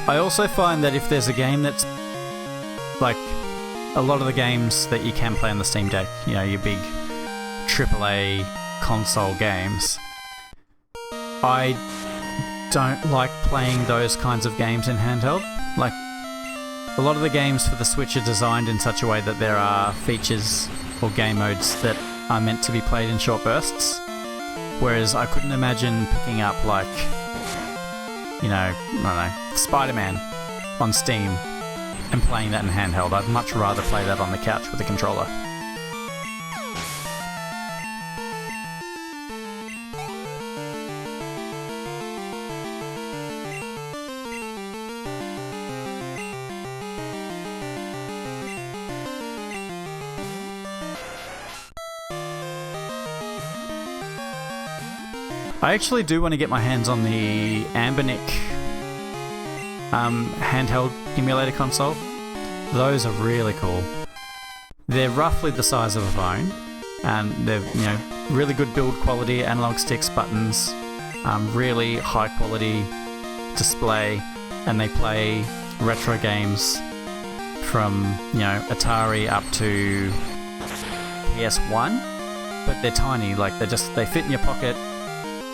I also find that if there's a game that's like a lot of the games that you can play on the Steam Deck, you know, your big AAA console games, I don't like playing those kinds of games in handheld. Like, a lot of the games for the Switch are designed in such a way that there are features or game modes that are meant to be played in short bursts, whereas I couldn't imagine picking up, like, you know, I don't know, Spider-Man on Steam and playing that in handheld. I'd much rather play that on the couch with a controller. I actually do want to get my hands on the Ambernic handheld emulator console. Those are really cool. They're roughly the size of a phone, and they're, you know, really good build quality, analog sticks, buttons, really high quality display, and they play retro games from, you know, Atari up to PS1, but they're tiny. Like, they fit in your pocket.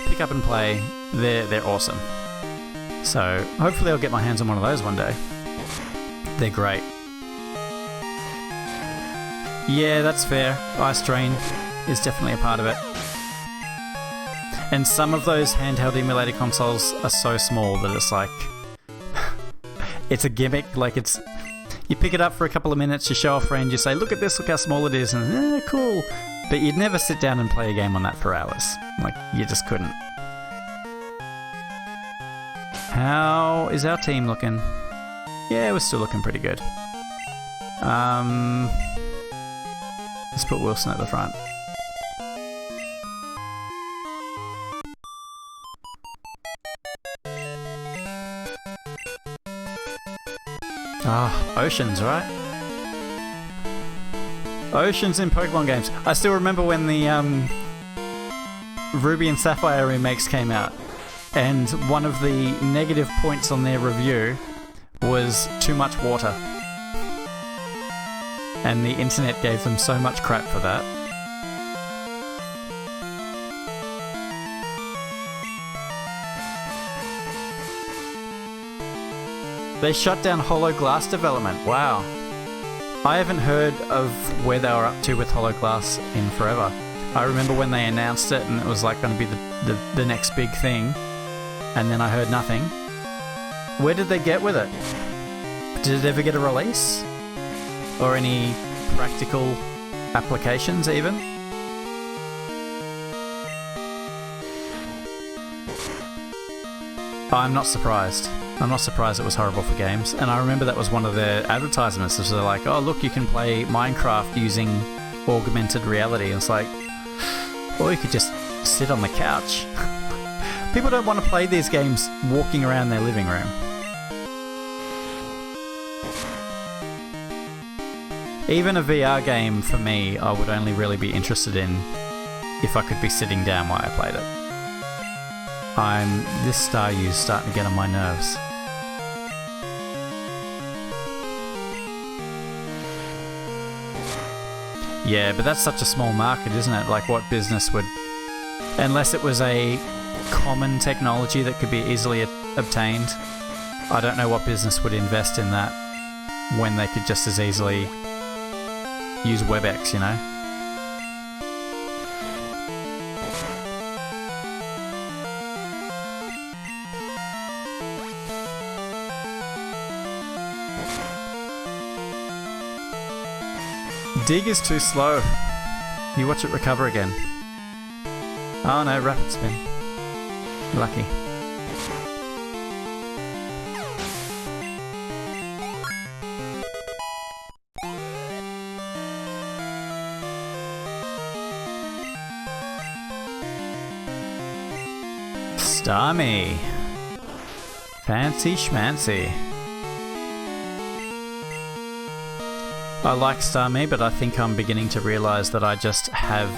Pick up and play. They're awesome. So hopefully I'll get my hands on one of those one day. They're great. Yeah, that's fair. Ice Drain is definitely a part of it. And some of those handheld emulator consoles are so small that it's like it's a gimmick. Like, it's, you pick it up for a couple of minutes, you show a friend, you say, look at this, look how small it is, and cool. But you'd never sit down and play a game on that for hours. Like, you just couldn't. How is our team looking? Yeah, we're still looking pretty good. Let's put Wilson at the front. Oceans, right? Oceans in Pokemon games. I still remember when the Ruby and Sapphire remakes came out, and one of the negative points on their review was too much water. And the internet gave them so much crap for that. They shut down Hollow Glass development. Wow. I haven't heard of where they were up to with Hollow Glass in forever. I remember when they announced it and it was like going to be the next big thing, and then I heard nothing. Where did they get with it? Did it ever get a release? Or any practical applications even? I'm not surprised. I'm not surprised it was horrible for games. And I remember that was one of their advertisements. It was like, oh, look, you can play Minecraft using augmented reality. And it's like, or you could just sit on the couch. People don't want to play these games walking around their living room. Even a VR game, for me, I would only really be interested in if I could be sitting down while I played it. This Staryu's starting to get on my nerves. Yeah, but that's such a small market, isn't it? Like, what business would... Unless it was a common technology that could be easily obtained, I don't know what business would invest in that when they could just as easily use WebEx, you know? Dig is too slow. You watch it recover again. Oh no, rapid spin. Lucky. Starmie. Fancy schmancy. I like Starmie, but I think I'm beginning to realise that I just have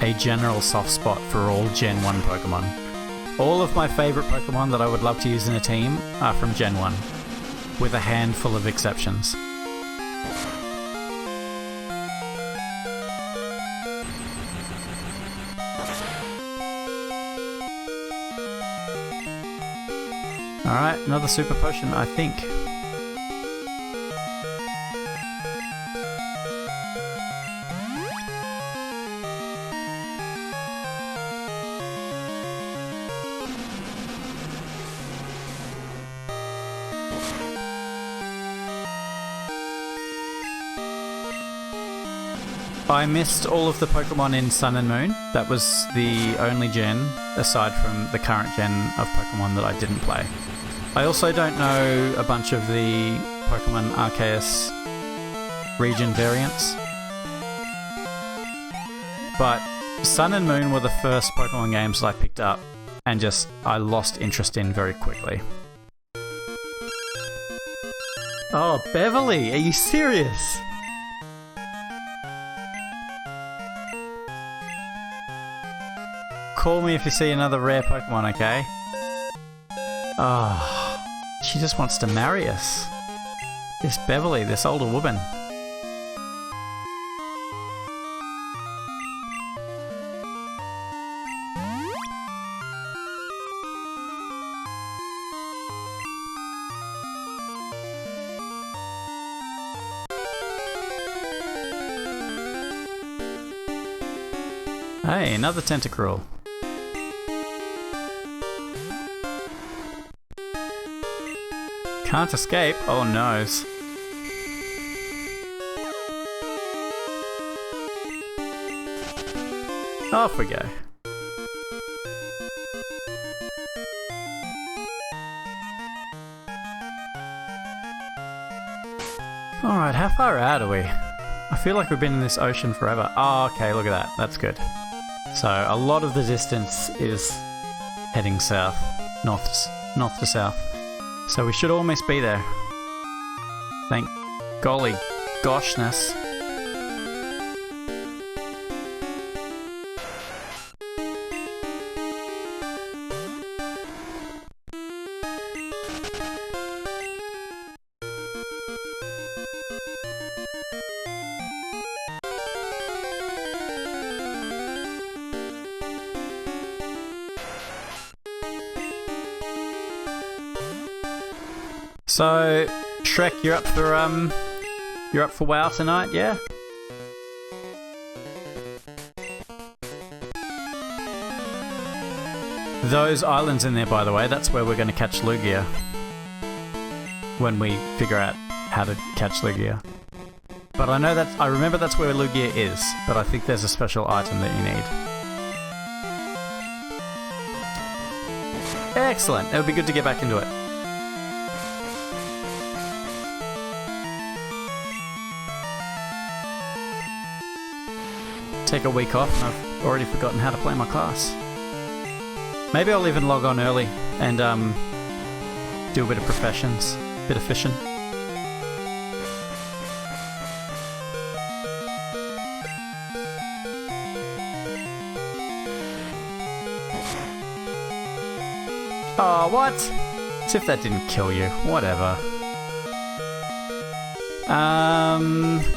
a general soft spot for all Gen 1 Pokemon. All of my favourite Pokemon that I would love to use in a team are from Gen 1, with a handful of exceptions. Alright, another Super Potion, I think. I missed all of the Pokemon in Sun and Moon. That was the only gen, aside from the current gen of Pokemon, that I didn't play. I also don't know a bunch of the Pokemon Arceus region variants. But Sun and Moon were the first Pokemon games that I picked up and I lost interest in very quickly. Oh, Beverly, are you serious? Call me if you see another rare Pokemon, okay? Oh, she just wants to marry us. This Beverly, this older woman. Hey, another Tentacruel. Can't escape? Oh noes. Off we go. Alright, how far out are we? I feel like we've been in this ocean forever. Oh, okay, look at that. That's good. So, a lot of the distance is heading south. North to south. So we should almost be there. Thank golly goshness. So, Shrek, you're up for WoW tonight, yeah? Those islands in there, by the way, that's where we're going to catch Lugia. When we figure out how to catch Lugia. But I remember that's where Lugia is, but I think there's a special item that you need. Excellent, it would be good to get back into it. take a week off and I've already forgotten how to play my class. Maybe I'll even log on early and do a bit of professions, bit of fishing. Oh, what? As if that didn't kill you. Whatever.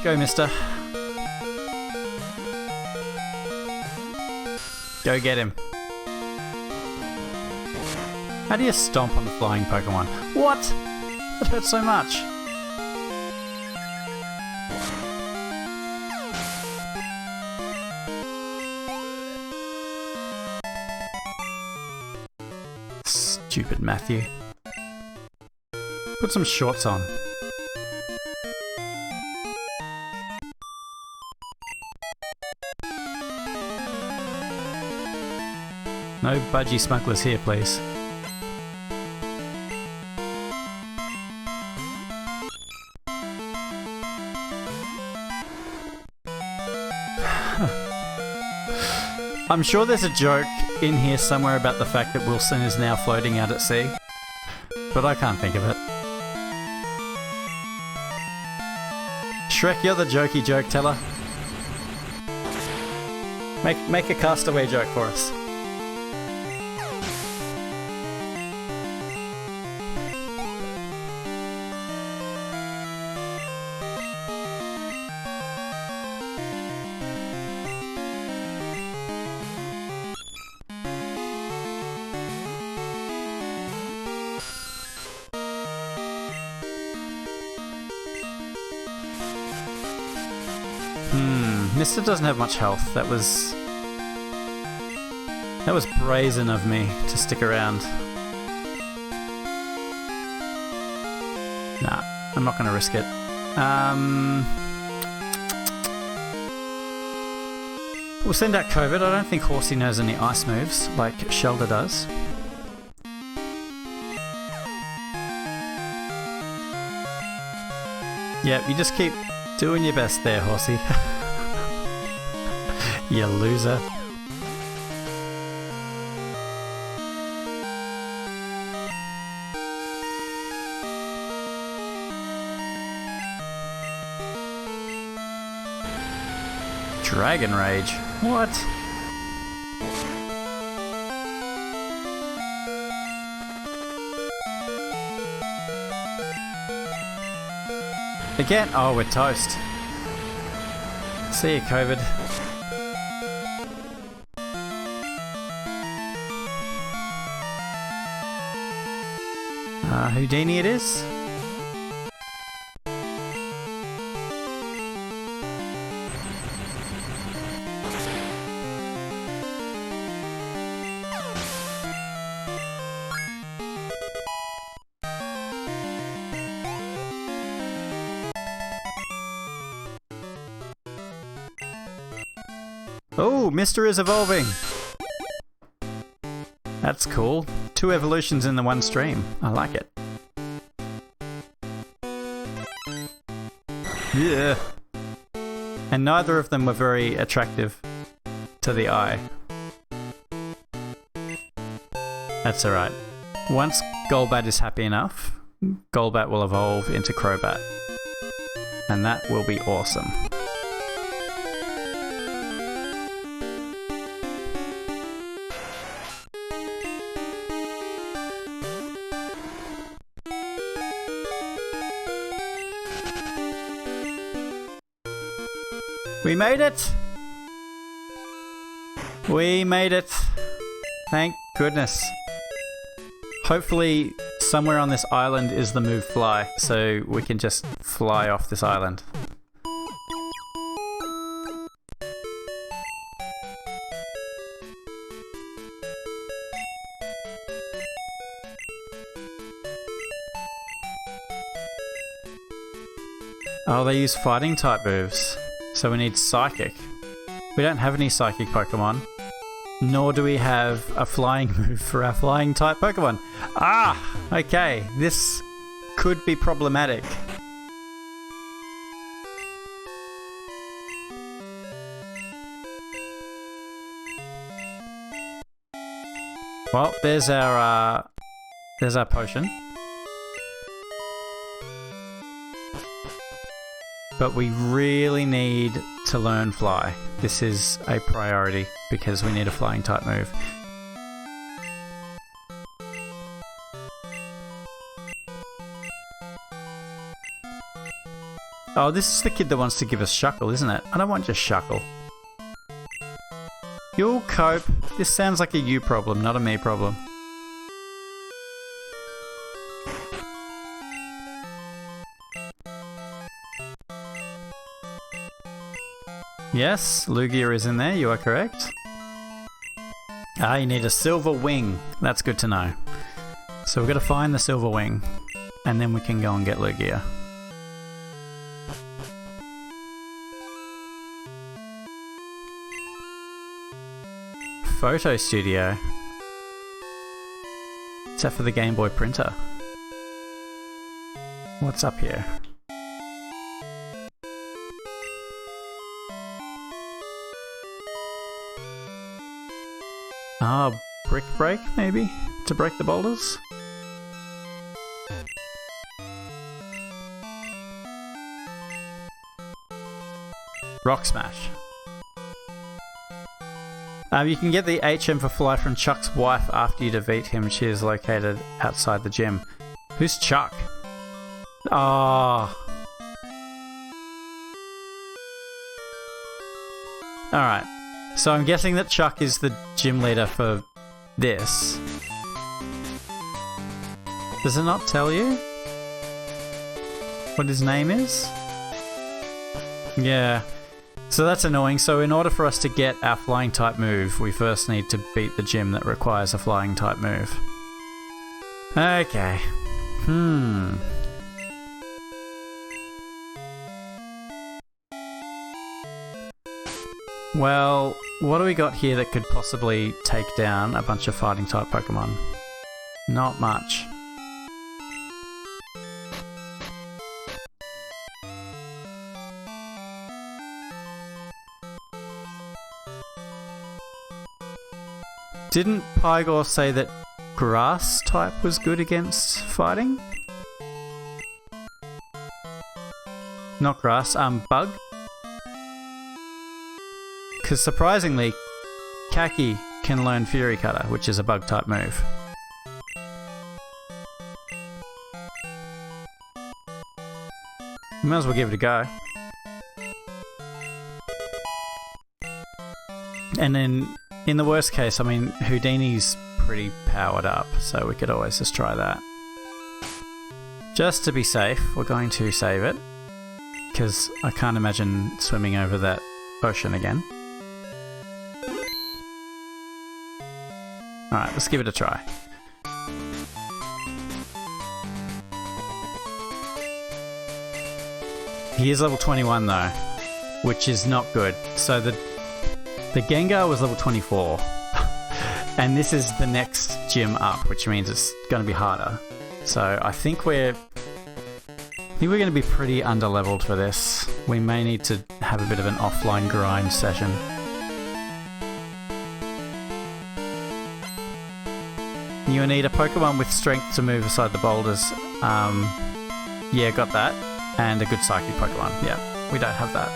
Go, mister. Go get him. How do you stomp on the flying Pokemon? What? That hurts so much. Stupid Matthew. Put some shorts on. No budgie smugglers here, please. I'm sure there's a joke in here somewhere about the fact that Wilson is now floating out at sea, but I can't think of it. Shrek, you're the jokey joke teller. Make a castaway joke for us. Mister doesn't have much health. That was brazen of me to stick around. Nah, I'm not going to risk it. We'll send out COVID. I don't think Horsey knows any ice moves like Shelder does. Yep, you just keep doing your best there, Horsey. You loser. Dragon Rage? What? Again? Oh, we're toast. See you, COVID. Houdini it is. Oh, Mister is evolving. That's cool. 2 evolutions in the one stream. I like it. Yeah. And neither of them were very attractive to the eye. That's alright. Once Golbat is happy enough, Golbat will evolve into Crobat. And that will be awesome. We made it! We made it! Thank goodness. Hopefully somewhere on this island is the move fly, so we can just fly off this island. Oh, they use fighting type moves. So we need Psychic. We don't have any Psychic Pokemon. Nor do we have a flying move for our flying type Pokemon. Ah! Okay, this could be problematic. Well, there's our potion. But we really need to learn fly. This is a priority because we need a flying type move. Oh, this is the kid that wants to give us Shuckle, isn't it? I don't want just Shuckle. You'll cope. This sounds like a you problem, not a me problem. Yes, Lugia is in there, you are correct. Ah, you need a silver wing. That's good to know. So we've got to find the silver wing, and then we can go and get Lugia. Photo studio. Except for the Game Boy printer. What's up here? Ah, brick break maybe? To break the boulders? Rock smash. You can get the HM for fly from Chuck's wife after you defeat him. She is located outside the gym. Who's Chuck? Ah. Alright. So I'm guessing that Chuck is the gym leader for this. Does it not tell you what his name is? Yeah. So that's annoying. So in order for us to get our flying type move, we first need to beat the gym that requires a flying type move. Okay. Well, what do we got here that could possibly take down a bunch of fighting type Pokemon? Not much. Didn't Pygor say that grass type was good against fighting? Not grass, bug? Because surprisingly, Kaki can learn Fury Cutter, which is a bug type move. We might as well give it a go. And then, in the worst case, I mean, Houdini's pretty powered up, so we could always just try that. Just to be safe, we're going to save it, because I can't imagine swimming over that ocean again. Alright, let's give it a try. He is level 21 though, which is not good. So the Gengar was level 24, and this is the next gym up, which means it's going to be harder. So I think we're going to be pretty underleveled for this. We may need to have a bit of an offline grind session. You need a Pokemon with strength to move aside the boulders. Yeah, got that. And a good Psychic Pokemon. Yeah, we don't have that.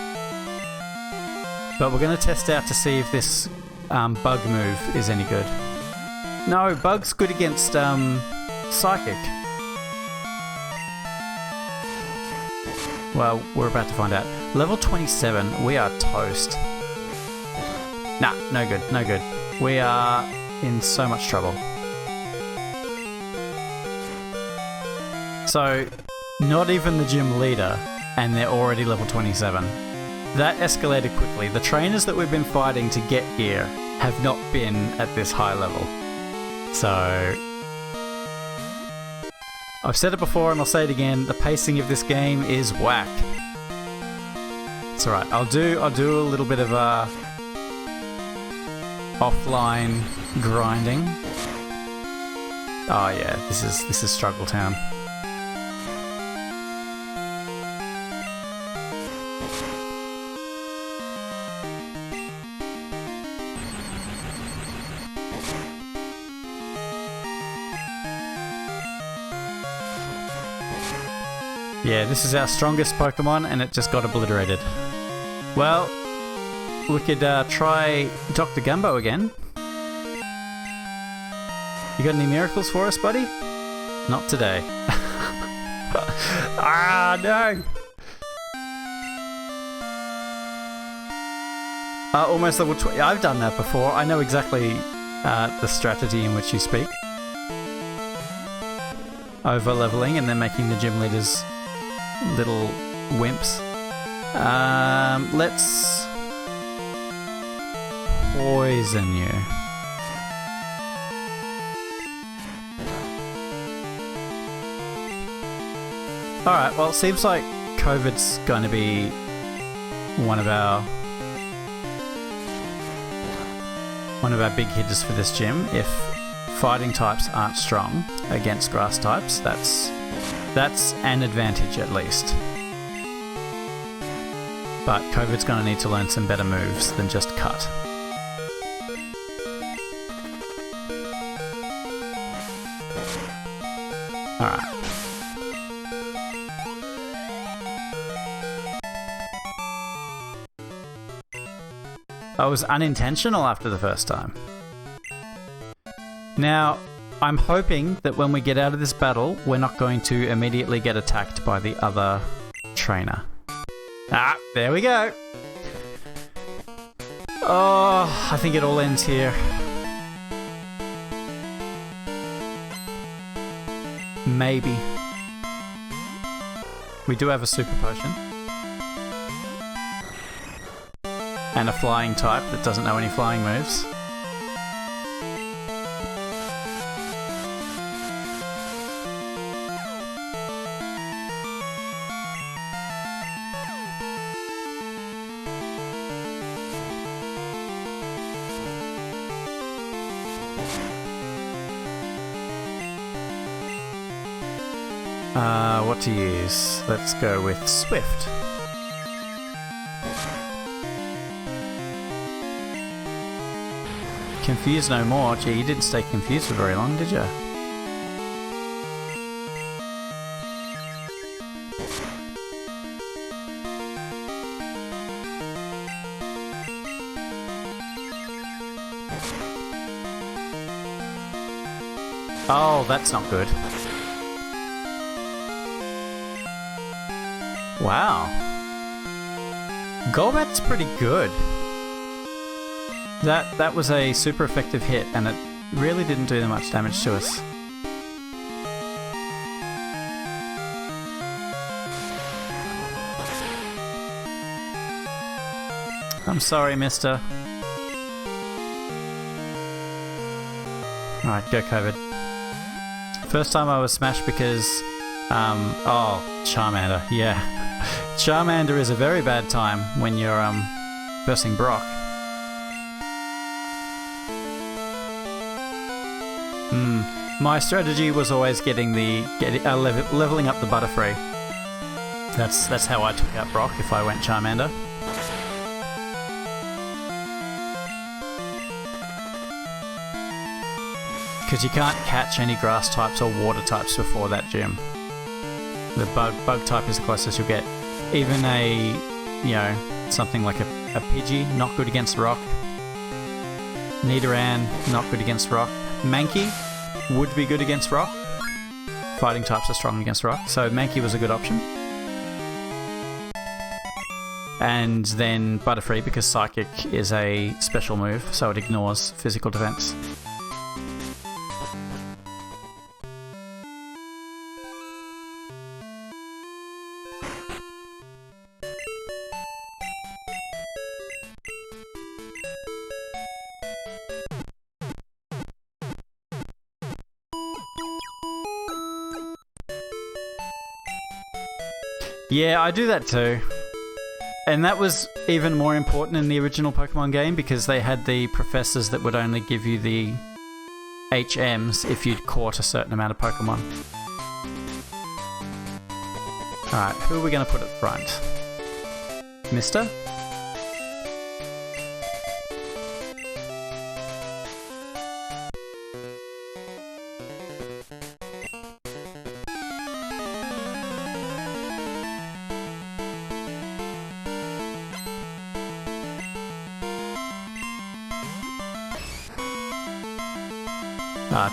But we're going to test out to see if this Bug move is any good. No, Bug's good against Psychic. Well, we're about to find out. Level 27, we are toast. Nah, no good, no good. We are in so much trouble. So, not even the gym leader, and they're already level 27. That escalated quickly. The trainers that we've been fighting to get here have not been at this high level. So, I've said it before and I'll say it again, the pacing of this game is whack. It's alright, I'll do a little bit of offline grinding. Oh yeah, this is Struggle Town. Yeah, this is our strongest Pokemon and it just got obliterated. Well, we could try Dr. Gumbo again. You got any miracles for us, buddy? Not today. Ah, no! Almost level 20. I've done that before. I know exactly the strategy in which you speak. Over leveling and then making the gym leaders little wimps. Let's poison you. Alright, well it seems like COVID's going to be one of our big hitters for this gym. If fighting types aren't strong against grass types, that's an advantage at least. But COVID's going to need to learn some better moves than just cut. Alright. That was unintentional after the first time. Now, I'm hoping that when we get out of this battle, we're not going to immediately get attacked by the other trainer. Ah, there we go. Oh, I think it all ends here. Maybe. We do have a super potion. And a flying type that doesn't know any flying moves. What to use? Let's go with Swift. Confused no more. Gee, you didn't stay confused for very long, did you? Oh, that's not good. Wow. Golbat's pretty good. That was a super effective hit, and it really didn't do that much damage to us. I'm sorry, mister. Alright, go COVID. First time I was smashed because... oh, Charmander, yeah. Charmander is a very bad time when you're versing Brock. My strategy was always leveling up the Butterfree. That's how I took out Brock if I went Charmander. Because you can't catch any grass types or water types before that gym. The bug type is the closest you'll get. Even something like a Pidgey, not good against rock. Nidoran, not good against rock. Mankey would be good against rock. Fighting types are strong against rock, so Mankey was a good option. And then Butterfree, because Psychic is a special move, so it ignores physical defense. Yeah, I do that too. And that was even more important in the original Pokemon game because they had the professors that would only give you the HMs if you'd caught a certain amount of Pokemon. Alright, who are we going to put at front? Mister?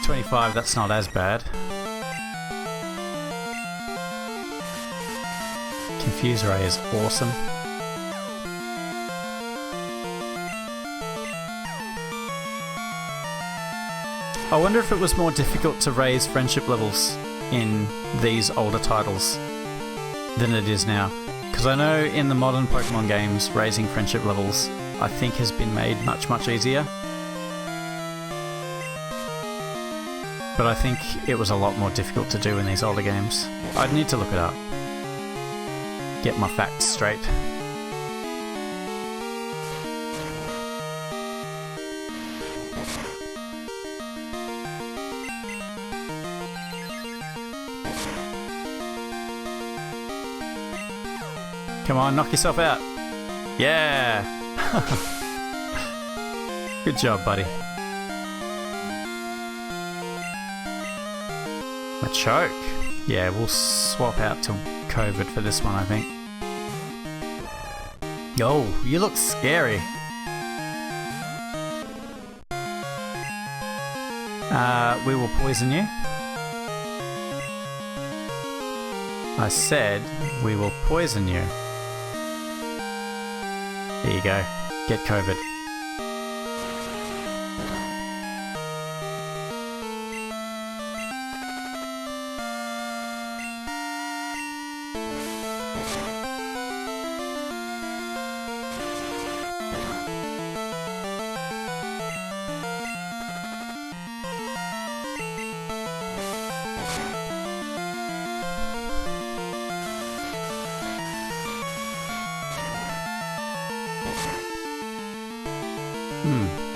25, that's not as bad. Confuse Ray is awesome. I wonder if it was more difficult to raise friendship levels in these older titles than it is now. Because I know in the modern Pokemon games, raising friendship levels, I think, has been made much, much easier. But I think it was a lot more difficult to do in these older games. I'd need to look it up. Get my facts straight. Come on, knock yourself out. Yeah! Good job, buddy. A choke. Yeah, we'll swap out to COVID for this one, I think. Yo, you look scary. We will poison you. I said we will poison you. There you go. Get COVID.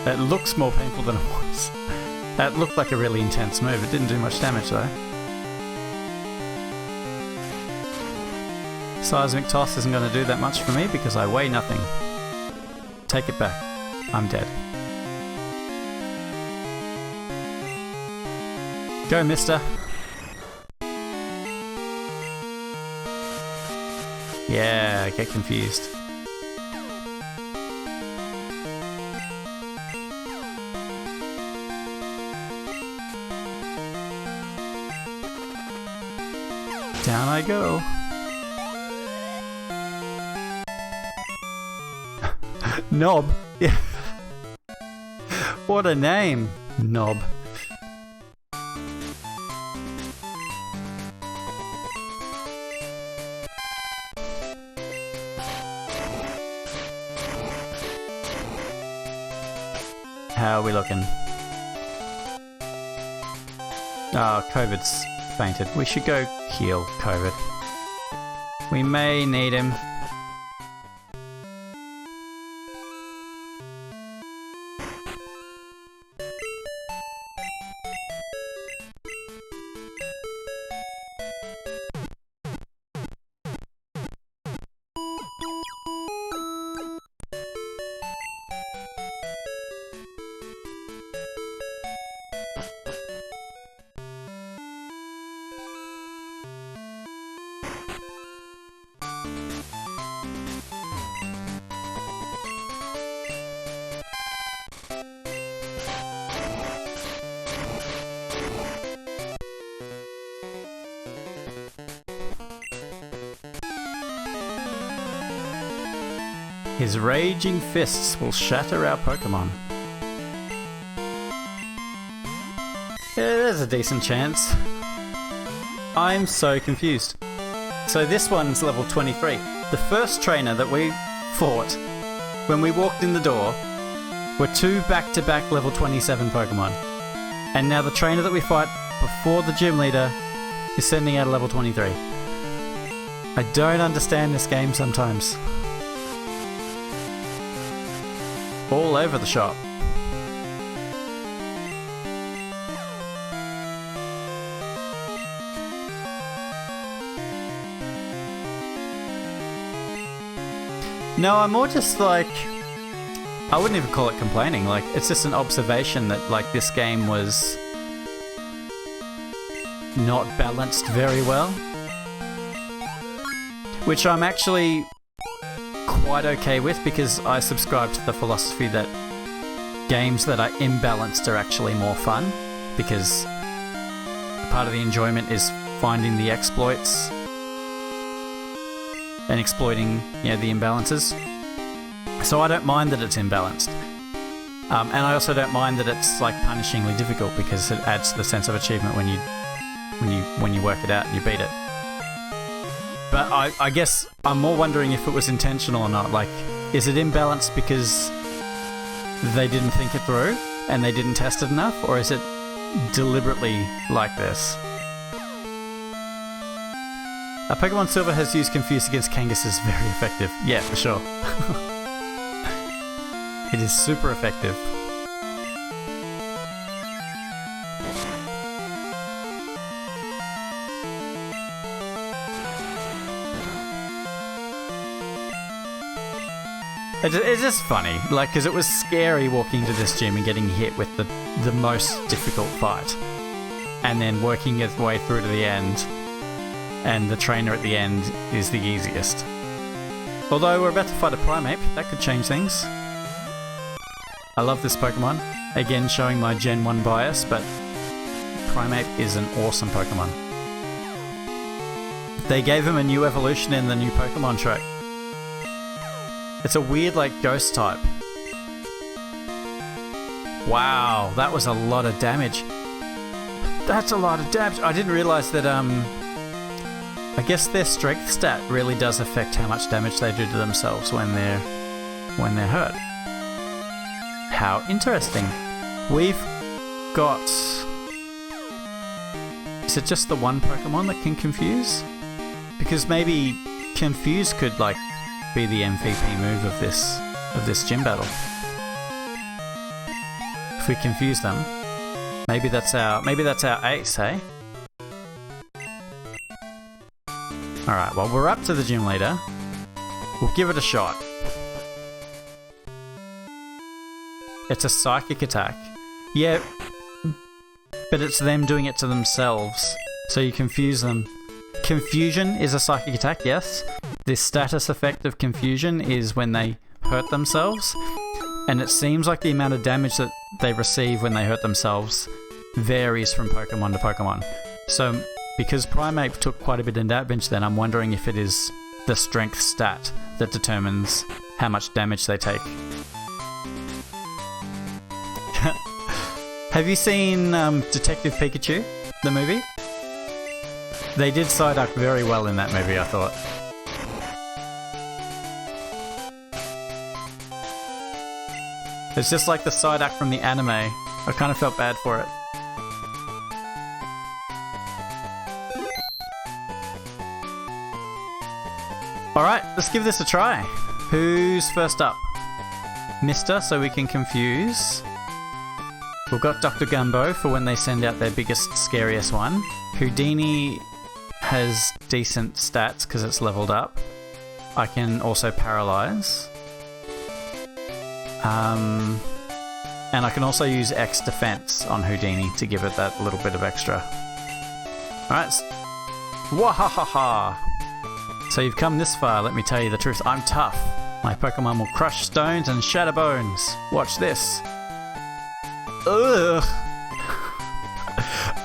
It looks more painful than it was. That looked like a really intense move. It didn't do much damage though. Seismic Toss isn't going to do that much for me because I weigh nothing. Take it back. I'm dead. Go, mister. Yeah, I get confused. Down I go. Knob. Yeah. What a name. Knob. How are we looking? Oh, COVID's fainted. We should go heal COVID. We may need him. His raging fists will shatter our Pokémon. Yeah, there's a decent chance. I'm so confused. So this one's level 23. The first trainer that we fought when we walked in the door were two back-to-back level 27 Pokémon. And now the trainer that we fight before the gym leader is sending out a level 23. I don't understand this game sometimes. All over the shop. No, I'm more just like, I wouldn't even call it complaining, like it's just an observation that like this game was not balanced very well. Which I'm actually quite okay with because I subscribe to the philosophy that games that are imbalanced are actually more fun because part of the enjoyment is finding the exploits and exploiting, you know, the imbalances. So I don't mind that it's imbalanced. And I also don't mind that it's like punishingly difficult, because it adds to the sense of achievement when you work it out and you beat it. But I guess I'm more wondering if it was intentional or not. Like, is it imbalanced because they didn't think it through and they didn't test it enough, or is it deliberately like this? Pokemon Silver has used Confuse against Kangas is very effective. Yeah, for sure. It is super effective. It's just funny, like, because it was scary walking into this gym and getting hit with the most difficult fight, and then working its way through to the end, and the trainer at the end is the easiest. Although we're about to fight a Primeape, that could change things. I love this Pokemon. Again, showing my Gen 1 bias, but Primeape is an awesome Pokemon. They gave him a new evolution in the new Pokemon track. It's a weird, like, ghost type. Wow, that was a lot of damage. That's a lot of damage. I didn't realise that, I guess their strength stat really does affect how much damage they do to themselves when they're hurt. How interesting. We've got... Is it just the one Pokemon that can confuse? Because maybe confuse could, like, be the MVP move of this gym battle. If we confuse them, maybe that's our ace, hey? Alright, well, we're up to the gym leader. We'll give it a shot. It's a psychic attack. Yeah, but it's them doing it to themselves, so you confuse them. Confusion is a psychic attack, yes. The status effect of confusion is when they hurt themselves, and it seems like the amount of damage that they receive when they hurt themselves varies from Pokemon to Pokemon. So, because Primeape took quite a bit of damage then, I'm wondering if it is the strength stat that determines how much damage they take. Have you seen Detective Pikachu, the movie? They did Psyduck very well in that movie, I thought. It's just like the Psyduck from the anime. I kind of felt bad for it. Alright, let's give this a try. Who's first up? Mister, so we can confuse. We've got Dr. Gumbo for when they send out their biggest, scariest one. Houdini has decent stats because it's leveled up. I can also paralyze. And I can also use X defense on Houdini to give it that little bit of extra. Alright. Wahahaha! So you've come this far, let me tell you the truth. I'm tough. My Pokemon will crush stones and shatter bones. Watch this. Ugh!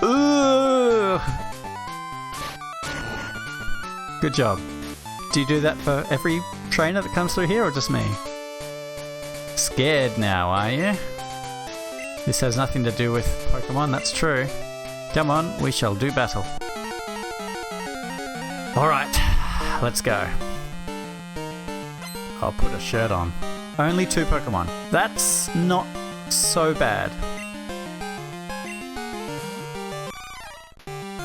Ugh! Good job. Do you do that for every trainer that comes through here, or just me? Scared now, are you? This has nothing to do with Pokemon, that's true. Come on, we shall do battle. Alright, let's go. I'll put a shirt on. Only 2 Pokemon. That's not so bad.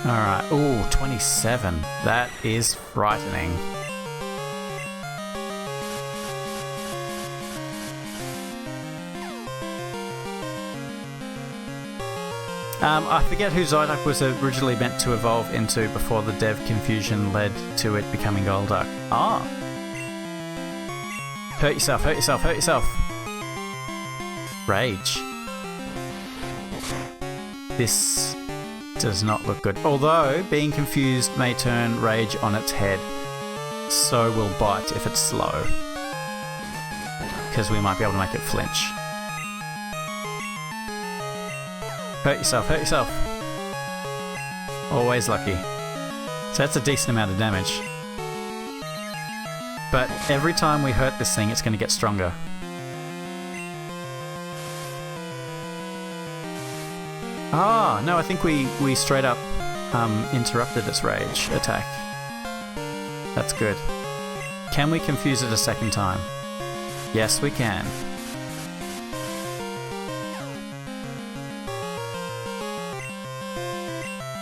Alright, ooh, 27. That is frightening. I forget who Psyduck was originally meant to evolve into before the dev confusion led to it becoming Golduck. Ah! Hurt yourself, hurt yourself, hurt yourself! Rage. This does not look good. Although, being confused may turn Rage on its head. So will Bite if it's slow. Because we might be able to make it flinch. Hurt yourself, hurt yourself. Always lucky. So that's a decent amount of damage. But every time we hurt this thing, it's going to get stronger. Ah, no, I think we straight up interrupted its rage attack. That's good. Can we confuse it a second time? Yes, we can.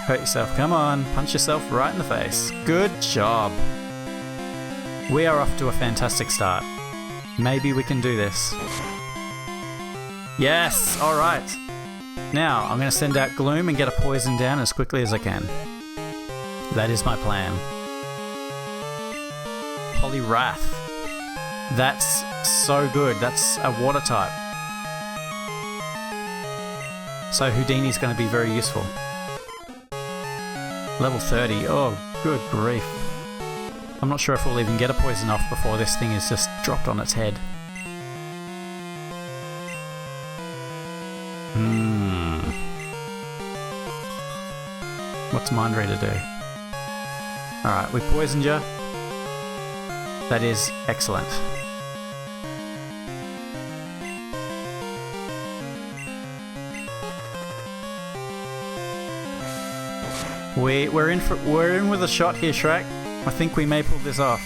Hurt yourself, come on, punch yourself right in the face. Good job. We are off to a fantastic start. Maybe we can do this. Yes, alright. Now, I'm going to send out Gloom and get a poison down as quickly as I can. That is my plan. Poliwrath. That's so good. That's a water type. So Houdini's going to be very useful. Level 30. Oh, good grief. I'm not sure if we'll even get a poison off before this thing is just dropped on its head. What's Mind Reader do? Alright, we poisoned you. That is excellent. We're in with a shot here, Shrek. I think we may pull this off.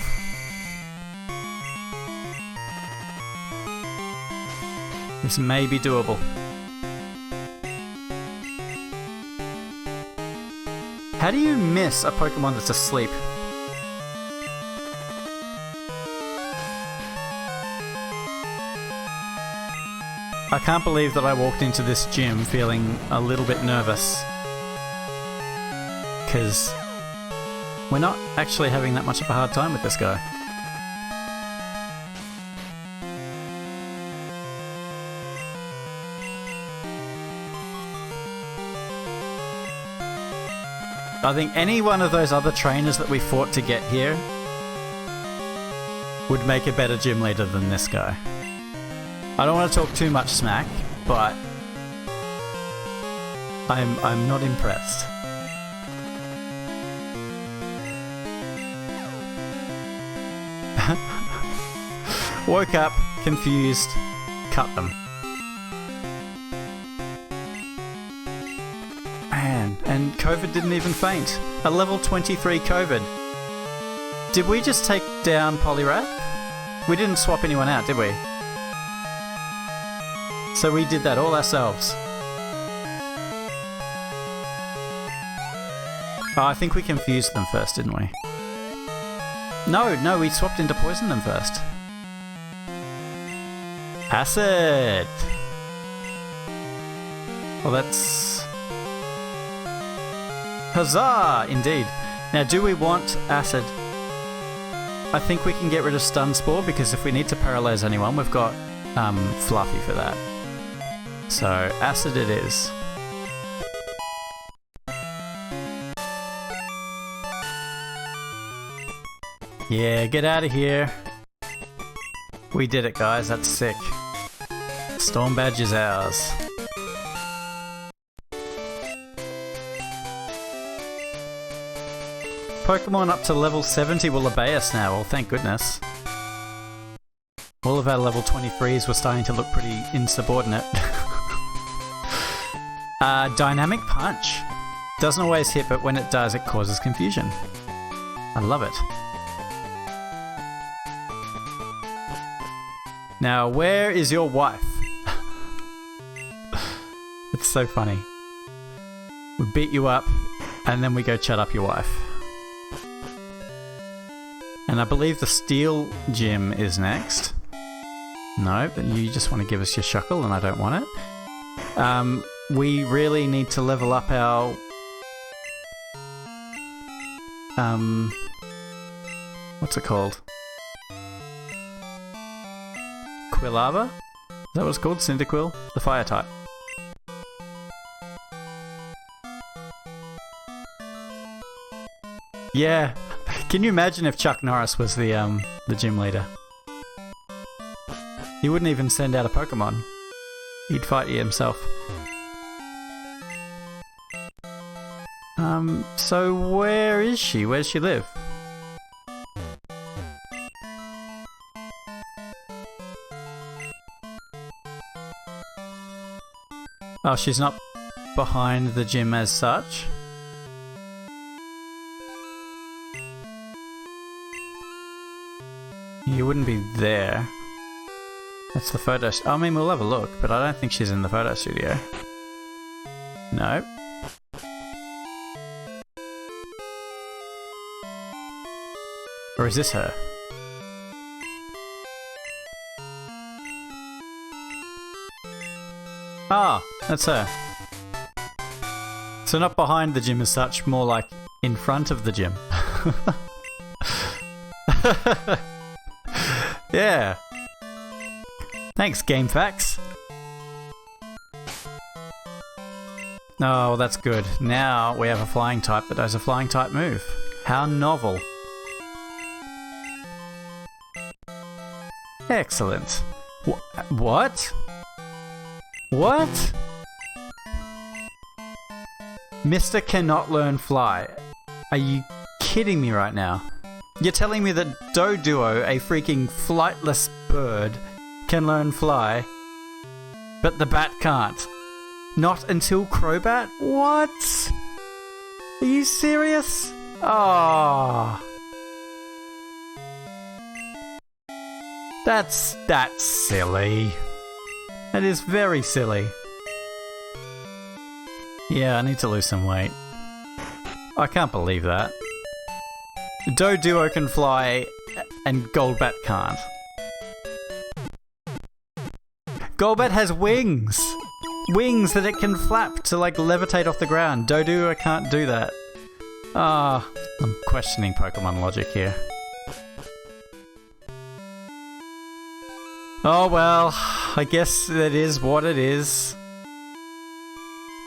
This may be doable. How do you miss a Pokemon that's asleep? I can't believe that I walked into this gym feeling a little bit nervous. Because we're not actually having that much of a hard time with this guy. I think any one of those other trainers that we fought to get here would make a better gym leader than this guy. I don't want to talk too much smack, but I'm not impressed. Woke up, confused, cut them. Man, and COVID didn't even faint. A level 23 COVID. Did we just take down Poliwrath? We didn't swap anyone out, did we? So we did that all ourselves. Oh, I think we confused them first, didn't we? No, we swapped in to poison them first. Acid! Well, that's... Huzzah! Indeed. Now, do we want Acid? I think we can get rid of Stun Spore, because if we need to paralyze anyone, we've got Fluffy for that. So, Acid it is. Yeah, get out of here. We did it, guys. That's sick. Storm Badge is ours. Pokemon up to level 70 will obey us now. Well, thank goodness. All of our level 23s were starting to look pretty insubordinate. Dynamic Punch. Doesn't always hit, but when it does, it causes confusion. I love it. Now, where is your wife? It's so funny. We beat you up, and then we go chat up your wife. And I believe the Steel Gym is next. No, but you just want to give us your Shuckle, and I don't want it. We really need to level up our... what's it called? Quilava? Is that what it's called? Cyndaquil? The fire type. Yeah. Can you imagine if Chuck Norris was the gym leader? He wouldn't even send out a Pokemon. He'd fight you himself. So where is she? Where does she live? Oh, she's not behind the gym as such. You wouldn't be there. That's the photo... I mean, we'll have a look, but I don't think she's in the photo studio. No. Or is this her? Ah, that's her. So not behind the gym as such, more like in front of the gym. Yeah. Thanks, GameFAQs. Oh, that's good. Now we have a flying type that does a flying type move. How novel. Excellent. What? What? Mr. cannot learn fly. Are you kidding me right now? You're telling me that Doduo, a freaking flightless bird, can learn fly, but the bat can't? Not until Crobat? What? Are you serious? Oh. That's silly. That is very silly. Yeah, I need to lose some weight. I can't believe that. Doduo can fly and Golbat can't. Golbat has wings! Wings that it can flap to like levitate off the ground. Doduo can't do that. Ah, I'm questioning Pokemon logic here. Oh well, I guess that is what it is.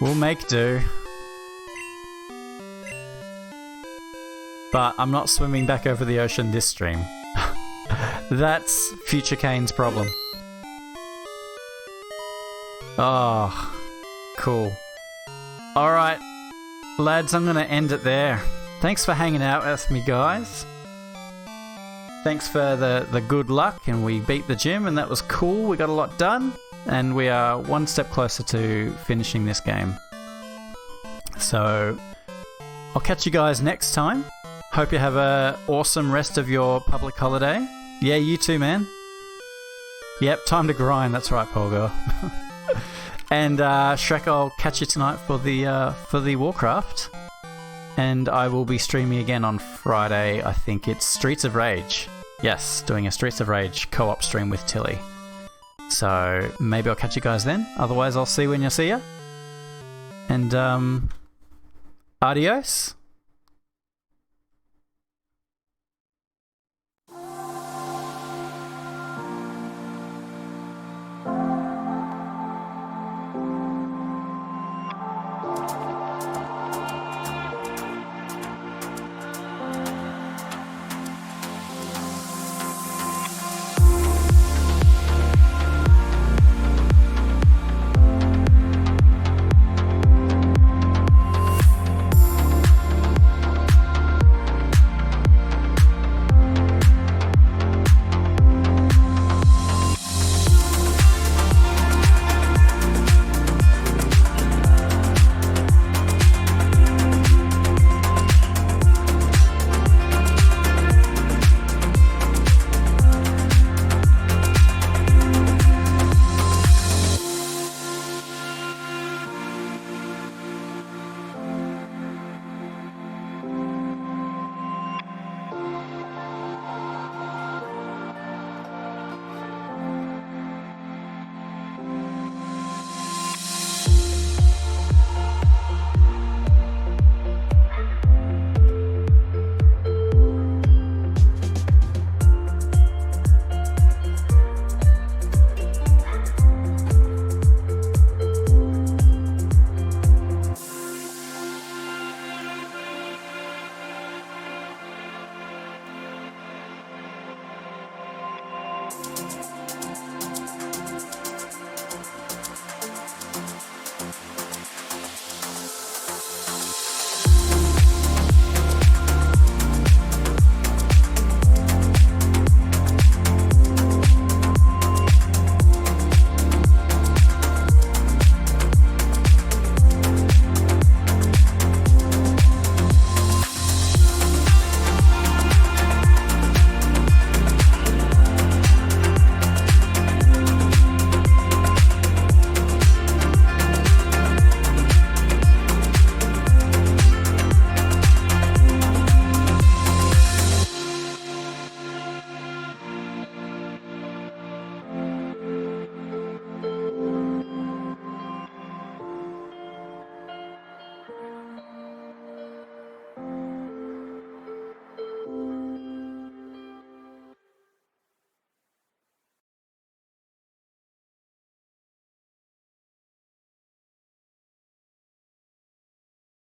We'll make do. But I'm not swimming back over the ocean this stream. That's Future Kane's problem. Oh, cool. Alright, lads, I'm gonna end it there. Thanks for hanging out with me, guys. Thanks for the good luck, and we beat the gym, and that was cool. We got a lot done, and we are one step closer to finishing this game. So, I'll catch you guys next time. Hope you have an awesome rest of your public holiday. Yeah, you too, man. Yep, time to grind. That's right, Polgar. And Shrek, I'll catch you tonight for the Warcraft. And I will be streaming again on Friday. I think it's Streets of Rage. Yes, doing a Streets of Rage co-op stream with Tilly. So maybe I'll catch you guys then. Otherwise, I'll see you when you see ya. And adios.